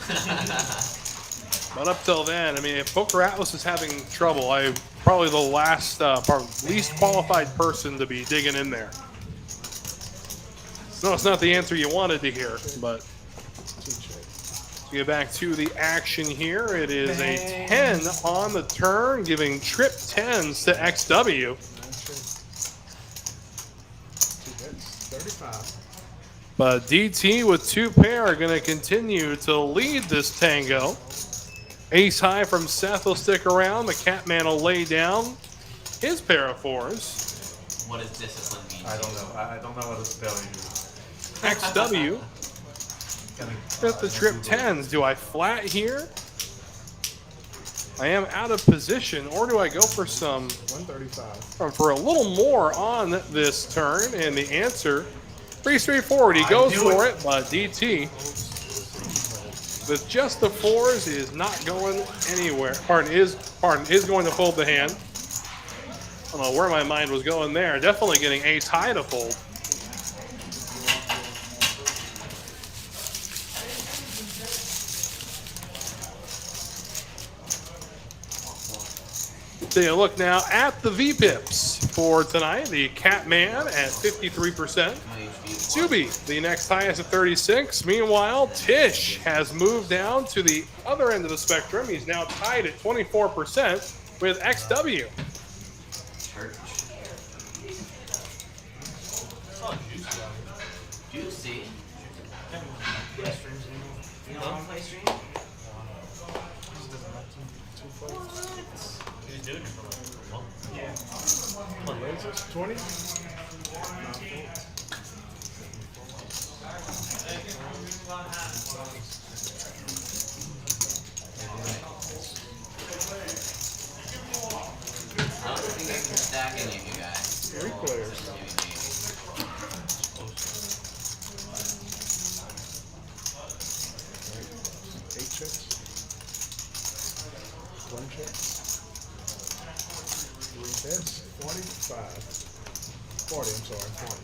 that. But up till then, I mean, if Poker Atlas is having trouble, I'm probably the least qualified person to be digging in there. No, it's not the answer you wanted to hear, but to get back to the action here, it is a 10 on the turn, giving trip 10s to XW. 2 bets, 35. But DT with 2 pair are going to continue to lead this tango. Ace high from Seth will stick around. The Catman will lay down his pair of 4s. What does discipline mean? I don't know. I don't know what the spelling is. XW with the trip 10s. Do I flat here? I am out of position, or do I go for some 135. for a little more on this turn? And the answer, pretty straightforward. He goes for it, but DT with just the 4s is not going anywhere. Pardon, is going to fold the hand. I don't know where my mind was going there. Definitely getting ace high to fold. Take a look now at the VPIPs for tonight. The Catman at 53%. Subi, the next highest at 36. Meanwhile, Tish has moved down to the other end of the spectrum. He's now tied at 24% with XW. Juicy. You don't play stream? He's doing it for like a month. Yeah. 20? I don't think I can stack any of you guys. 3 players. Maybe. 8 checks. 1 check. 3 bets, 45. 40, I'm sorry, 40.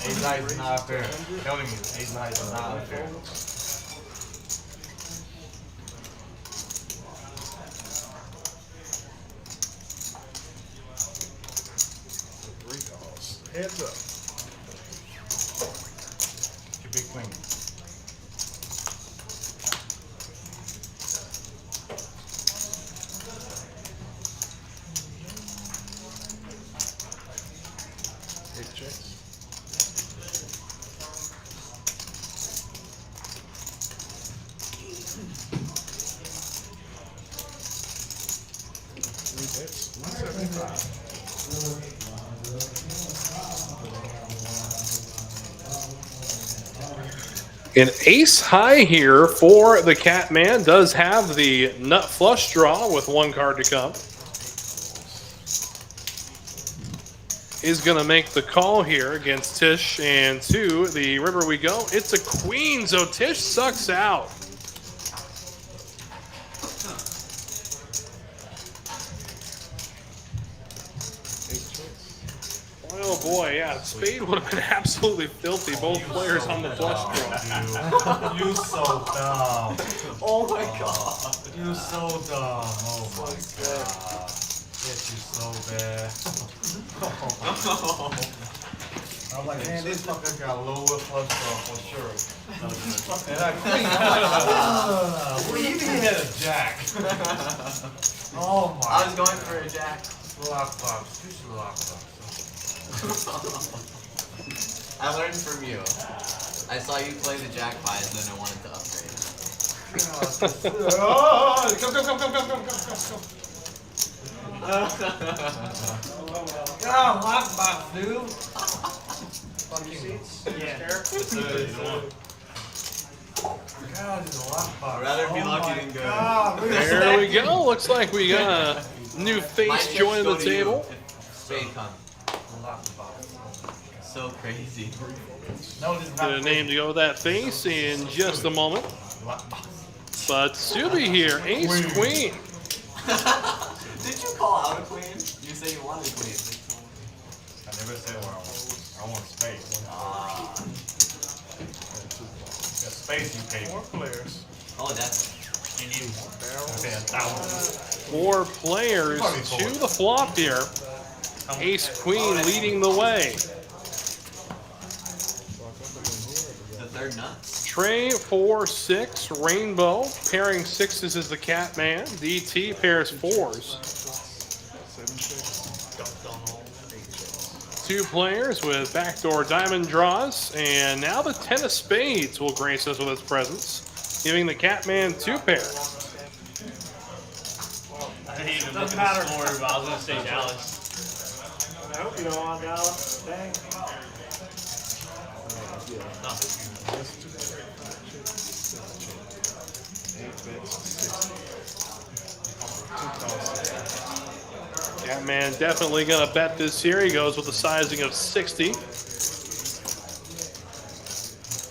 Ace high is not fair. Telling you, ace high is not fair. 3 calls. Heads up. Your big queen. That's 175. An ace high here for the Catman. Does have the nut flush draw with 1 card to come. Is going to make the call here against Tish, and to the river we go. It's a queen, so Tish sucks out. Oh boy, yeah, spade would have been absolutely filthy. Both players on the flush draw. You so dumb. Oh my god. You so dumb. Oh my god. Yes, you so bad. I'm like, man, this fucker got lower flush draw for sure. And I think, what do you mean he had a jack? Oh my. I was going for a jack. Lockbox. You should lockbox. I learned from you. I saw you play the jack pies, then I wanted to upgrade. Oh, come. God, lockbox, dude. Fucking seats? Yeah. God, he's a lockbox. I'd rather be Oh lucky my than good. God, look at we go. Looks like we got a new face joining the table. Spade come. So crazy. Get a name to go with that face in just a moment. But Subi here, ace queen. Did you call out a queen? You said you wanted a queen. I never said what I want. I want space. The space you pay. More players. Oh, that's. You need more barrels. Okay, 1,000. 4 players to the flop here. Ace queen leading the way. The third nut. Trey 4-6 rainbow pairing 6s is the Catman. DT pairs 4s. 2 players with backdoor diamond draws, and now the 10 of spades will grace us with its presence, giving the Catman 2 pair. I didn't even look at the score, but I was gonna say Dallas. I hope you don't want Dallas. Dang. Catman definitely gonna bet this here. He goes with a sizing of 60.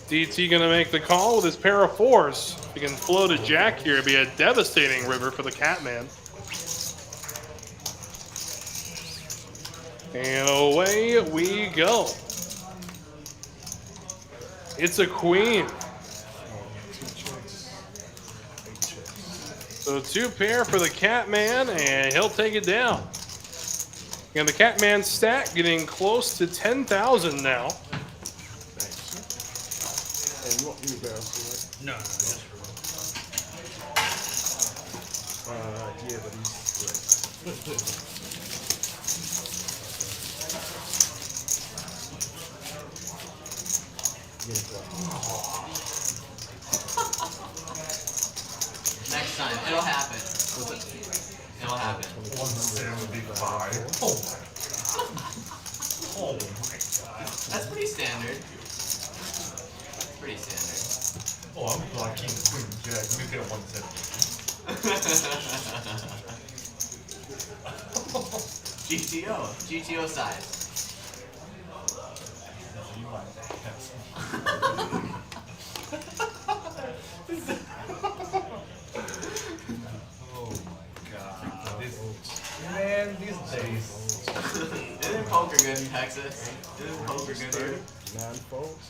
DT gonna make the call with his pair of 4s. If he can float a jack here, it'd be a devastating river for the Catman. And away we go. It's a queen. So 2 pair for the Catman, and he'll take it down. And the Catman stack getting close to 10,000 now. And you want me to barrel, right? No, just Yeah, but he's Next time, it'll happen. It'll happen. 175. Oh my god. That's pretty standard. Pretty standard. Oh, I'm like king, queen, jack. Let me get a 170. GTO size. You might Oh my god. Man, these days. Isn't poker good in Texas? Isn't poker good here? 9 folds.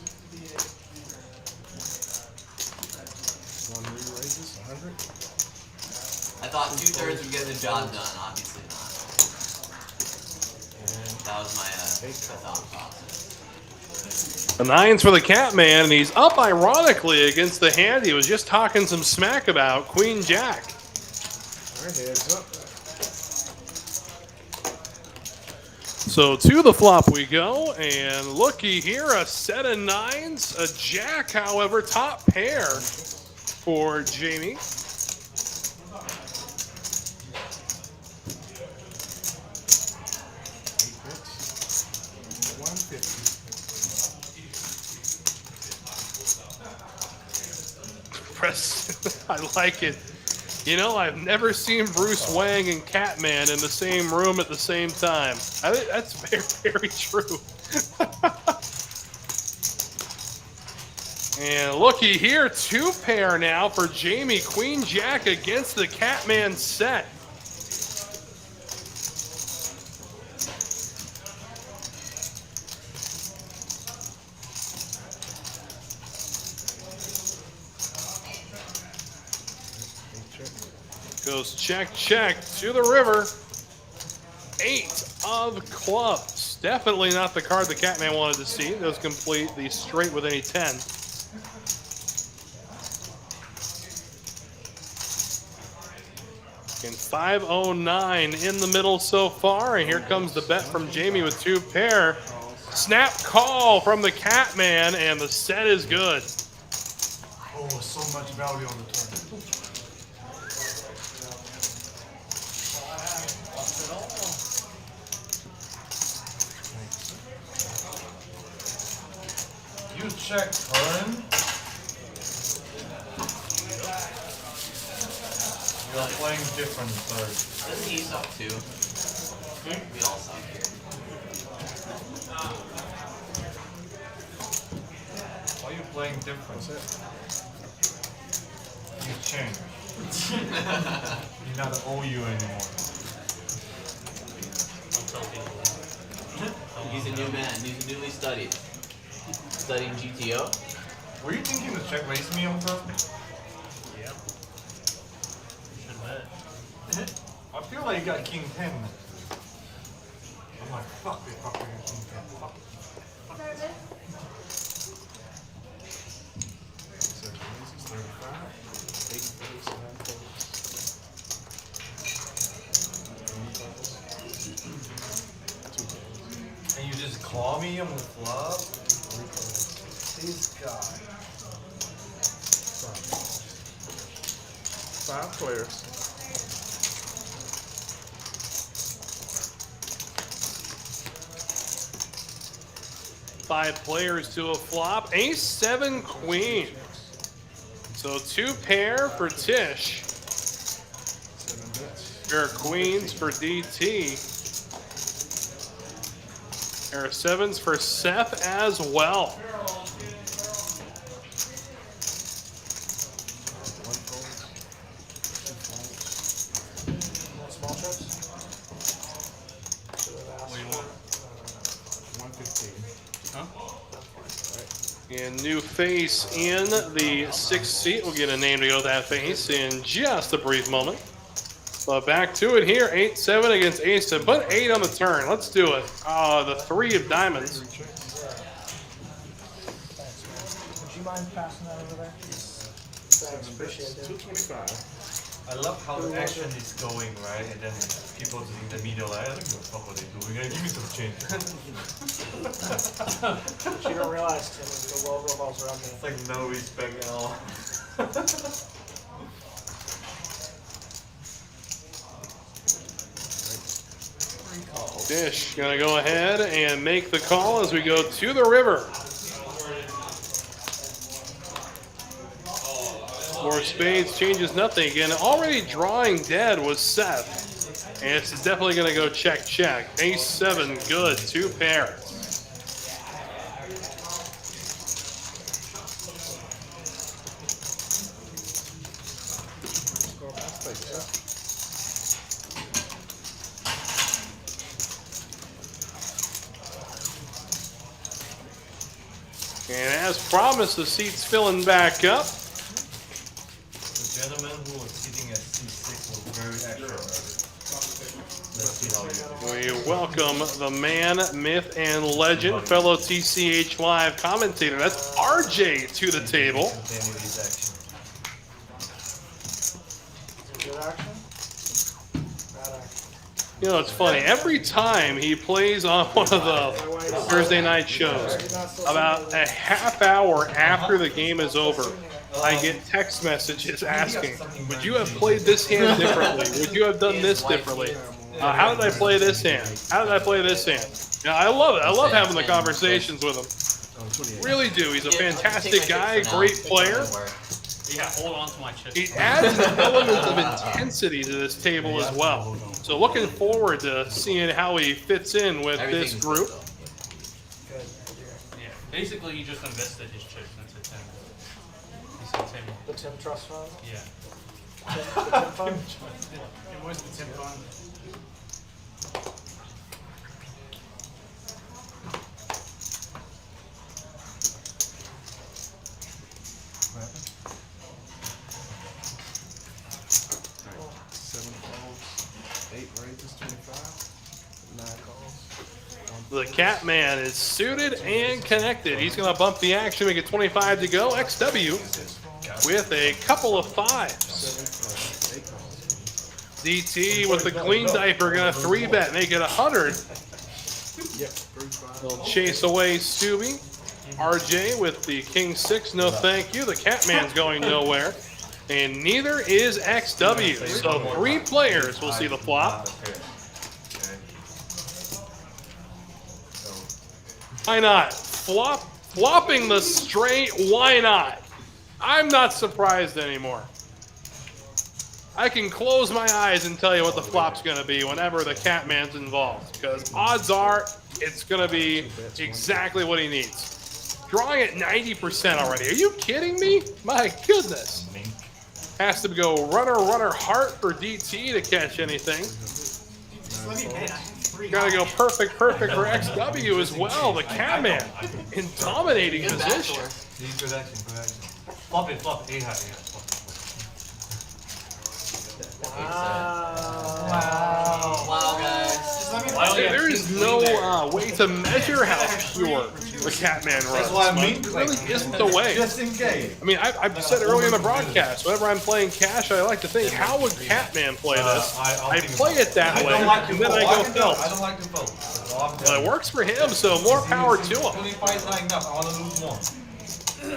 1 re-raises, 100. I thought 2/3 would get the job done. Obviously not. That was my thought process. The 9s for the Catman, and he's up ironically against the hand he was just talking some smack about, Queen Jack. Our heads up. So to the flop we go, and looky here, a set of 9s, a jack, however, top pair for Jamie. I like it. You know, I've never seen Bruce Wang and Catman in the same room at the same time. I think that's very, very true. And looky here, 2 pair now for Jamie. Queen Jack against the Catman set. Goes check, check to the river. 8 of clubs. Definitely not the card the Catman wanted to see. Does complete the straight with any 10. And 509 in the middle so far. And here comes the bet from Jamie with 2 pair. Snap call from the Catman, and the set is good. Oh, so much value on the turn. You check turn. You're playing different, sorry. Doesn't he suck too? We all suck here. Why are you playing different? You changed. You're not OU anymore. He's a new man. He's newly studied. Studying GTO. Were you thinking to check raise me on turn? Yeah. Should bet. I feel like you got king 10. I'm like, fuck, they fucking got king 10. Fuck. And you just call me on the flop? This guy. 5 players. Five players to a flop. Ace 7 queen. So 2 pair for Tish. 7 bets. Pair of queens for DT. Pair of 7s for Seth as well. Small chips? What do you want? 115. Huh? And new face in the 6th seat. We'll get a name to go with that face in just a brief moment. But back to it here. 8-7 against Ace 7. Put 8 on the turn. Let's do it. The 3 of diamonds. Would you mind passing that over there? Thanks, appreciate it. 225. I love how the action is going, right? And then people in the media like, I don't give a fuck what they're doing. Give me some change. You don't realize, Tim, the world revolves around me. It's like no respect at all. Dish gonna go ahead and make the call as we go to the river. Four spades changes nothing. Again, already drawing dead was Seth. And this is definitely going to go check, check. Ace 7, good. 2 pairs. And as promised, the seat's filling back up. The gentleman who was sitting at C6 was very extra. Let's see how he We welcome the man, myth, and legend, fellow TCH Live commentator. That's RJ to the table. continue his action. Good action? Bad action. You know, it's funny. Every time he plays on one of the Thursday night shows, about a half hour after the game is over, I get text messages asking, would you have played this hand differently? Would you have done this differently? How did I play this hand? How did I play this hand? Yeah, I love it. I love having the conversations with him. Really do. He's a fantastic guy, great player. Yeah, hold on to my chip. He adds an element of intensity to this table as well. So looking forward to seeing how he fits in with this group. Yeah, basically he just invested his chips into Tim. He said Tim. The Tim Trust Fund? Yeah. The Tim Fund? It was the Tim Fund. The Catman is suited and connected. He's going to bump the action, make it 25 to go. XW with a couple of 5s. DT with the clean diaper, going to 3-bet, make it 100. He'll chase away Stubby. RJ with the King 6, no thank you. The Catman's going nowhere. And neither is XW. So 3 players will see the flop. Why not? Flopping the straight, why not? I'm not surprised anymore. I can close my eyes and tell you what the flop's going to be whenever the Catman's involved, because odds are it's going to be exactly what he needs. Drawing at 90% already. Are you kidding me? My goodness. Has to go runner, runner, heart for DT to catch anything. Just let me bet. I have 3 Got to go high. perfect for XW as well. The Catman in dominating Good position. backdoor. Good action, good action. Flop it, 8 high, yeah. Wow, guys. Just let me There is no way to measure how pure the Catman runs. That's what I mean. It really isn't the way. Just in case. I mean, I've said earlier in the broadcast, whenever I'm playing cash, I like to think, how would Catman play this? I play it that way, and then I go felt. I don't like to vote. Well, it works for him, so more power to him. 25 is not enough. I want to lose more. I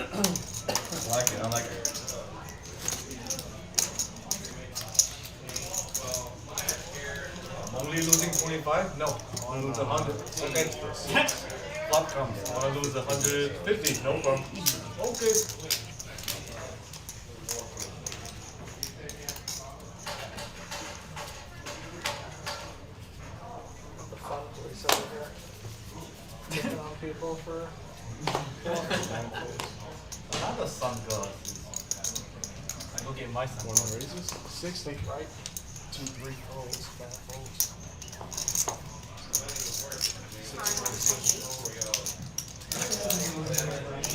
like it. I like it. I'm only losing 25? No. I want to lose 100. Okay. Flop comes. I want to lose 150. No problem. Okay. People for Not the sunglasses. I go get my sunglasses. 60, right? 2, 3 folds, 5 folds.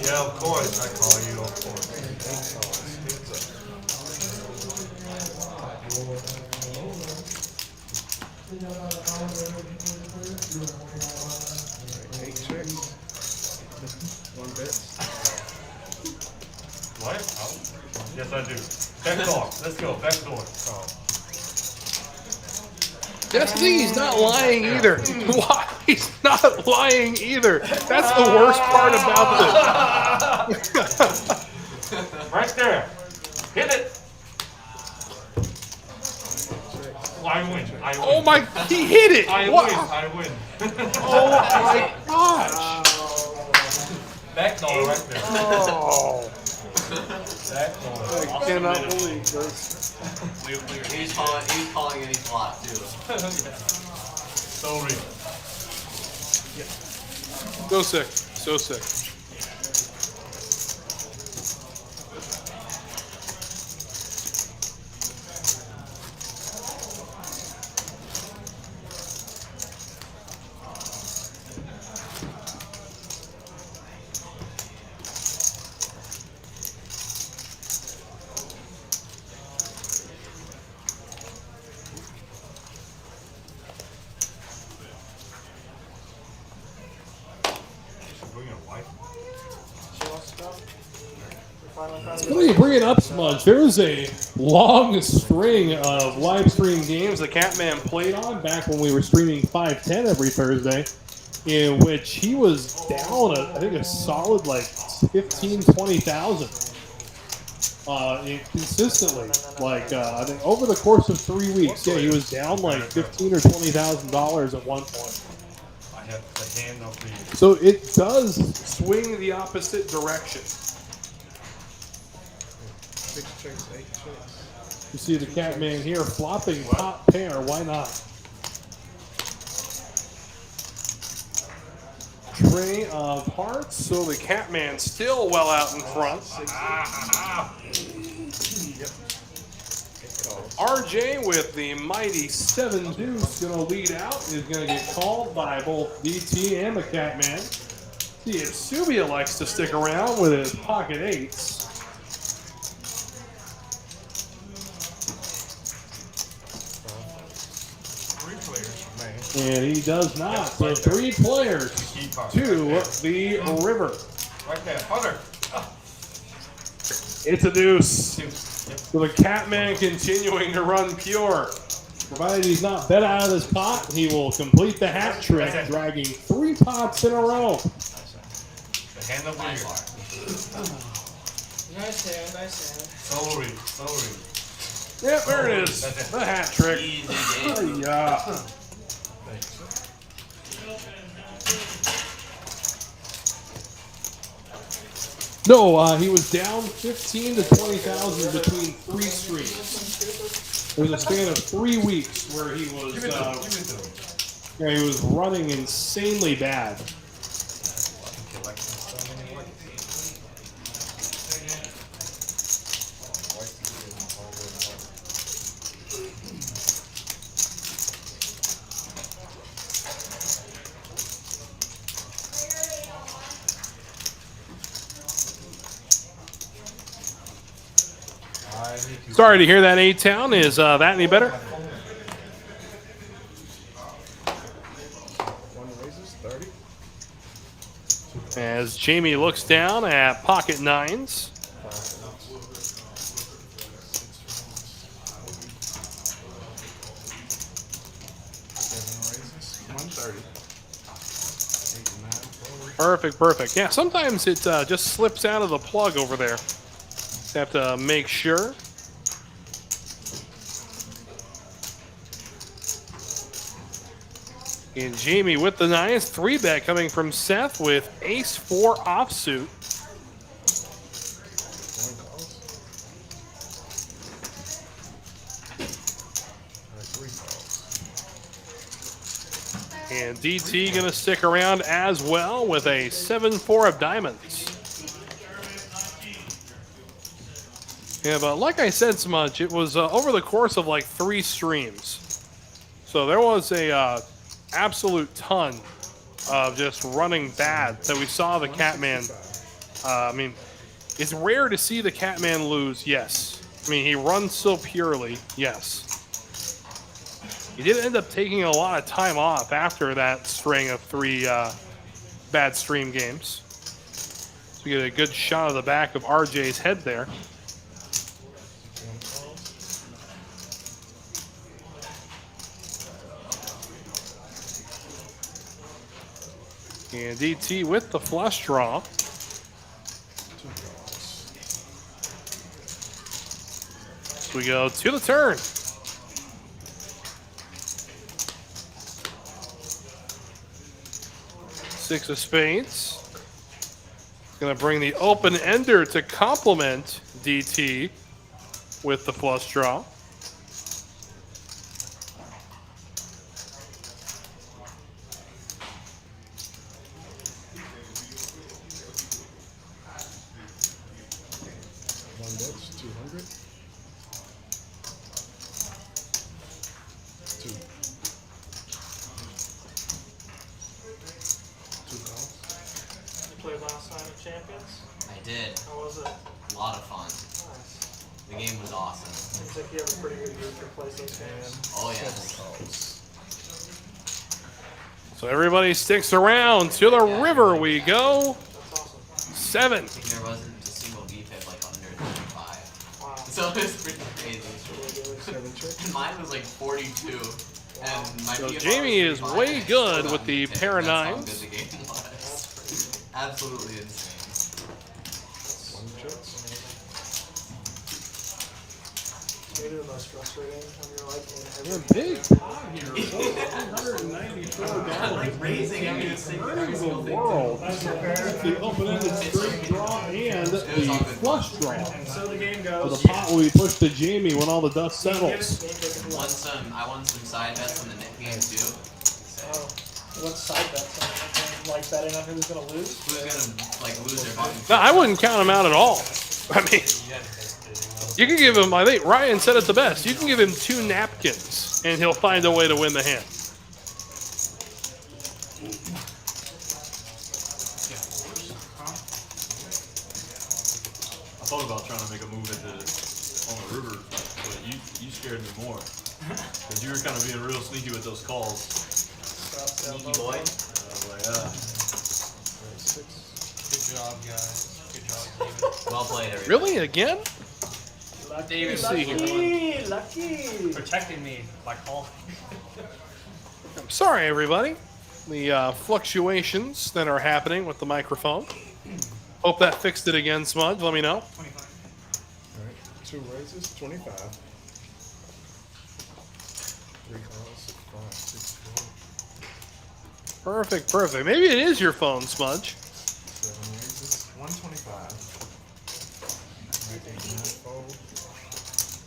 Yeah, of course. I call you, of course. Eight checks. 1 bet. What? Yes, I do. Back door. Let's go. Back door. He's not lying either. Why? He's not lying either. That's the worst part about this. Right there. Hit it. I win. I win. Oh my, he hit it. I What? win. I win. Oh my gosh. Back door right there. Oh. Back door. I cannot believe this. He's calling any flop too. So real. So sick. So sick. Bring your wife. Let me bring it up, Smudge. There was a long string of live stream games the Catman played on back when we were streaming 510 every Thursday, in which he was down, I think, a solid like 20,000 consistently. Like I think over the course of 3 weeks, yeah, he was down like $15,000 or $20,000 at one point. I have the hand of the. So it does swing the opposite direction. 6 checks, 8 checks. You see the Catman here flopping top pair. Why not? Tray of hearts. So the Catman still well out in front. RJ with the mighty 7 deuce going to lead out. Is going to get called by both DT and the Catman. See if Subia likes to stick around with his pocket 8s. And he does not. So 3 players to the river. Right there. Hunter. It's a deuce. So the Catman continuing to run pure. Provided he's not bet out of this pot, he will complete the hat trick, dragging 3 pots in a row. The hand of the year. Nice hand, nice hand. Sorry. Yep, there it is. The hat trick. Yeah. No, he was down 15 to 20,000 between 3 streams. There was a span of 3 weeks where he was he was running insanely bad. Sorry to hear that, A-Town. Is that any better? As Jamie looks down at pocket nines. Perfect, perfect. Yeah, sometimes it just slips out of the plug over there. Just have to make sure. And Jamie with the nines. 3-bet coming from Seth with ace-4 offsuit. And DT going to stick around as well with a 7-4 of diamonds. Yeah, but like I said, Smudge, it was over the course of like 3 streams. So there was a absolute ton of just running bad that we saw the Catman. I mean, it's rare to see the Catman lose, yes. I mean, he runs so purely, yes. He did end up taking a lot of time off after that string of 3 bad stream games. So we get a good shot of the back of RJ's head there. And DT with the flush draw. So we go to the turn. Six of spades. Going to bring the open ender to complement DT with the flush draw. So everybody sticks around. To the river we go. 7. I think there wasn't a single VPIP like under 35. Wow. So it's pretty crazy. And mine was like 42. And my so PFR Jamie is way good with the pair of nines. That's how good the game was. Absolutely insane. Maybe the most frustrating when you're like in We're every big pot here. $194. Like raising every single thing. World. The open-ended straight draw and the flush draw. So the game So goes. the pot will be pushed to Jamie when all the dust settles. I won some side bets on the net game too. Oh, what side bets? Like betting on who's gonna lose? Who's gonna like lose their button? No, I wouldn't count him out at all. I mean, you can give him, I think Ryan said it the best, you can give him 2 napkins and he'll find a way to win the hand. I thought about trying to make a move on the river, but you scared me more. Because you were kind of being real sneaky with those calls. Sneaky boy. Good job, guys. Good job, David. Well played, everybody. Really? Again? David, Lucky. protecting me by calling. I'm sorry, everybody. The fluctuations that are happening with the microphone. Hope that fixed it again, Smudge. Let me know. 25. Alright, 2 raises, 25. 3 calls, 5, 6, 4. Perfect, perfect. Maybe it is your phone, Smudge. 7 raises, 125. Alright, 8, 9, fold.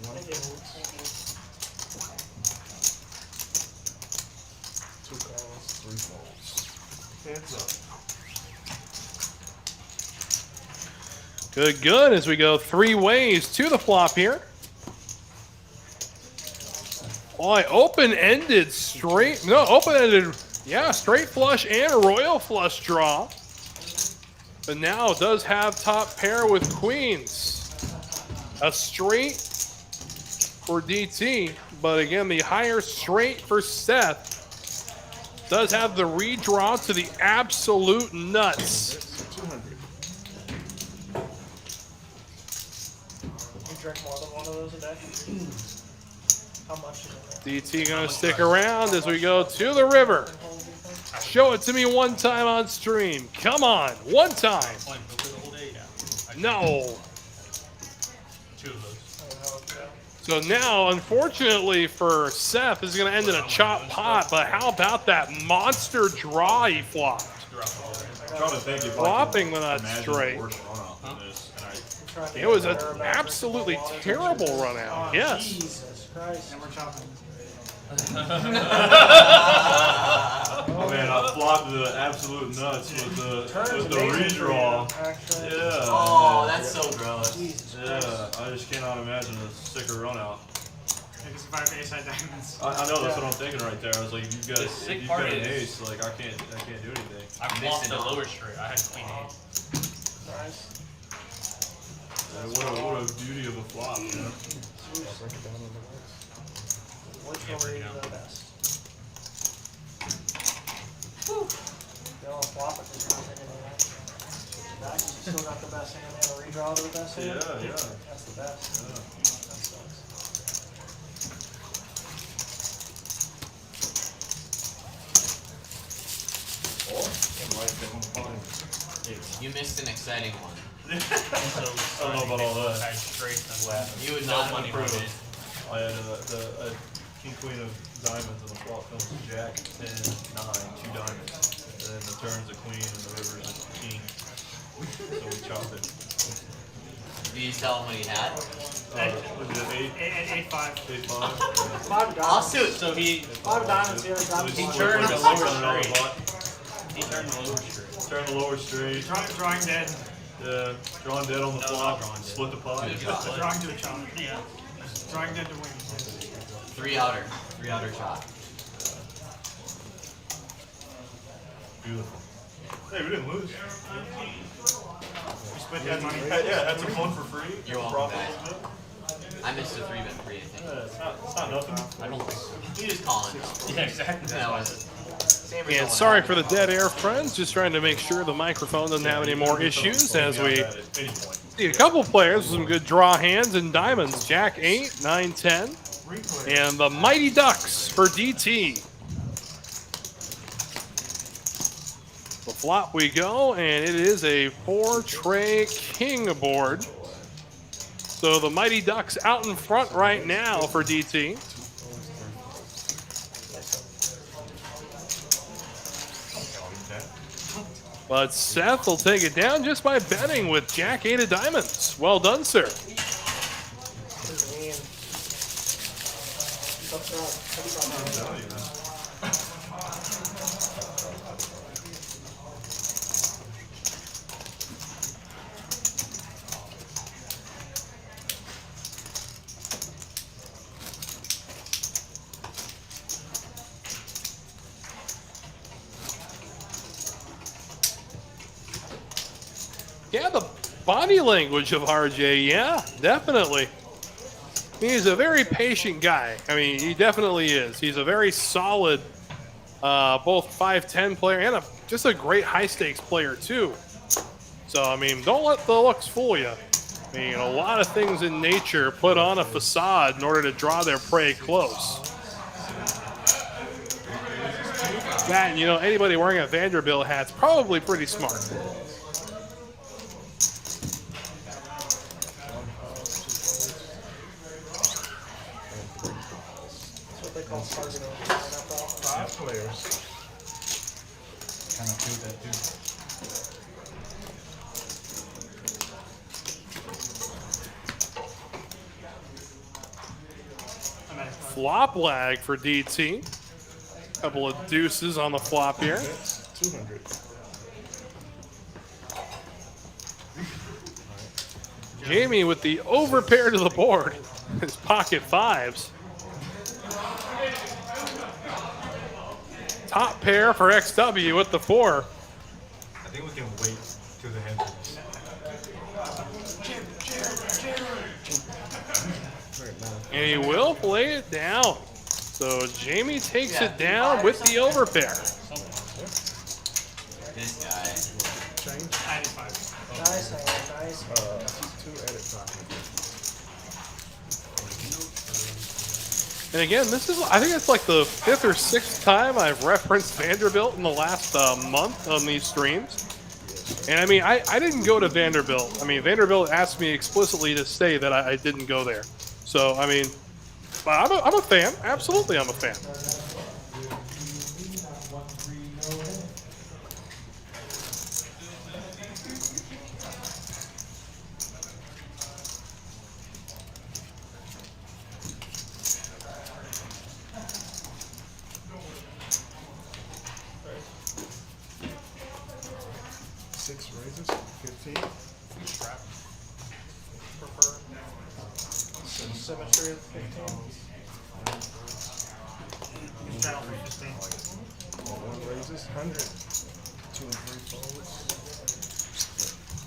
1 folds. Heads up. Good, good, as we go 3 ways to the flop here. Boy, open-ended straight, no, open-ended, yeah, straight flush and a royal flush draw. But now it does have top pair with queens. A straight for DT, but again, the higher straight for Seth does have the redraw to the absolute nuts. 200. You drink more than one of those a day? How much is it? DT gonna stick around as we go to the river. Show it to me one time on stream. Come on, one time. Fine, go for the whole day, yeah. No. 2 of those. So now, unfortunately for Seth, this is gonna end in a chop pot, but how about that monster draw he flopped? I'm trying to think if Flopping I with can that imagine straight. a worse run out than this, and I It was an absolutely terrible run out, yes. Jesus Christ. And we're chopping. Oh man, I flopped the absolute nuts with the redraw. Yeah. Oh, that's so gross. Yeah, I just cannot imagine a sicker run out. Because if I have ace high diamonds. I know that's what I'm thinking right there. I was like, if you've got, The sick if you've part got an is- ace, like I can't do anything. I flopped the lower straight. I had queen 8. Nice. Yeah, what a beauty of a flop, you know? Which one were you the best? They don't flop it, there's nothing in there. Back, you still got the best hand and a redraw to the best hand? Yeah, yeah. That's the best. Yeah. That sucks. You missed an exciting one. I don't know about all that. I straight and left. You would not money approve from it. I had a king queen of diamonds and the flop comes jack 10 9 2 diamonds, and then the turn's a queen and the river's a king. So we chop it. Did you tell him what he had? Was it 8? 8-5. 8 5. Five diamonds. Lawsuit. So he Five diamonds here, diamonds. He one. turned Like the a lower $600 straight. pot. He turned the lower straight. Turn the lower straight. Drawing dead. Drawing dead on the No, flop. not drawing dead. Split the pot. Drawing to a chop. Yeah. Drawing dead to win. 3 outer. 3 outer chop. Beautiful. Hey, we didn't lose. We split that money. Yeah, had some fun for free. You're welcome, Profit guys. was good. I missed a 3-bet free, I think. It's not nothing. I don't think so. You just call it though. Yeah, exactly. That was same And result sorry as for the having dead air, friends. Just trying to make sure the microphone doesn't have any more issues as we At any point. see a couple players with some good draw hands and diamonds. Jack 8, 9, 10, and the Mighty Ducks for DT. The flop we go, and it is a 4-tray king board. So the Mighty Ducks out in front right now for DT. But Seth will take it down just by betting with Jack 8 of diamonds. Well done, sir. This is mean. Tough Yeah, the body language of RJ, yeah, definitely. He's a very patient guy. I mean, he definitely is. He's a very solid, both 5'10" player and just a great high-stakes player, too. So, I mean, don't let the looks fool you. I mean, a lot of things in nature put on a facade in order to draw their prey close. That, and, you know, anybody wearing a Vanderbilt hat's probably pretty smart. Five players. Kind of do that too. Flop lag for DT. Couple of deuces on the flop here. 200. Jamie with the overpair to the board. His pocket fives. Top pair for XW with the 4. I think we can wait till the hand finishes. And he will play it down. So Jamie takes it down with the overpair. This guy. 95. Nice hand, nice. 2 edit pocket. And again, this is, I think it's like the 5th or 6th time I've referenced Vanderbilt in the last month on these streams. And I mean, I didn't go to Vanderbilt. I mean, Vanderbilt asked me explicitly to say that I didn't go there. So, I mean, but I'm a fan. Absolutely, I'm a fan. Six raises, 15. Symmetry of 15. Straddle for 15. 1 raises, 100. 2 and 3 forwards.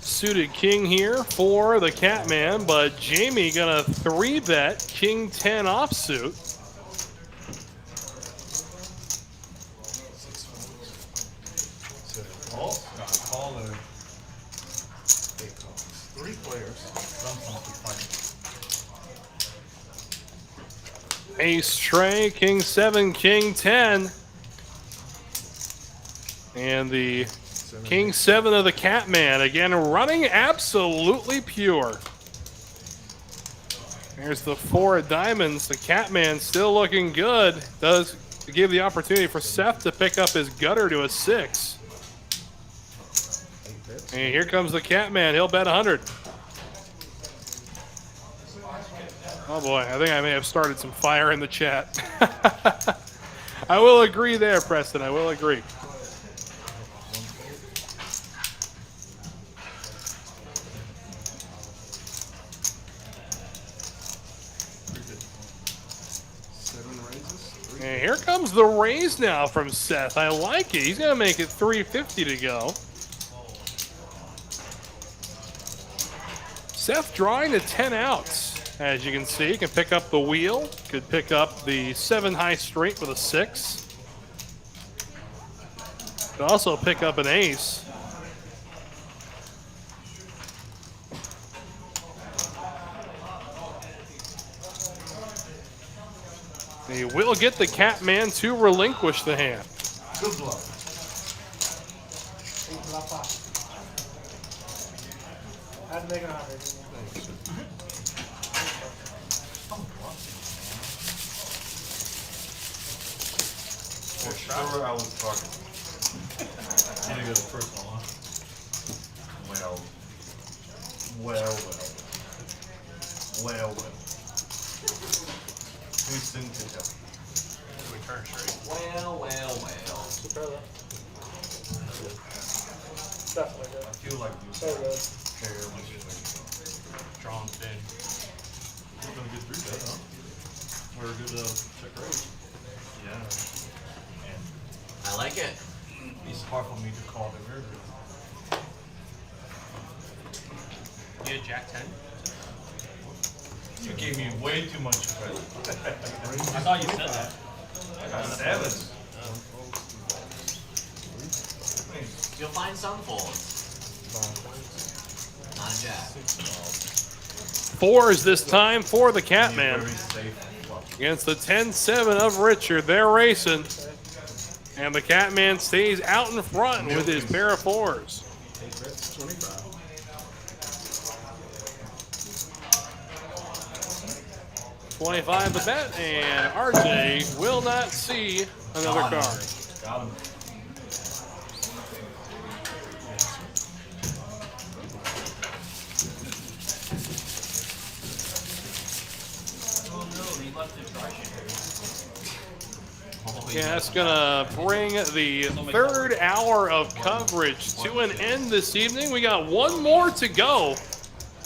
Suited king here for the Catman, but Jamie gonna 3-bet king 10 offsuit. 6 forwards. So, all the big calls. 3 players. Ace tray, king 7, king 10. And the king 7 of the Catman, again, running absolutely pure. There's the 4 of diamonds. The Catman still looking good. Does give the opportunity for Seth to pick up his gutter to a 6. And here comes the Catman. He'll bet 100. Oh boy, I think I may have started some fire in the chat. I will agree there, Preston. I will agree. And here comes the raise now from Seth. I like it. He's going to make it 350 to go. Seth drawing to 10 outs. As you can see, can pick up the wheel. Could pick up the 7 high straight with a 6. Could also pick up an ace. He will get the Catman to relinquish the hand. Good bluff. Big bluff off. Had to make it 100. For sure, I was targeted. You didn't go to the first one, huh? Well. Too soon to tell. We turn straight. Well. Definitely good. I feel like you So good. care when you're Strong thin. We're gonna get through that, huh? We're a good check raise. Yeah. I like it. It's hard for me to call the river. You had Jack 10? You gave me way too much credit. I thought you said that. I got 7. You'll find some folds. Not a jack. 4s this time for the Catman. Very safe bluff. Against the 10-7 of Richard. They're racing. And the Catman stays out in front with his pair of 4s. 8 bets, 25. 25 the bet, and RJ will not see another card. Got him. Oh no, he left his dry shaker. Oh Yeah, that's gonna bring the third hour of coverage to an end this evening. We got one more to go.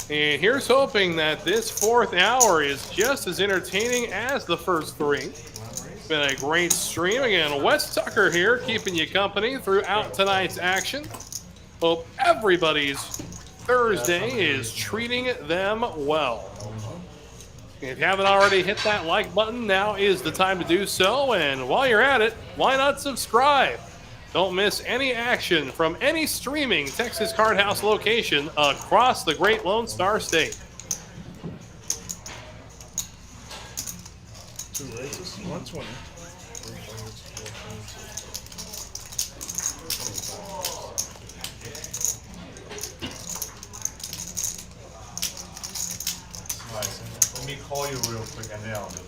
And here's hoping that this fourth hour is just as entertaining as the first three. It's been a great stream. Again, Wes Tucker here keeping you company throughout tonight's action. Hope everybody's Thursday is treating them well. If you haven't already hit that like button, now is the time to do so. And while you're at it, why not subscribe? Don't miss any action from any streaming Texas Card House location across the Great Lone Star State. 2 races, 120. Let me call you real quick and then I'll do it.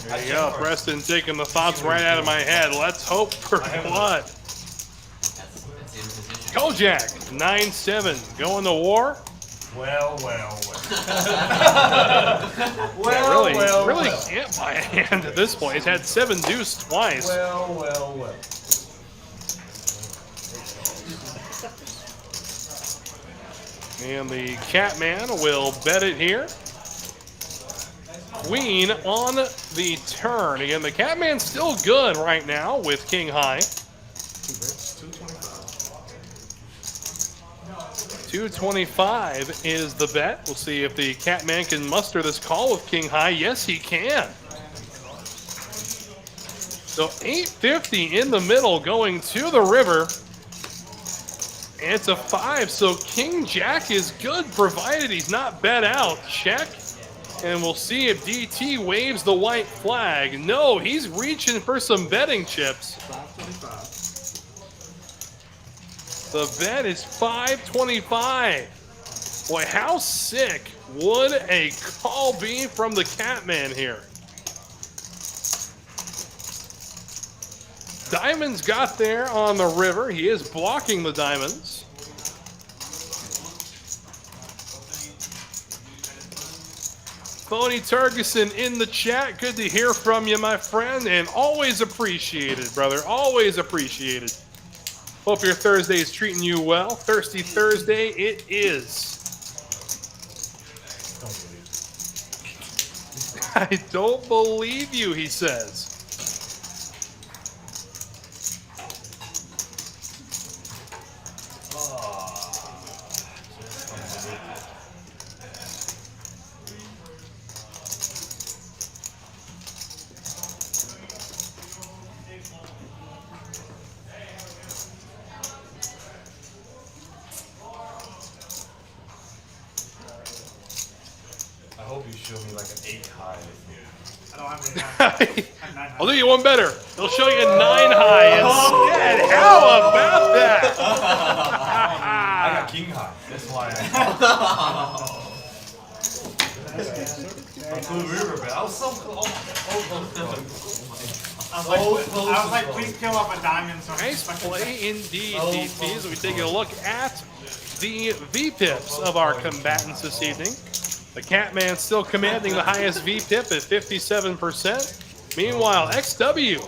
There you go, Preston taking the thoughts right out of my head. Let's hope for blood. Kojak, 9-7, going to war. Well. Really can't buy a hand at this point. He's had 7 deuce twice. Well. And the Catman will bet it here. Queen on the turn. Again, the Catman's still good right now with King High. 225 is the bet. We'll see if the Catman can muster this call with King High. Yes, he can. So 850 in the middle going to the river. And it's a 5, so King Jack is good provided he's not bet out. Check. And we'll see if DT waves the white flag. No, he's reaching for some betting chips. 525. The bet is 525. Boy, how sick would a call be from the Catman here? Diamonds got there on the river. He is blocking the diamonds. Phony Turgeson in the chat. Good to hear from you, my friend, and always appreciated, brother. Always appreciated. Hope your Thursday is treating you well. Thirsty Thursday it is. I don't believe you, he says. I hope you show me like an 8 high. I don't have any high. I'll do you one better. He'll show you a 9 high instead. How about that? I got king high. That's why I'm to the river, man. I was so close. I was like, please kill off a diamond. So Nice play indeed, DT. So we take a look at the VPIPs of our combatants this evening. The Catman still commanding the highest VPIP at 57%. Meanwhile, XW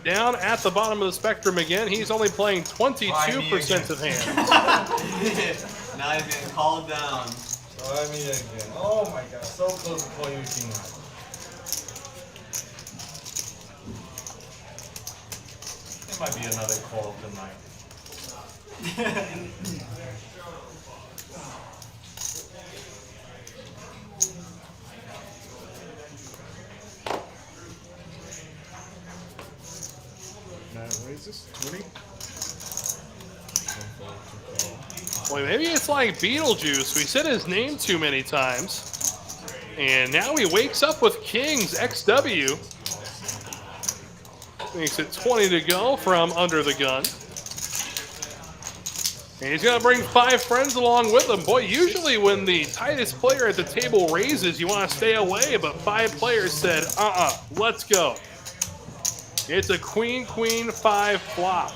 down at the bottom of the spectrum again. He's only playing 22% of hands. Now he's getting called down. Try me again. Oh my god, so close to calling you king high. It might be another call of the night. Raises, 20. Boy, maybe it's like Beetlejuice. We said his name too many times. And now he wakes up with Kings. XW makes it 20 to go from under the gun. And he's going to bring 5 friends along with him. Boy, usually when the tightest player at the table raises, you want to stay away. But 5 players said, let's go. It's a queen, 5 flop.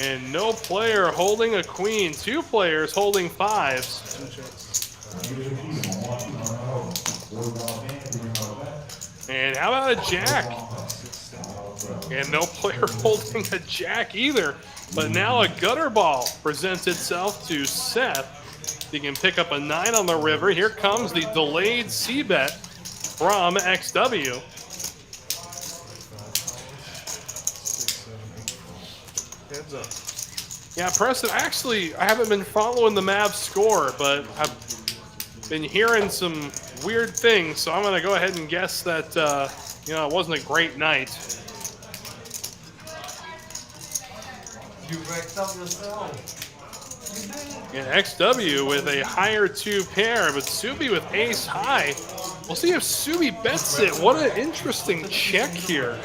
And no player holding a queen. 2 players holding 5s. got a jack. And no player holding a jack either. But now a gutter ball presents itself to Seth. He can pick up a 9 on the river. Here comes the delayed C-bet from XW. Heads up. Yeah, Preston, actually, I haven't been following the Mavs score, but I've been hearing some weird things, so I'm going to go ahead and guess that, you know, it wasn't a great night. You wrecked up yourself. And XW with a higher 2 pair, but Subi with ace high. We'll see if Subi bets it. What an interesting check here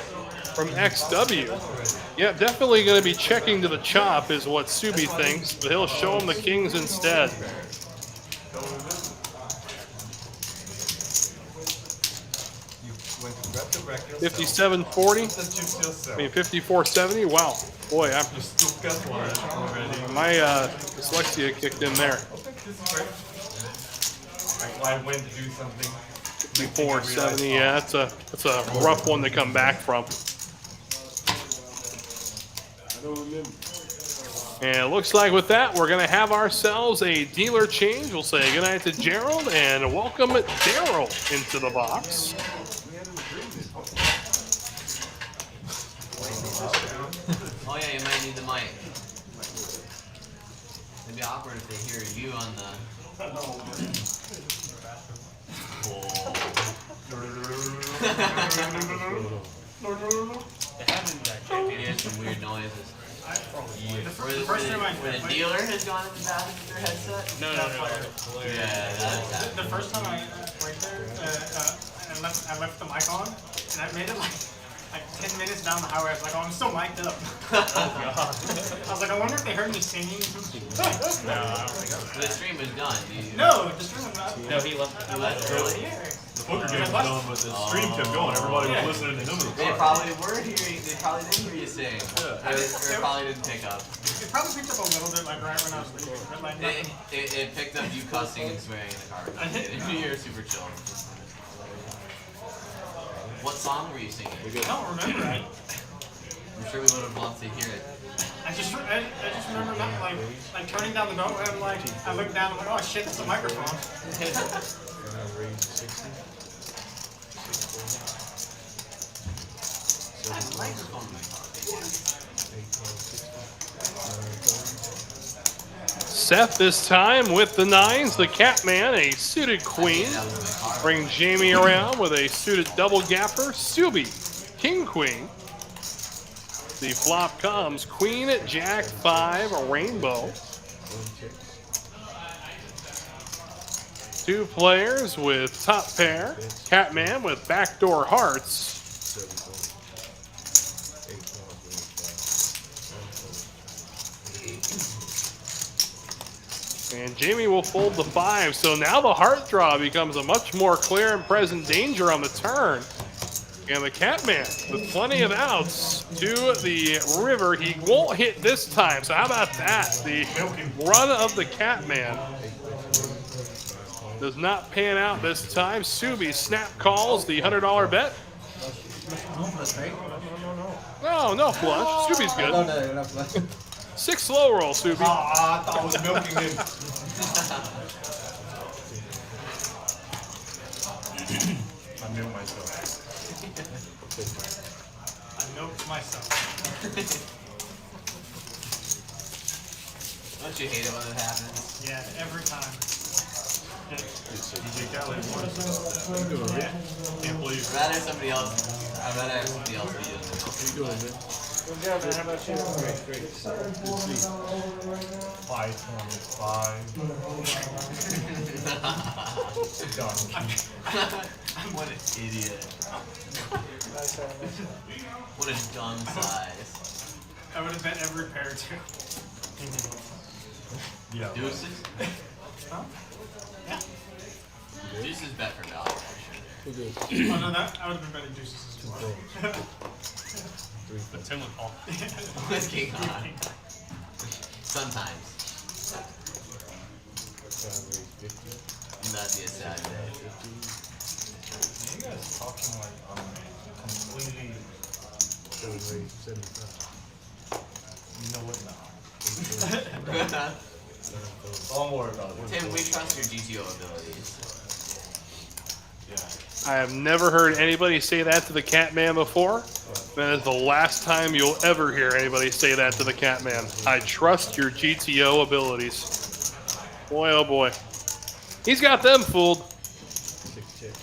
from XW. Yeah, definitely going to be checking to the chop is what Subi thinks, but he'll show him the kings instead. You went to grab the wreck yourself. 57.40. I mean 54.70. Wow, boy, You still got one already. my dyslexia kicked in there. I went to do something. 54.70. Yeah, that's a rough one to come back from. And it looks like with that, we're going to have ourselves a dealer change. We'll say goodnight to Gerald and welcome Daryl into the box. Oh yeah, you might need the mic. It'd be awkward if they hear you on the. It is some weird noises. Where the dealer has gone in the bathroom with their headset? No. Yeah, that's The first time I went there, I left the mic on, and I made it like 10 minutes down the highway. I was like, oh, I'm still mic'd up. I was like, I wonder if they heard me singing. The stream was done. No, the stream was not. No, he left. You left early? The poker game was done, but the stream kept going. Everybody was listening to him. They probably were hearing. They probably didn't hear you sing. Or it probably didn't pick up. It probably picked up a little bit, like right when I was leaving, but like nothing. It picked up you cussing and swearing in the car. You're super chill. What song were you singing? I don't remember. I'm sure we would have loved to hear it. I just remember not, like turning down the boat and I looked down and I'm like, oh shit, it's a microphone. I have a microphone in my car. Seth this time with the 9s, the Catman, a suited queen. Bring Jamie around with a suited double gapper. Subi, king queen. The flop comes queen, jack, 5, a rainbow. 2 players with top pair. Catman with backdoor hearts. And Jamie will fold the 5. So now the heart draw becomes a much more clear and present danger on the turn. And the Catman with plenty of outs to the river. He won't hit this time. So how about that? The run of the Catman does not pan out this time. Subi snap calls the $100 bet. No flush. Subi's good. No, 6 slow roll, Subi. I thought I was milking him. I milked myself. I milked myself. Don't you hate it when it happens? Yeah, every time. DJ Khaled won. Yeah. Can't believe I'd rather somebody else. I'd rather have somebody else be doing it. Good job, man. How about you? Great. 525. What an idiot. What a dumb size. I would have bet every pair too. Yeah. Deuces? Huh? Yeah. Deuces bet for value, actually. Oh no, that I would have been betting deuces as well. But Tim would call. With king on. Sometimes. That'd be a sad day. You guys talking like completely 75. You know what? Nah. Don't worry about it. Tim, we trust your GTO abilities. Yeah. I have never heard anybody say that to the Catman before. That is the last time you'll ever hear anybody say that to the Catman. I trust your GTO abilities. Boy, oh boy. He's got them fooled. 6 checks.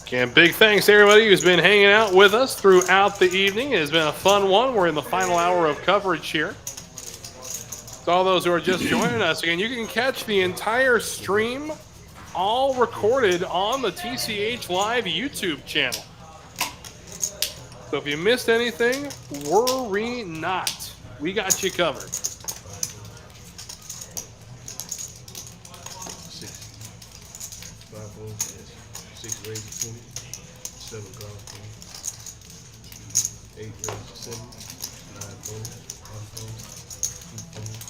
Again, big thanks to everybody who's been hanging out with us throughout the evening. It has been a fun one. We're in the final hour of coverage here. To all those who are just joining us, again, you can catch the entire stream all recorded on the TCH Live YouTube channel. So if you missed anything, worry not. We got you covered. 6 raises 20, 7 golf 20, 8 raises 7, 9 phones, 1 phone, 2 phones.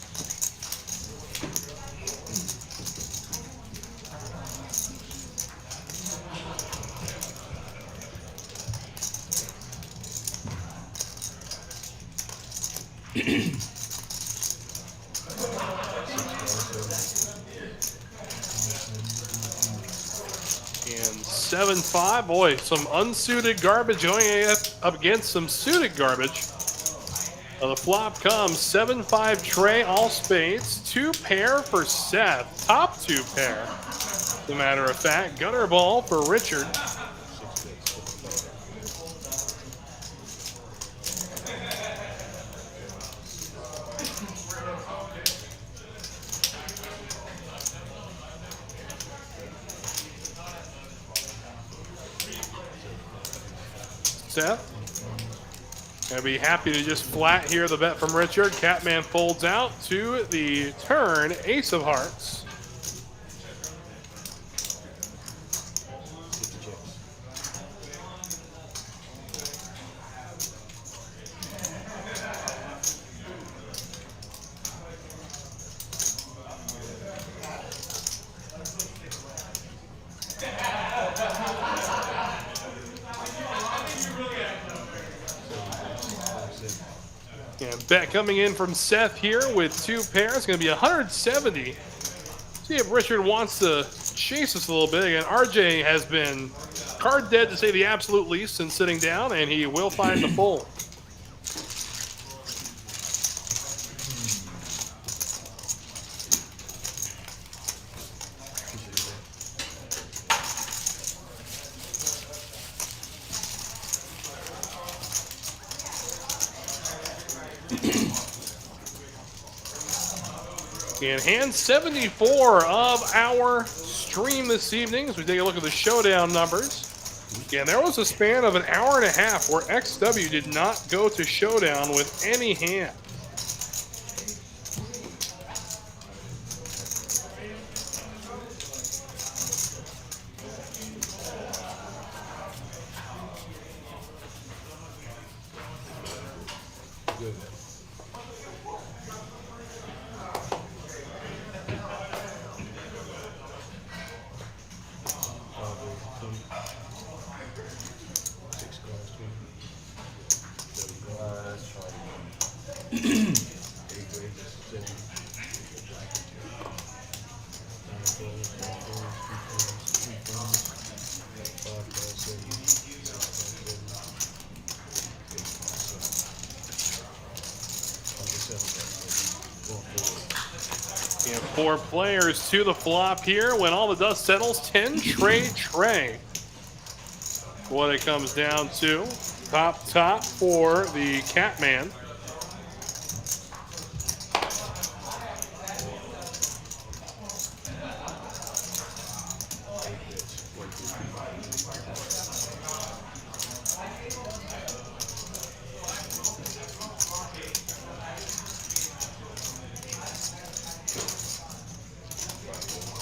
And 7-5, boy, some unsuited garbage going up against some suited garbage. The flop comes 7-5 tray, all spades, 2 pair for Seth, top 2 pair. As a matter of fact, gutter ball for Richard. Seth, gonna be happy to just flat here the bet from Richard. Catman folds out to the turn, ace of hearts. And bet coming in from Seth here with 2 pairs. Going to be 170. See if Richard wants to chase us a little bit. Again, RJ has been card dead to say the absolute least since sitting down, and he will find the full. In hand 74 of our stream this evening as we take a look at the showdown numbers. Again, there was a span of an hour and a half where XW did not go to showdown with any hand. Good. And 4 players to the flop here. When all the dust settles, 10 tray. What it comes down to. Top for the Catman.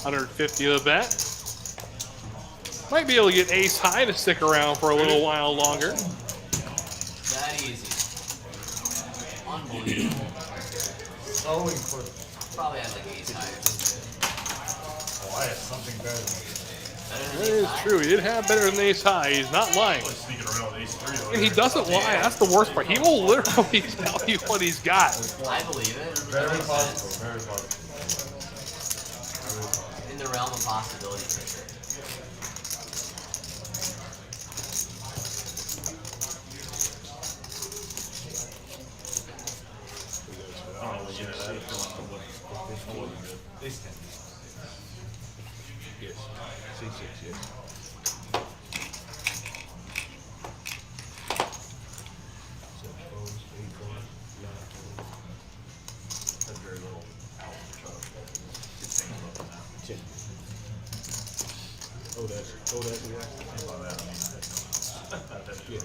$150 of the bet. Might be able to get ace high to stick around for a little while longer. That easy. Unbelievable. So incredible. Probably had like ace high. Oh, I have something better than That is true. He did have better than ace high. He's not lying. sneaking around with ace 3. And he doesn't lie. That's the worst part. He will literally tell you what he's got. I believe it. Very That makes possible. sense. Very possible. In the realm of possibility, for sure. Ace 10. Yes. 6-6, yes. That's very little out. Check. Oh, that's yeah. Yes.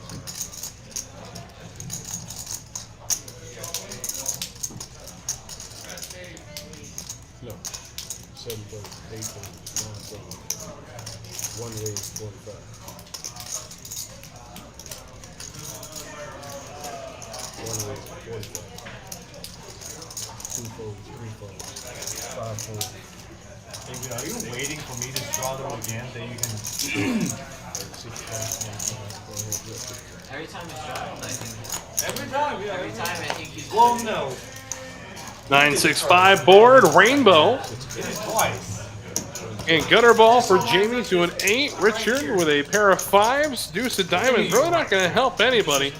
No. 7 points, 8 points, 9 points. 1 raise, 45. 1 raise, 45. 2 folds, 3 folds, 5 folds. David, are you waiting for me to draw them again that you can... 6 folds, 1 Every time he's shot, I think. Every time, yeah. Every time I think he's. Well, no. 9-6-5 board, rainbow. It is twice. And gutter ball for Jamie to an 8. Richard with a pair of 5s. Deuce of diamonds. Really not going to help anybody.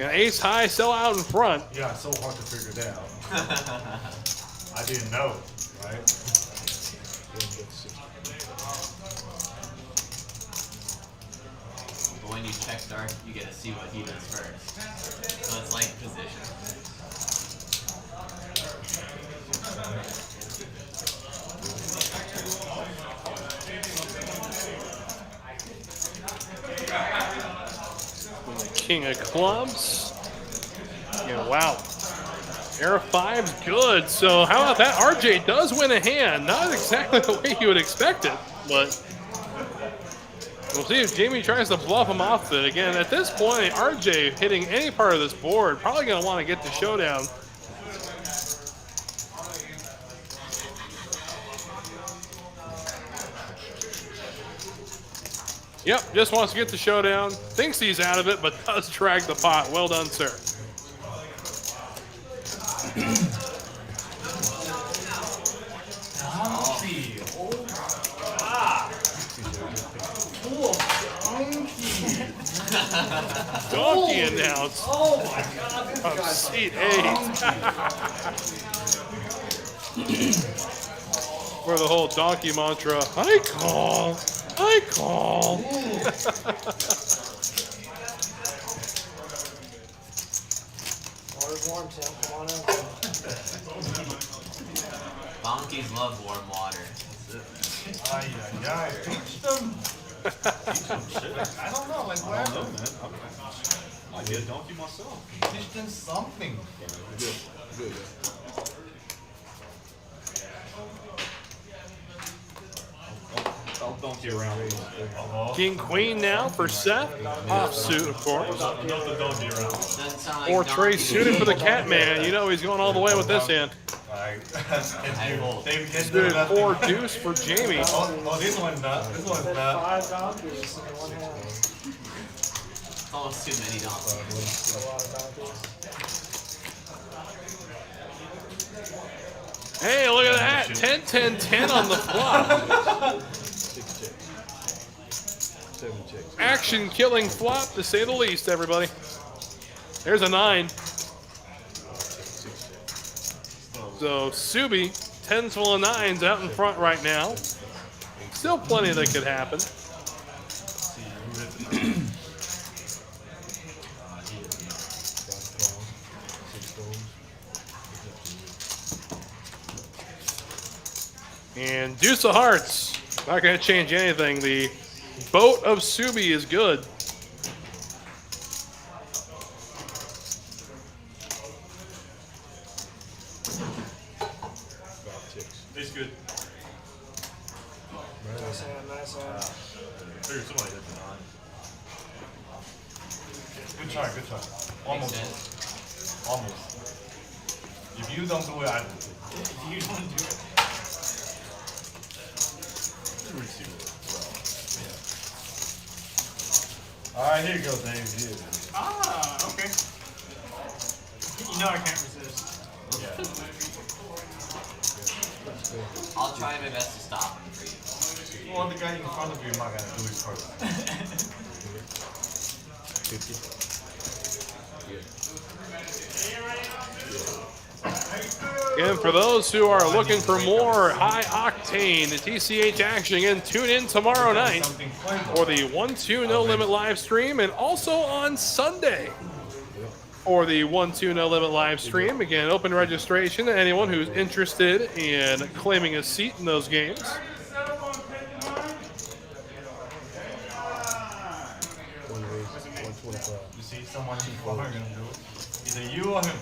And ace high sell out in front. Yeah, it's so hard to figure it out. I didn't know, right? But when you check start, you get to see what he does first. So it's like position. King of clubs. Yeah, wow. Pair of 5s, good. So how about that? RJ does win a hand. Not exactly the way you would expect it, but we'll see if Jamie tries to bluff him off it. Again, at this point, RJ hitting any part of this board, probably going to want to get to showdown. Yep, just wants to get the showdown. Thinks he's out of it, but does drag the pot. Well done, sir. Donkey announced. Oh my God, this From guy's seat 8. For the whole donkey mantra. I call. I call. Water's warm, Tim. Come on in. Donkeys love warm water. Teach them. I don't know, like where? I get a donkey myself. Teach them something. Good. I'll donkey around. King Queen now for Seth. Offsuit, of course. Don't the donkey around. Doesn't sound like Or donkey. Trey suited for the Catman. You know he's going all the way with this hand. Suited 4 deuce for Jamie. Oh, this one's not. This one's That's not. 5 donkeys in one hand. Almost too many donkeys. That's a lot of donkeys. Hey, look at that. 10-10-10 on the flop. 6 checks. 7 checks. Action killing flop to say the least, everybody. There's a 9. So Subi tens full of nines out in front right now. Still plenty that could happen. And deuce of hearts. Not going to change anything. The boat of Subi is good. It's good. Nice hand, nice hand. Figured somebody hit the 9. Good try, good try. Almost. Almost. If you don't do it, I do it. If you don't do it. Alright, here you go, Dave. Here. Ah, okay. You know I can't resist. Yeah. I'll try my best to stop him for you. Well, the guy in front of you is not gonna do it first. 50. And for those who are looking for more high octane TCH action, again, tune in tomorrow night for the 1-2 No Limit live stream, and also on Sunday for the 1-2 No Limit live stream. Again, open registration to anyone who's interested in claiming a seat in those games. You see someone in front of you gonna do it. Either you or him.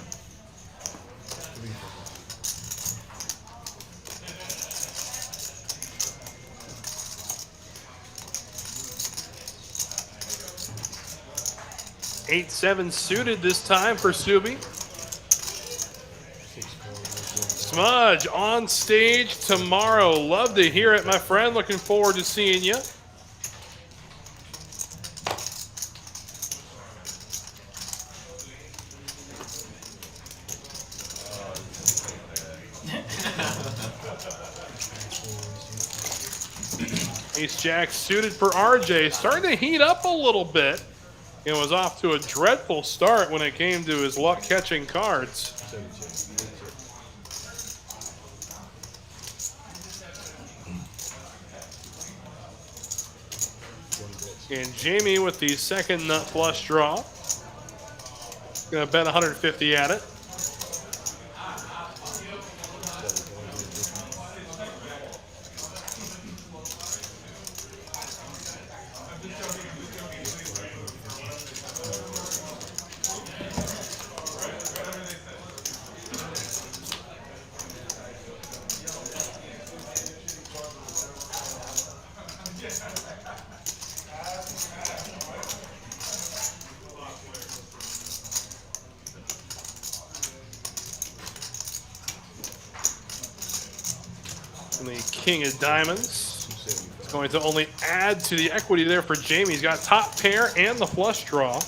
Eight, 7 suited this time for Subi. Smudge on stage tomorrow. Love to hear it, my friend. Looking forward to seeing you. Ace Jack suited for RJ. Starting to heat up a little bit. And was off to a dreadful start when it came to his luck catching cards. And Jamie with the second nut flush draw. Gonna bet 150 at it. And the king of diamonds. It's going to only add to the equity there for Jamie. He's got top pair and the flush draw.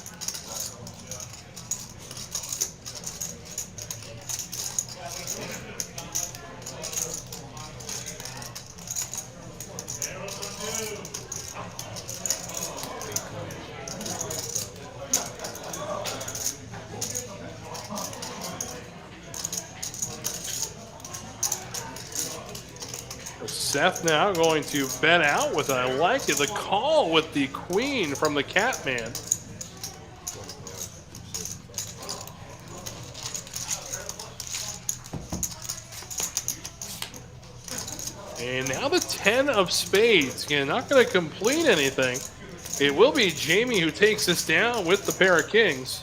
Seth now going to bet out with, I like it, the call with the queen from the Catman. And now the 10 of spades. Again, not going to complete anything. It will be Jamie who takes this down with the pair of kings.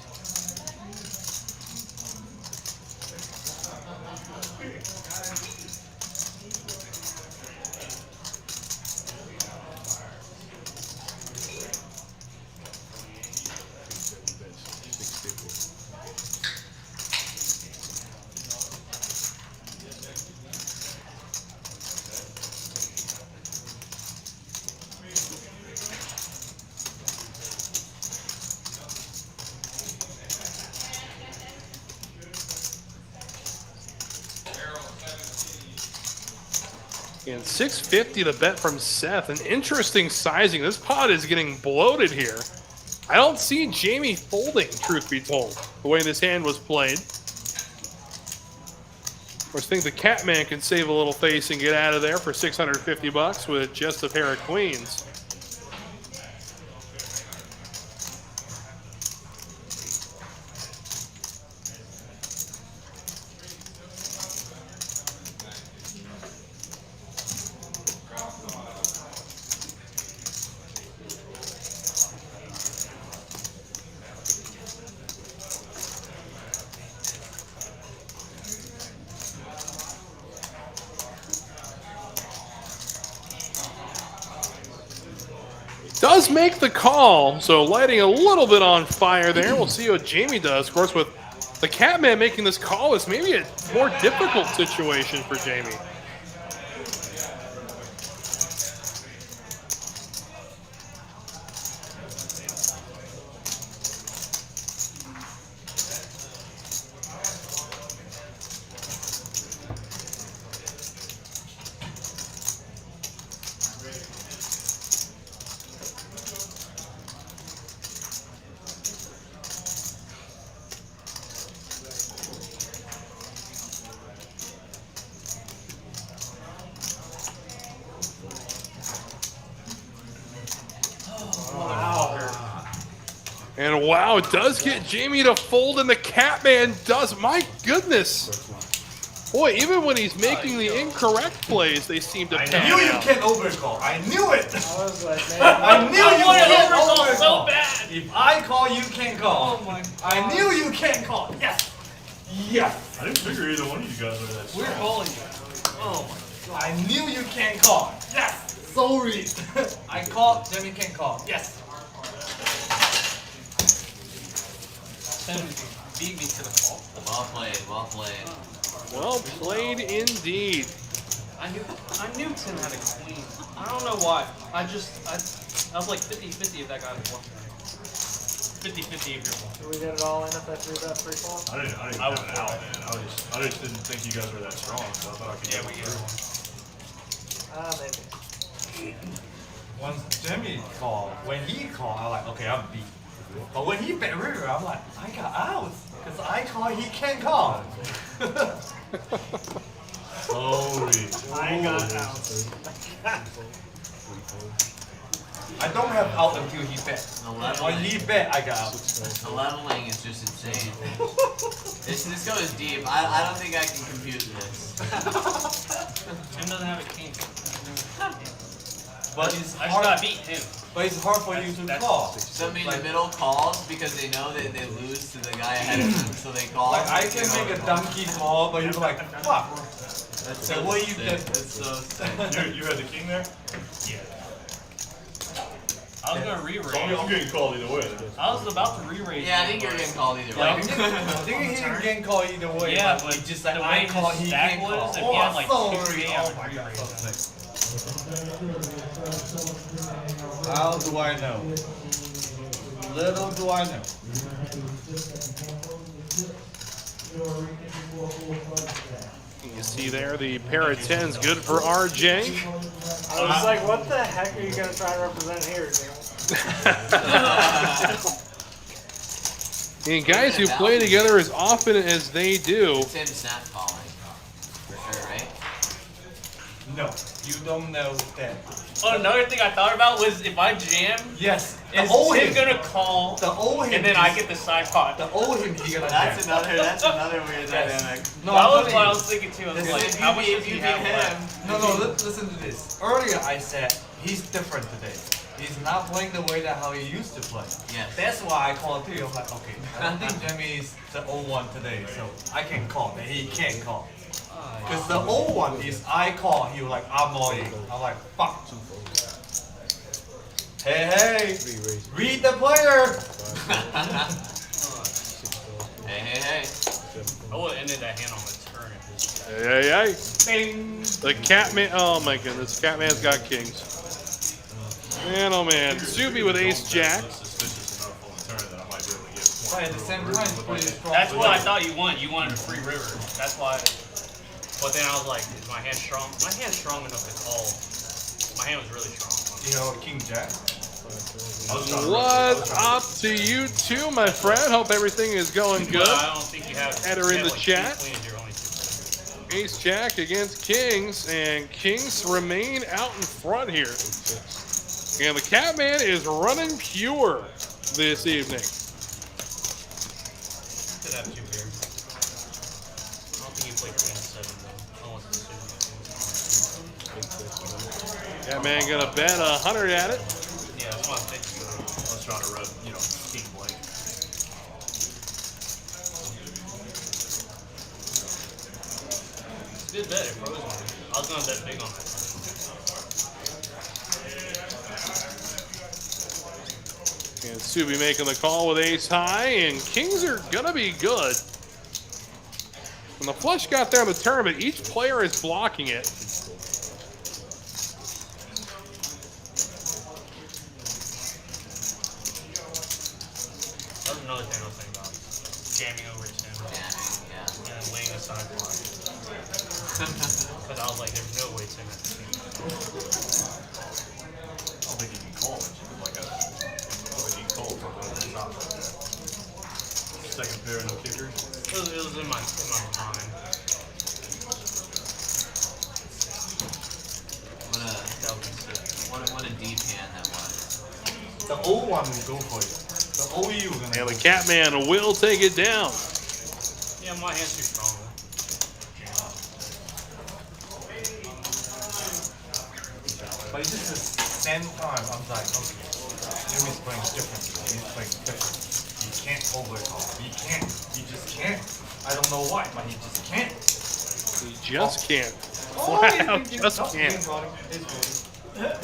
And 650 to bet from Seth. An interesting sizing. This pot is getting bloated here. I don't see Jamie folding, truth be told, the way this hand was played. Of course, think the Catman can save a little face and get out of there for $650 with just a pair of queens. Does make the call, so lighting a little bit on fire there. We'll see what Jamie does. Of course, with the Catman making this call, it's maybe a more difficult situation for Jamie. And wow, it does get Jamie to fold, and the Catman does. My goodness. Boy, even when he's making the incorrect plays, they seem to pan I knew you out. can't overcall. I knew it. I was like, man, I knew you can't overcall. so bad. If I call, you can't call. Oh my God. I knew you can't call. Yes. Yes. I didn't figure either one of you guys were that strong. We're calling you. Oh my God. I knew you can't call. Yes. Sorry. I called. Jimmy can't call. Yes. Beat me to the fall. Well played, well played. Well played indeed. I knew Tim had a queen. I don't know why. I was like 50-50 if that guy was one. 50-50 if you're one. Did we get it all in if that 3-bet free fall? I didn't have it out, man. I just didn't think you guys were that strong, so I thought I could get Maybe. Once Jimmy called, when he called, I'm like, okay, I'm beat. But when he bet river, I'm like, I got out. Because I call, he can't call. Sorry. I got out. I don't have out until he bet. When he bet, I got out. The leveling is just insane. This goes deep. I don't think I can compute this. Tim doesn't have a king. But it's I just hard. gotta beat him. But it's hard for you to call. Somebody in the middle calls because they know that they lose to the guy ahead of them, so they call. Like I can make a donkey call, but you're like, fuck. That's The so way you sick. did- That's so sick. You had the king there? Yeah. I was gonna re-raise. So I'm getting called either way. I was about to re-raise. Yeah, I think you're getting called either way. I think he didn't call either way. Yeah, but but he just like the I way call, his he stack can't was, call. if he had like Oh, 6 sorry. I Oh would my god, re-raise. so sick. How do I know? Little do I know. You see there, the pair of 10s good for RJ. I was like, what the heck are you going to try to represent here, Jim? And guys who play together as often as they do. Tim's snap calling. For sure, right? No, you don't know that. Oh, another thing I thought about was if I jam, Yes, is the old Tim him. gonna call, The old him. and then I get the side pot. The old him. He gonna That's jam. another weird dynamic. No, That I'm was telling what I you. was thinking too. I was This like, is- how much if does he you have beat left? him, No, listen to this. Earlier I said he's different today. He's not playing the way that how he used to play. Yes. That's why I called too. I'm like, okay, I don't think Jimmy's the old one today, so I can call, but he can't call. Because the old one is I call, he was like, I'm all in. I'm like, fuck. Hey, read the player. Hey. I would have ended that hand on the turn if this guy. Hey. Bing. The Catman, oh my goodness, Catman's got kings. Man, oh man. Subi with ace jack. Suspicious enough on the turn that I might be able to get. But at the same time, it's pretty strong. That's what I thought you wanted. You wanted a free river. That's why. But then I was like, is my hand strong? My hand's strong enough to call. My hand was really strong. You know, King Jack. What up to you too, my friend? Hope everything is going good. But I don't think you have. Enter in you have the like chat. 2 queens, you're only 2 queens. Ace Jack against Kings, and Kings remain out in front here. And the Catman is running pure this evening. Could have 2 pairs. I don't think he played Queen 7 though. I want to see. Catman gonna bet 100 at it. Yeah, that's what I'm thinking. I was trying to rub, you know, king blank. It's a good bet. It froze on me. I was gonna bet big on that. And Subi making the call with ace high, and Kings are gonna be good. When the flush got there in the tournament, each player is blocking it. That was another thing I was thinking about. Jamming over Tim. Jamming, yeah. And then laying a side block. Because I was like, there's no way Tim has to see. I don't think you can call it. You can like a, I don't think you can call something over the top like that. Second pair, no kickers. It was in my mind. What a deep hand that was. The old one will go for you. The OU will gonna And the Catman will take it down. Yeah, my hand's too strong. But it's just the same time, I'm like, okay, Jimmy's playing differently. He's playing different. He can't overcall. He can't. He just can't. I don't know why, but he just can't. He just can't. Oh, Flat out, just can't. It's good.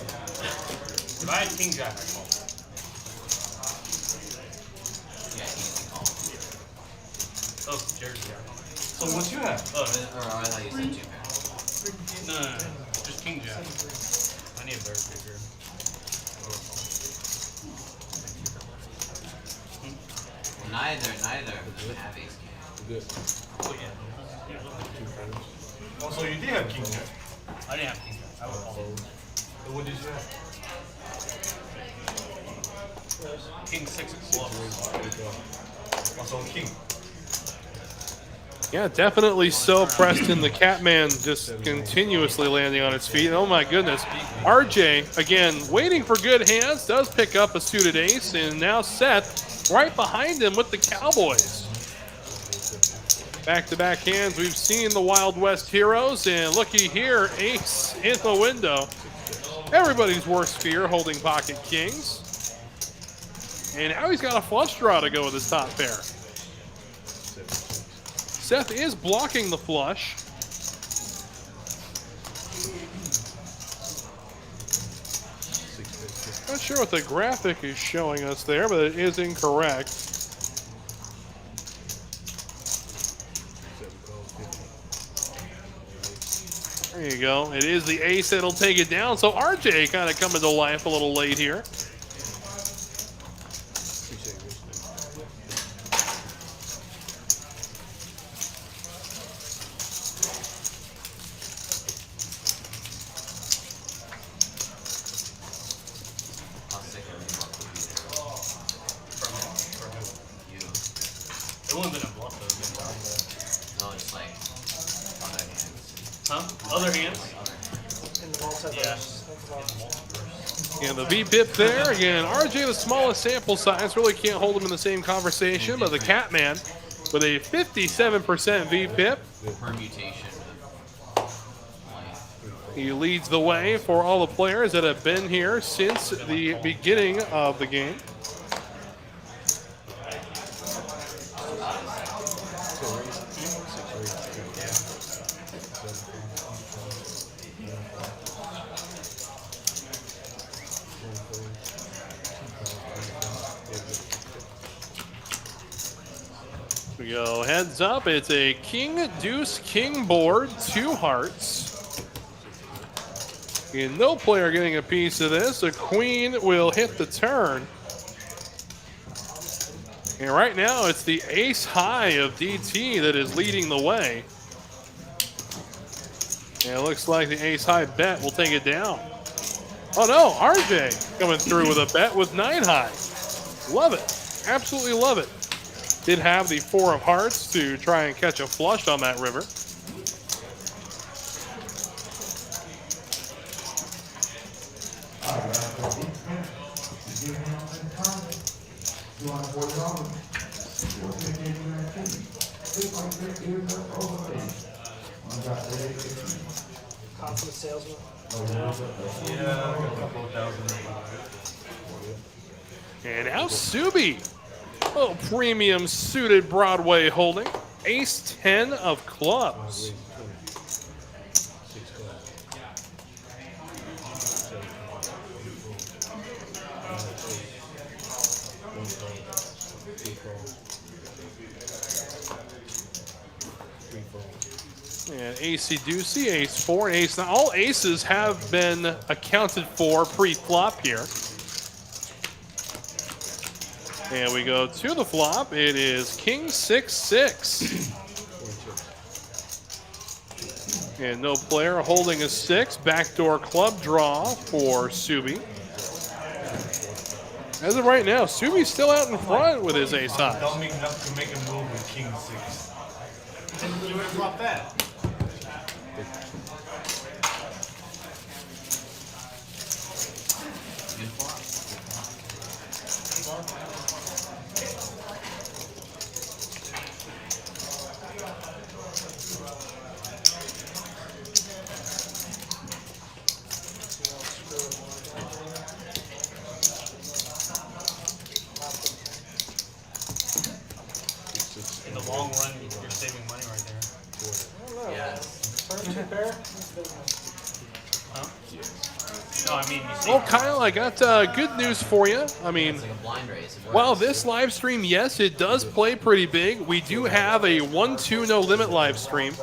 If I had King Jack, I'd call. Yeah, easy call. Oh, Jersey Jack. So what you have? Or I thought you said 2 pairs. No. Just King Jack. I need a better kicker. Neither have ace king. Good. Oh, yeah. Oh, so you did have King Jack. I didn't have King Jack. I would call. So what did you have? King 6 of clubs. Oh, so King. Yeah, definitely so pressed in. The Catman just continuously landing on its feet. Oh my goodness. RJ, again, waiting for good hands, does pick up a suited ace, and now Seth right behind him with the Cowboys. Back-to-back hands, we've seen the Wild West heroes, and looky here, ace in the window. Everybody's worst fear holding pocket kings. And now he's got a flush draw to go with his top pair. Seth is blocking the flush. Not sure what the graphic is showing us there, but it is incorrect. There you go. It is the ace that'll take it down. So RJ kind of coming to life a little late here. It wouldn't have been a bluff though. No, it's like other hands. Huh? Other hands? In the multiverse. Yeah. Think about it. And the V-pip there. Again, RJ, the smallest sample size, really can't hold him in the same conversation, but the Catman with a 57% V-pip. Permutation. He leads the way for all the players that have been here since the beginning of the game. We go heads up. It's a king, deuce, king board, 2 hearts. And no player getting a piece of this. A queen will hit the turn. And right now it's the ace high of DT that is leading the way. And it looks like the ace high bet will take it down. Oh no, RJ coming through with a bet with 9 high. Love it, absolutely love it. Did have the 4 of hearts to try and catch a flush on that river. Confident salesman. Yeah, a couple thousand. And now Subi. Oh, premium suited Broadway holding. Ace 10 of clubs. And Acey Deucey, ace 4, ace 9. All aces have been accounted for pre-flop here. And we go to the flop. It is King 6-6. And no player holding a 6. Backdoor club draw for Subi. As of right now, Subi's still out in front with his ace high. Dumb enough to make a move with King 6. You would have flopped that. Good flop. In the long run, you're saving money right there. Yes. Turn 2 pair. Huh? No, I mean, you save Well, Kyle, I got good news for you. I mean, It's like a blind race. It while works. this live stream, yes, it does play pretty big. We do have a 1-2 no limit live stream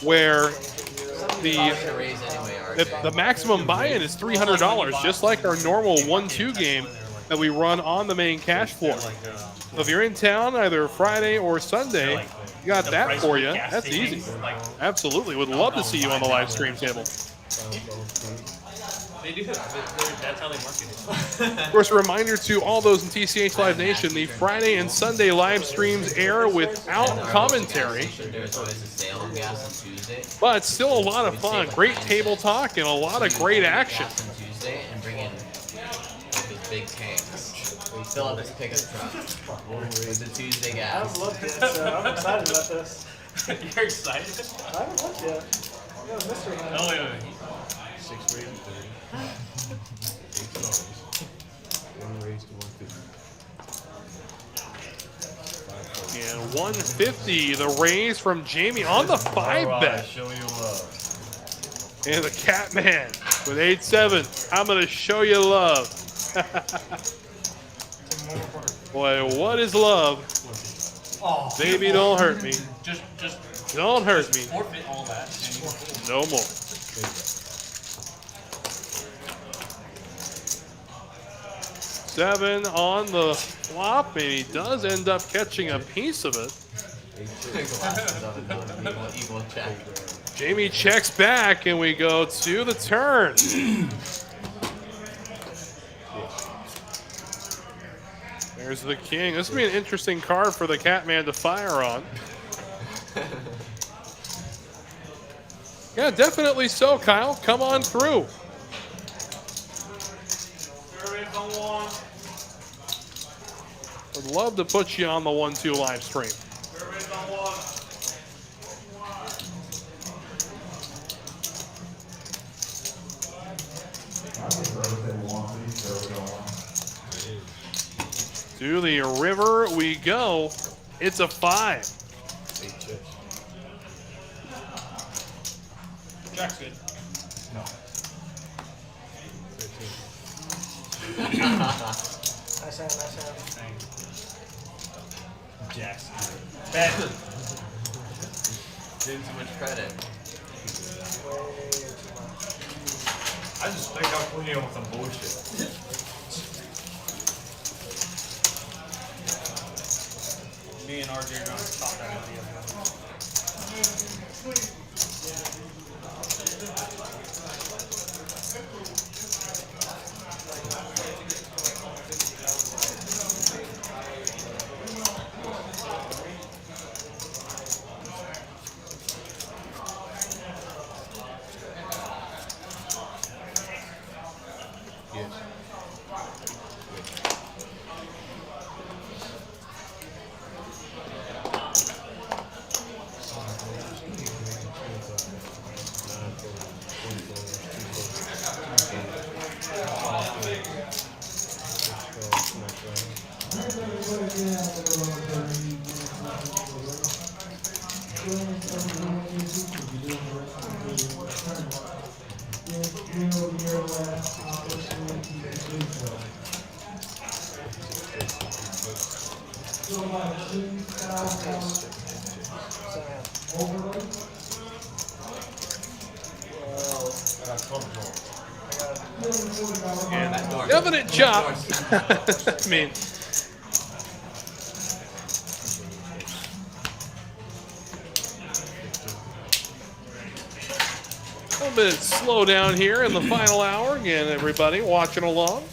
where Should the raise anyway, the, RJ. the maximum buy-in is $300, just like our normal 1-2 game that we run on the main cash floor. So if you're in town either Friday or Sunday, you got that for you. That's easy. Absolutely. Would love to see you on the live stream table. They do. That's how they market it. Of course, a reminder to all those in TCH Live Nation, the Friday and Sunday live streams air without commentary, There's always a sale on gas on Tuesday. but still a lot of fun. Great table talk and a lot of great action. Gas on Tuesday and bring in those big tanks. We fill up this pickup truck with the Tuesday I gas. haven't looked yet, so I'm excited about this. You're excited? I haven't looked yet. I got a mystery hand. No, wait. 6 raised, 30. 8 dollars. 1 raised to 150. And 150, the raise from Jamie on the 5-bet. Show you love. And the Catman with 8-7. I'm going to show you love. Boy, what is love? Oh, Baby, don't hurt me. Just Don't hurt me. forfeit all that. No more. Seven on the flop, and he does end up catching a piece of it. Glasses of it, equal check. Jamie checks back, and we go to the turn. There's the king. This would be an interesting card for the Catman to fire on. Yeah, definitely so, Kyle. Come on through. I'd love to put you on the 1-2 live stream. To the river we go. It's a 5. 8 chips. Jack's good. No. 13. Nice hand, nice hand. Jack's good. Bad. Give him too much credit. Way too much. I just think I'm putting on some bullshit. Me and RJ are going to stop that idea. Yes. And definite chop. I mean, a little bit slow down here in the final hour. Again, everybody watching along.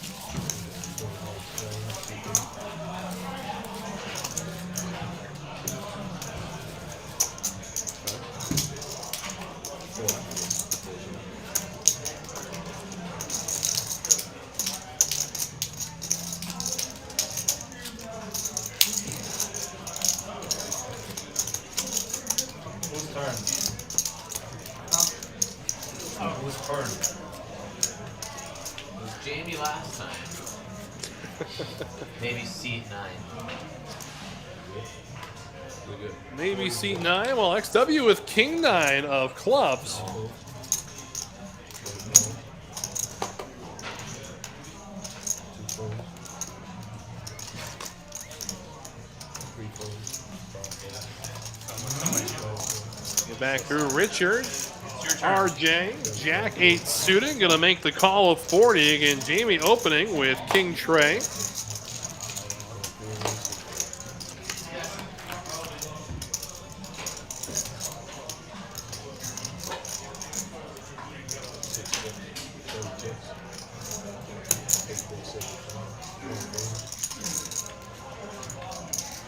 Jamie last time. Maybe seat 9. Maybe seat 9. Well, XW with King 9 of clubs. Get back through Richard. RJ, Jack 8 suited, gonna make the call of 40. Again, Jamie opening with King Trey.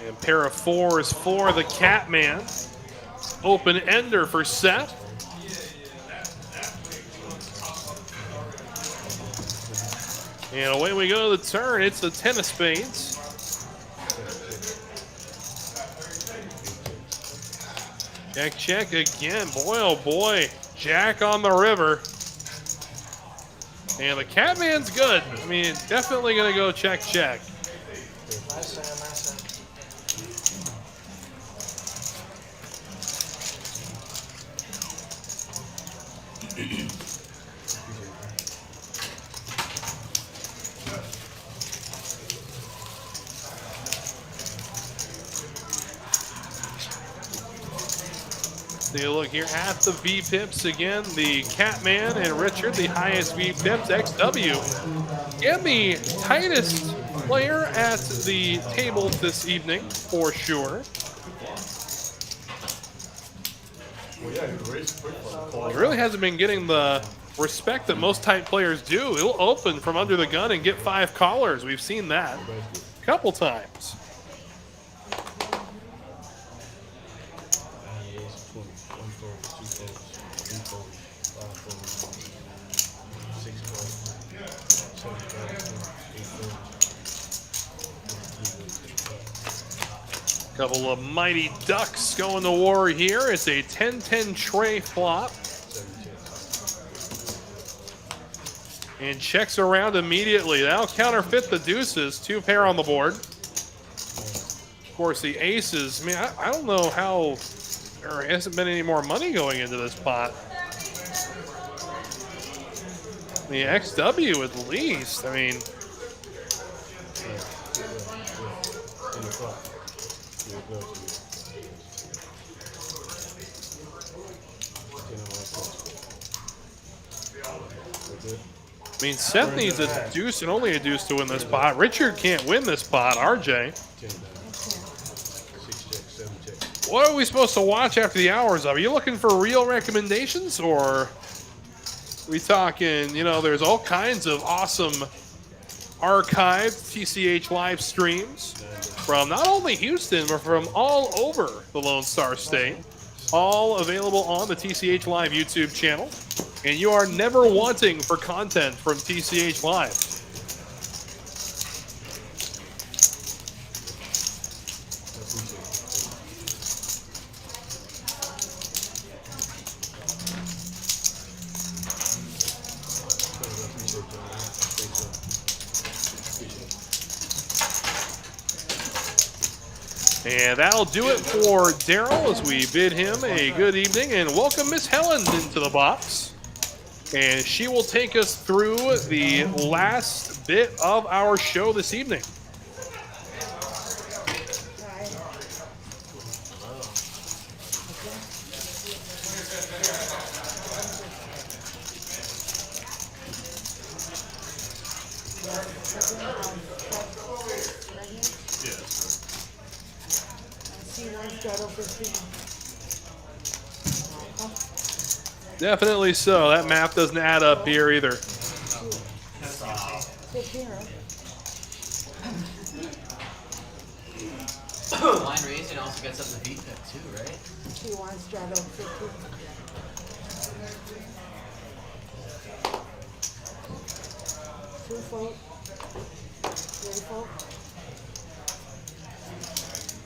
And pair of 4s for the Catman. Open ender for Seth. And away we go to the turn. It's the 10 of spades. Check, check again. Boy, oh boy. Jack on the river. And the Catman's good. I mean, definitely going to go check, check. Nice hand, nice hand. Take a look here at the V-Pips again. The Catman and Richard, the highest V-Pips. XW, and the tightest player at the table this evening, for sure. He really hasn't been getting the respect that most tight players do. He'll open from under the gun and get 5 callers. We've seen that a couple times. Couple of mighty ducks going to war here. It's a 10-10 tray flop. And checks around immediately. That'll counterfeit the deuces. 2 pair on the board. Of course, the aces. I mean, I don't know how there hasn't been any more money going into this pot. The XW at least. I mean, Seth needs a deuce and only a deuce to win this pot. Richard can't win this pot. RJ. What are we supposed to watch after the hour's up? Are you looking for real recommendations, or are we talking, you know, there's all kinds of awesome archived TCH live streams from not only Houston, but from all over the Lone Star State. All available on the TCH Live YouTube channel. And you are never wanting for content from TCH Live. And that'll do it for Daryl as we bid him a good evening and welcome Miss Helen into the box. And she will take us through the last bit of our show this evening. Definitely so. That math doesn't add up here either. Blind raising also gets up the beat pick too, right? He wants straddle 50. Two fold. Three fold.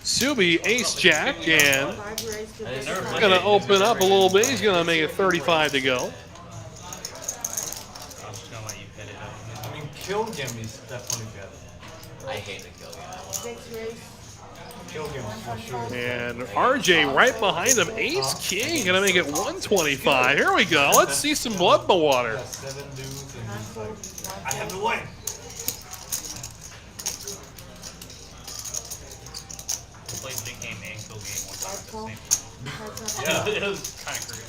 Subi, ace jack, and Five raise to I this didn't know. side. going to open up a little bit. He's going to make it 35 to go. I mean, kill game is definitely better. I hate the kill game. Six raise. Kill game for sure. And RJ right behind him. Ace king going to make it 125. Here we go. Let's see some blood in the water. 7 dudes and Nine he's fold. like, One I have fold. to win. Played big game and kill game one time Five at the call. same time. Heads up. Yeah. It was kind of crazy.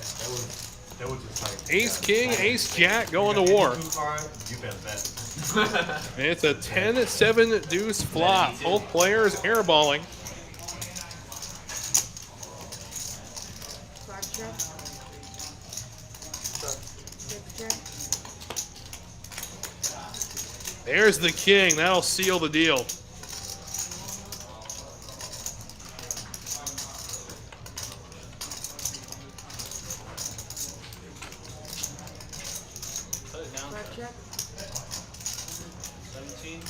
That was just like Ace king, ace jack going to war. Two card, you better bet. It's a 10-7 deuce flop. Both players airballing. Five check. Six check. There's the king. That'll seal the deal. Put it down. Five check. 17.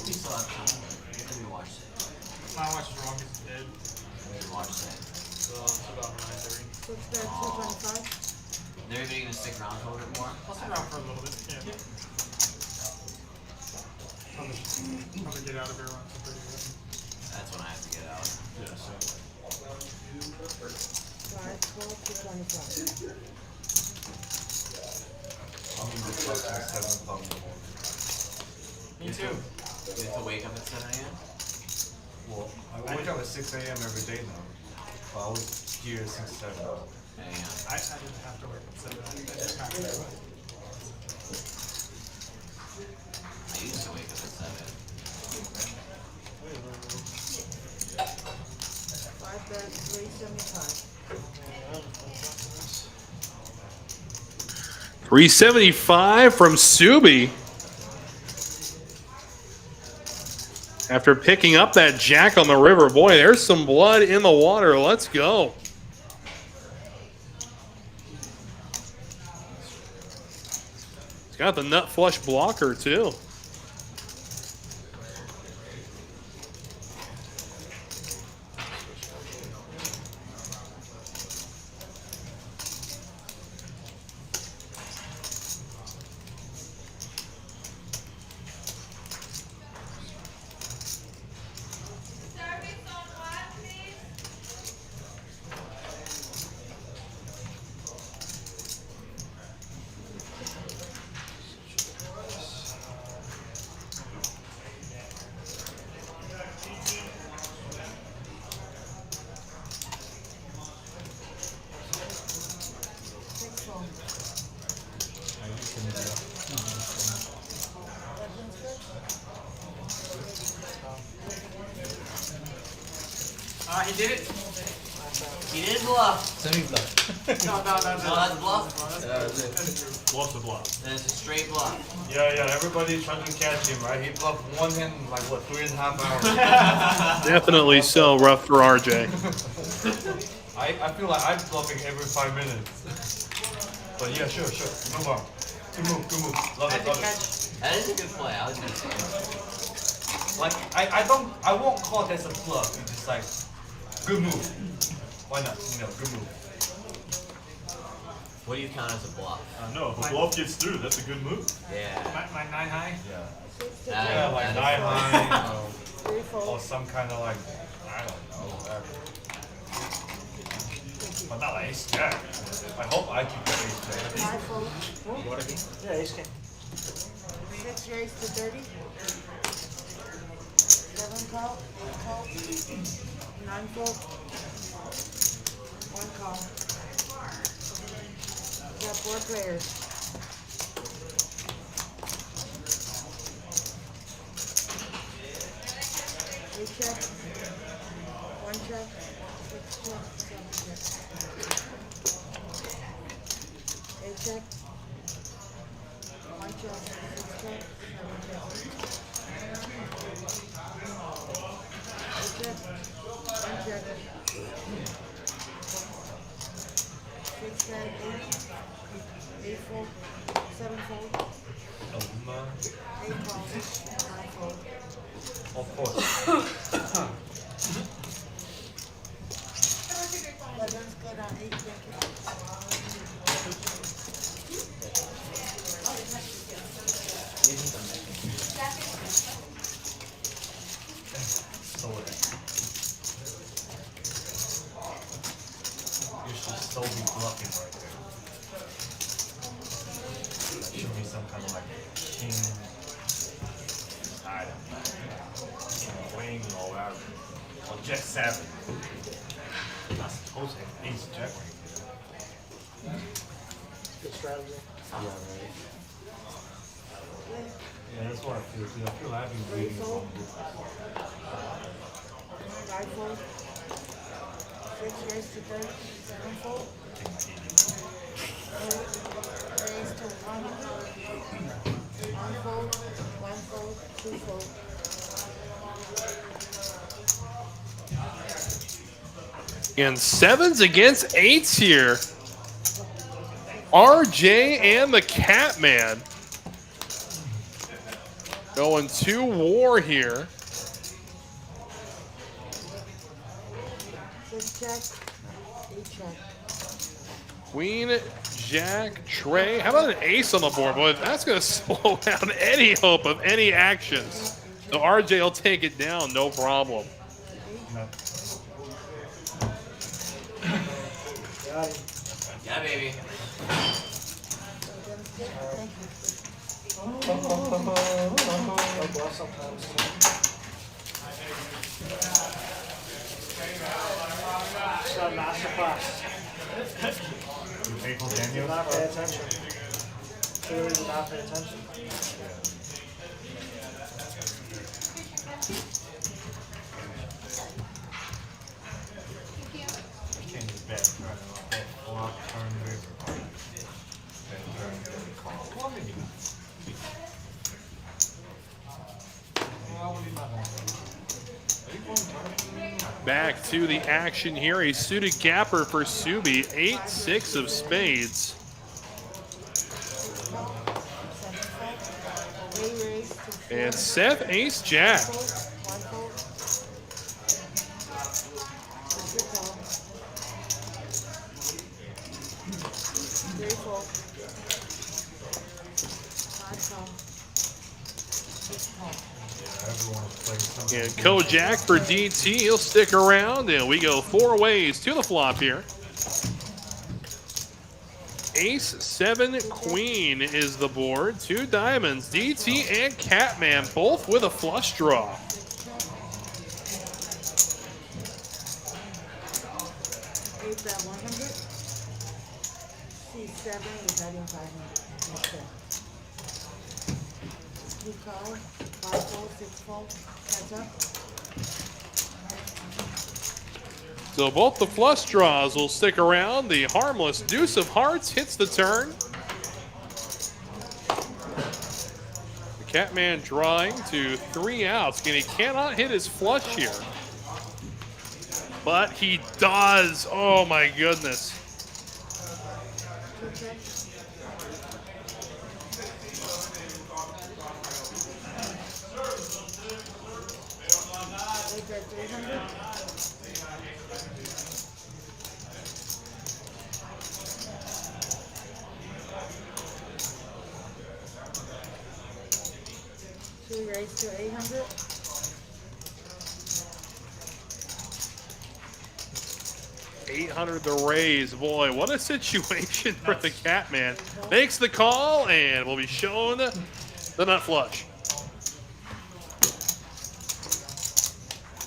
We still have time. Maybe watch it. My watch is wrong. It's dead. Maybe watch it. So it's about 9:30. Six bet. 225. Is everybody gonna stick around for a little bit more? I'll sit around for a little bit. Yeah. Probably get out of here around 2:30. That's when I have to get out. Five, 12, 225. I'm in the club since 7 o'clock in the morning. Me too. You have to wake up at 7 a.m.? Well, I wake up at 6 a.m. every day now. But I was here since 7. Yeah. I didn't have to work at 7. I just kind of. I used to wake up at 7. Five bet. 375. 375 from Subi. After picking up that jack on the river. Boy, there's some blood in the water. Let's go. He's got the nut flush blocker, too. Service on what, please? Six fold. He did it. He did bluff. Semi-bluff. No, No, that's bluff. Bluff's a bluff. That's a straight bluff. Yeah, everybody's trying to catch him, right? He bluffed one hand in like, what, 3.5 hours? Definitely so rough for RJ. I feel like I'm bluffing every 5 minutes. But yeah, sure. Move on. Good move. Love it. That is a good play. I was gonna say. Like, I won't call this a bluff. It's just like, good move. Why not? Good move. What do you count as a bluff? No, if a bluff gets through, that's a good move. Yeah. My 9 high. Yeah. Six to That- Yeah, like that is- 9 high, Three or fold. some kind of like, I don't know. But not like ace jack. I hope I keep the ace jack. 5 fold. What again? Yeah, ace king. 6 raised to 30. 7 call. 8 call. 9 fold. 1 call. Got 4 players. We check. 1 check. 6 check. 7 check. 8 check. 1 check. 6 check. 7 check. 8 check. 1 check. 6 check. 8 fold. 7 fold. 8 calls. 9 fold. Of course. Let's get on 8 check. So you should so be bluffing right there. That should be some kind of like king. I don't know. Wing or whatever. Or jack 7. I suppose ace jack right there. Good strategy. Yeah, right. Yeah, that's what I feel too. I feel I've been reading from this. 5 fold. 6 raised to 30. 7 fold. 8 raised to 100. 1 fold. 1 fold. 2 fold. And 7s against 8s here. RJ and the Catman going to war here. 6 check. 8 check. Queen, Jack, Trey. How about an ace on the board, boy? That's going to slow down any hope of any actions. So RJ will take it down, no problem. Got him. Yeah, baby. Oh, bluff sometimes. It's not a masterclass. You pay for Do Daniel? not pay attention. Clearly do not pay attention. King is bad. Bet flop, turn river. Bet turn river call. Well, maybe not. Well, what do you not want? Are you going to turn? Back to the action here. A suited gapper for Subi. 8-6 of spades. And Seth ace jack. 1 fold. 2 call. 3 fold. 5 call. 6 call. Everyone's playing something. And Kojak for DT. He'll stick around. And we go 4 ways to the flop here. Ace 7 Queen is the board. 2 diamonds. DT and Catman both with a flush draw. 8 bet 100. C7 is adding 500. 3 call. 5 fold. 6 fold. Heads up. So both the flush draws will stick around. The harmless deuce of hearts hits the turn. The Catman drawing to 3 outs, and he cannot hit his flush here. But he does. Oh my goodness. 2 check. Bet 300. 2 raised to 800. 800 the raise. Boy, what a situation for the Catman. Makes the call, and will be shown the nut flush.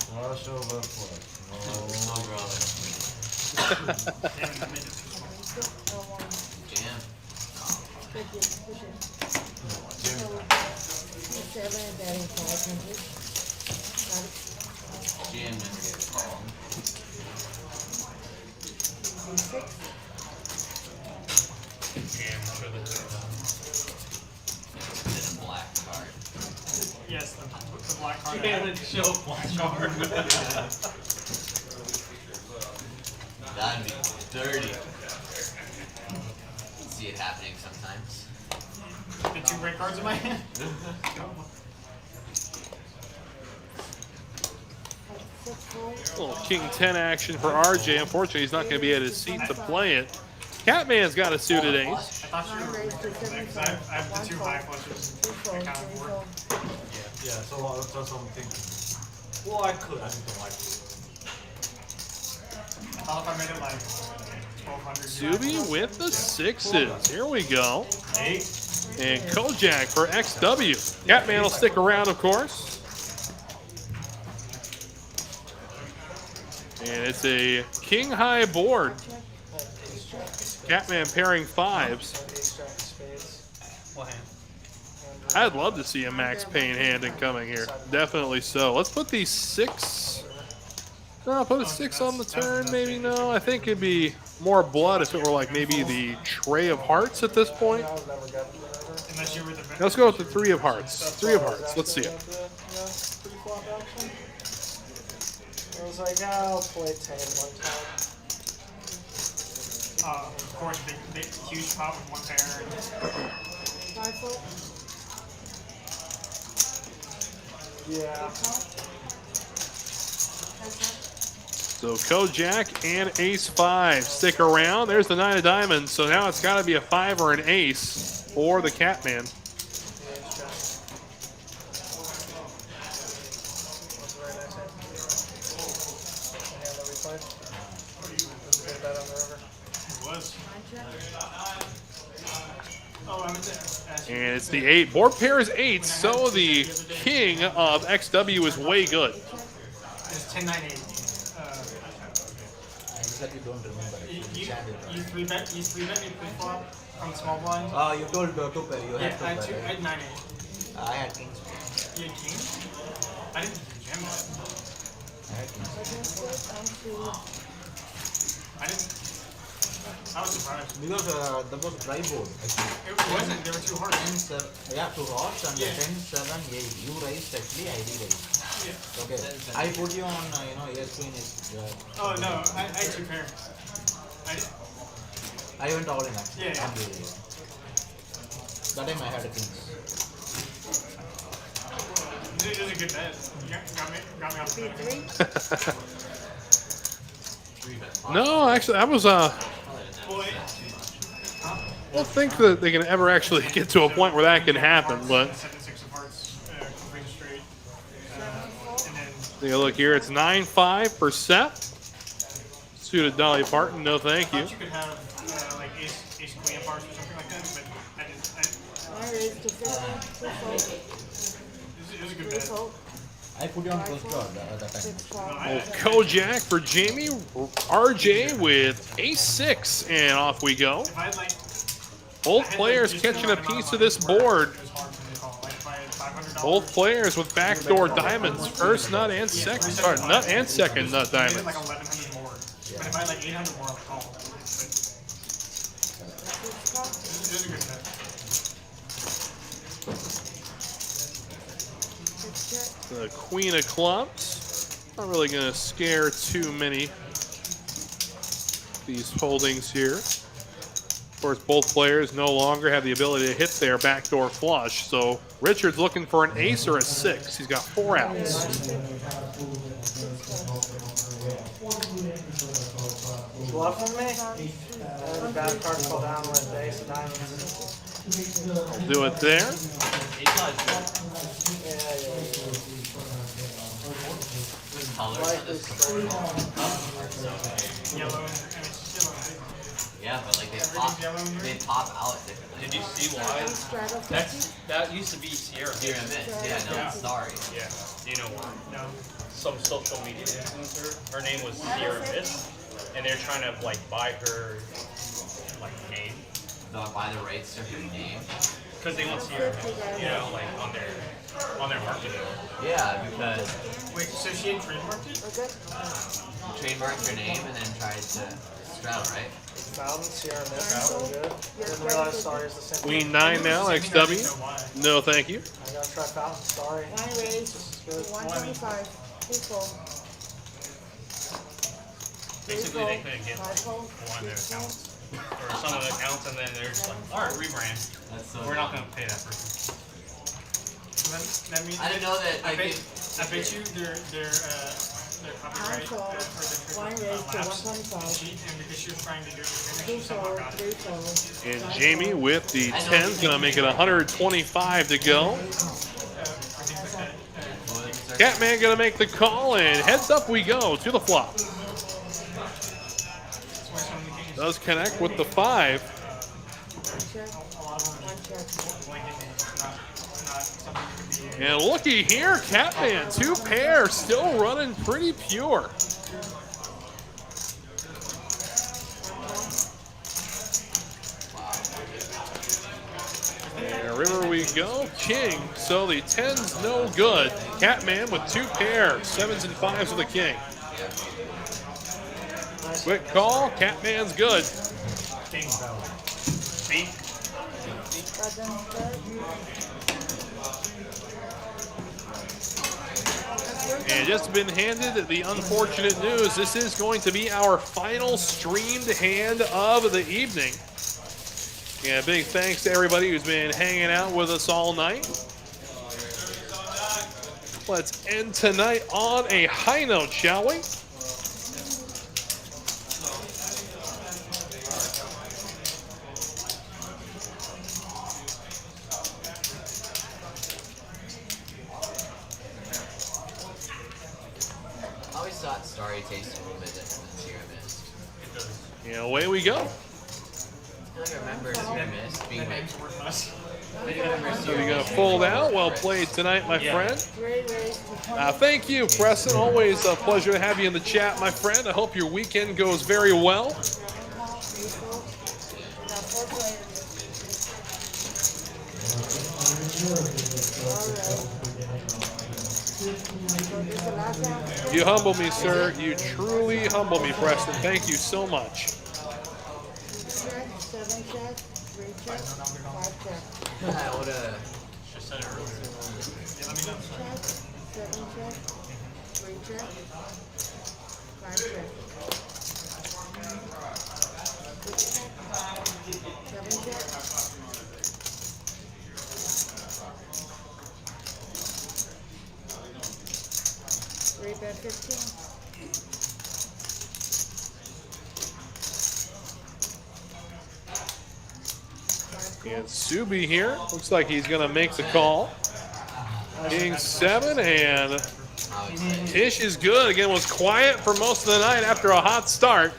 Flush over flush. Jam. Jam never gets called. Then a black card. Yes, the black card. Jam and show black card. That'd be dirty. See it happening sometimes. The 2 great cards in my hand. Little King 10 action for RJ. Unfortunately, he's not going to be at his seat to play it. Catman's got a suited ace. I thought you were. I have the 2 high flushes. Accounted for. Yeah, so that's what I'm thinking. Well, I could. I just don't like it. I thought if I made it like 1200. Subi with the 6s. Here we go. 8. And Kojak for XW. Catman will stick around, of course. And it's a king high board. Catman pairing 5s. What hand? I'd love to see a Max Payne hand incoming here. Definitely so. Let's put these 6. No, put a 6 on the turn, maybe no. I think it'd be more blood if it were like maybe the Tray of Hearts at this point. Unless you were the. Let's go with the 3 of Hearts. 3 of Hearts. Let's see it. I was like, I'll play 10 one time. Of course, big huge pot with 1 pair. Yeah. So Kojak and ace 5 stick around. There's the 9 of diamonds. So now it's got to be a 5 or an ace for the Catman. And it's the 8. Board pair is 8, so the king of XW is way good. It's 10, 9, 8. Exactly, don't remember. You 3-bet me flip-flop from small blind? You told 2 pair. You had 2 I pair. had 9, 8. I had kings. You had king? I didn't jam that. I had kings. I didn't. I was surprised. Because that was dry board. Actually. It wasn't. There were 2 hearts. 10, 7, yeah, 2 rods and Yeah. 10, 7, 8. You raised actually, I did raise. Yeah. Okay. I put you on, ace queen is. Oh no, I had 2 pair. I went all in actually. Yeah. That time I had a king. It was a good bet. You got me off the back. No, actually, I was I don't think that they can ever actually get to a point where that can happen, but 7, 6 of hearts, complete straight. take a look here. It's 9.5%. Suited Dolly Parton, no thank you. I thought you could have like ace queen of hearts or something like that, but I didn't. It was a good bet. I put you on close draw that time. Well, Kojak for Jamie. RJ with ace 6, and off we go. If I had like Both players catching a piece of this board. Both players with backdoor diamonds, first nut and second, sorry, nut and second nut diamonds. Like 1100 more. But if I had like 800 more, I would call. It was a good bet. The Queen of Clubs. Not really going to scare too many. These holdings here. Of course, both players no longer have the ability to hit their backdoor flush. So Richard's looking for an ace or a 6. He's got 4 outs. Bluffing me? The bad card fell down with the ace of diamonds. I'll do it there. colors Like of this this. are so Yellow and it's yellow. yeah, but like Everything's yellow and they green. pop out differently. Did you see why? Straddle That used to be Sierra Sierra Mist. Mist, yeah, no, it's sorry. Yeah. Do you know why? No. Some social media influencer. Her name was Sierra Mist, and they're trying to like buy her like name They'll buy the rights to her name. because they want Sierra Mist, you know, like on their marketing. Yeah, because Wait, so she had trademarked it? Okay. trademarked her name and then tried to straddle, right? Fountain, Sierra Mist, so good. Didn't realize Starry is the same. Queen 9 now, XW. No, thank you. I gotta try Fountain, Starry. One raise to 125. Two fold. Basically, they couldn't get Five fold. one of their accounts or some of the accounts, and then they're just like, all right, rebrand. That's so We're not going to pay that person. That means I didn't know that, I like, bet you their copyright Fold. One raise to 125. and because she was trying to do it, Two she somehow fold. got it. Three fold. And Jamie with the 10's gonna make it 125 to go. Catman gonna make the call, and heads up we go to the flop. Does connect with the 5. One check. One check. And looky here, Catman, 2 pair, still running pretty pure. And river we go, king. So the 10's no good. Catman with 2 pair, 7s and 5s with a king. Quick call, Catman's good. King Bell. Speak. And just been handed the unfortunate news. This is going to be our final streamed hand of the evening. And big thanks to everybody who's been hanging out with us all night. Let's end tonight on a high note, shall we? I always thought Starry tasted a little bit different than Sierra Mist. And away we go. I feel like I remember Sierra Mist being like. So you're going to fold out. Well played tonight, my friend. Thank you, Preston. Always a pleasure to have you in the chat, my friend. I hope your weekend goes very well. You humble me, sir. You truly humble me, Preston. Thank you so much. Check. 7 check. 3 check. 5 check. I would have. Just said it earlier. Yeah, let me know. Check. 7 check. 3 check. 5 check. 6 check. 7 check. Three bet 15. And Subi here. Looks like he's going to make the call. King 7, and Tish is good. Again, was quiet for most of the night after a hot start,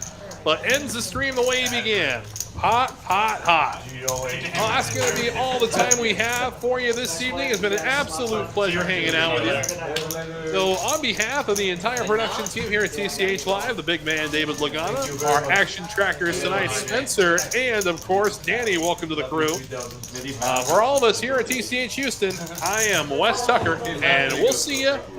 but ends the stream the way he began. Hot, hot, hot. Well, that's going to be all the time we have for you this evening. It's been an absolute pleasure hanging out with you. So on behalf of the entire production team here at TCH Live, the big man David Lagana, our action trackers tonight, Spencer, and of course, Danny, welcome to the crew. For all of us here at TCH Houston, I am Wes Tucker, and we'll see you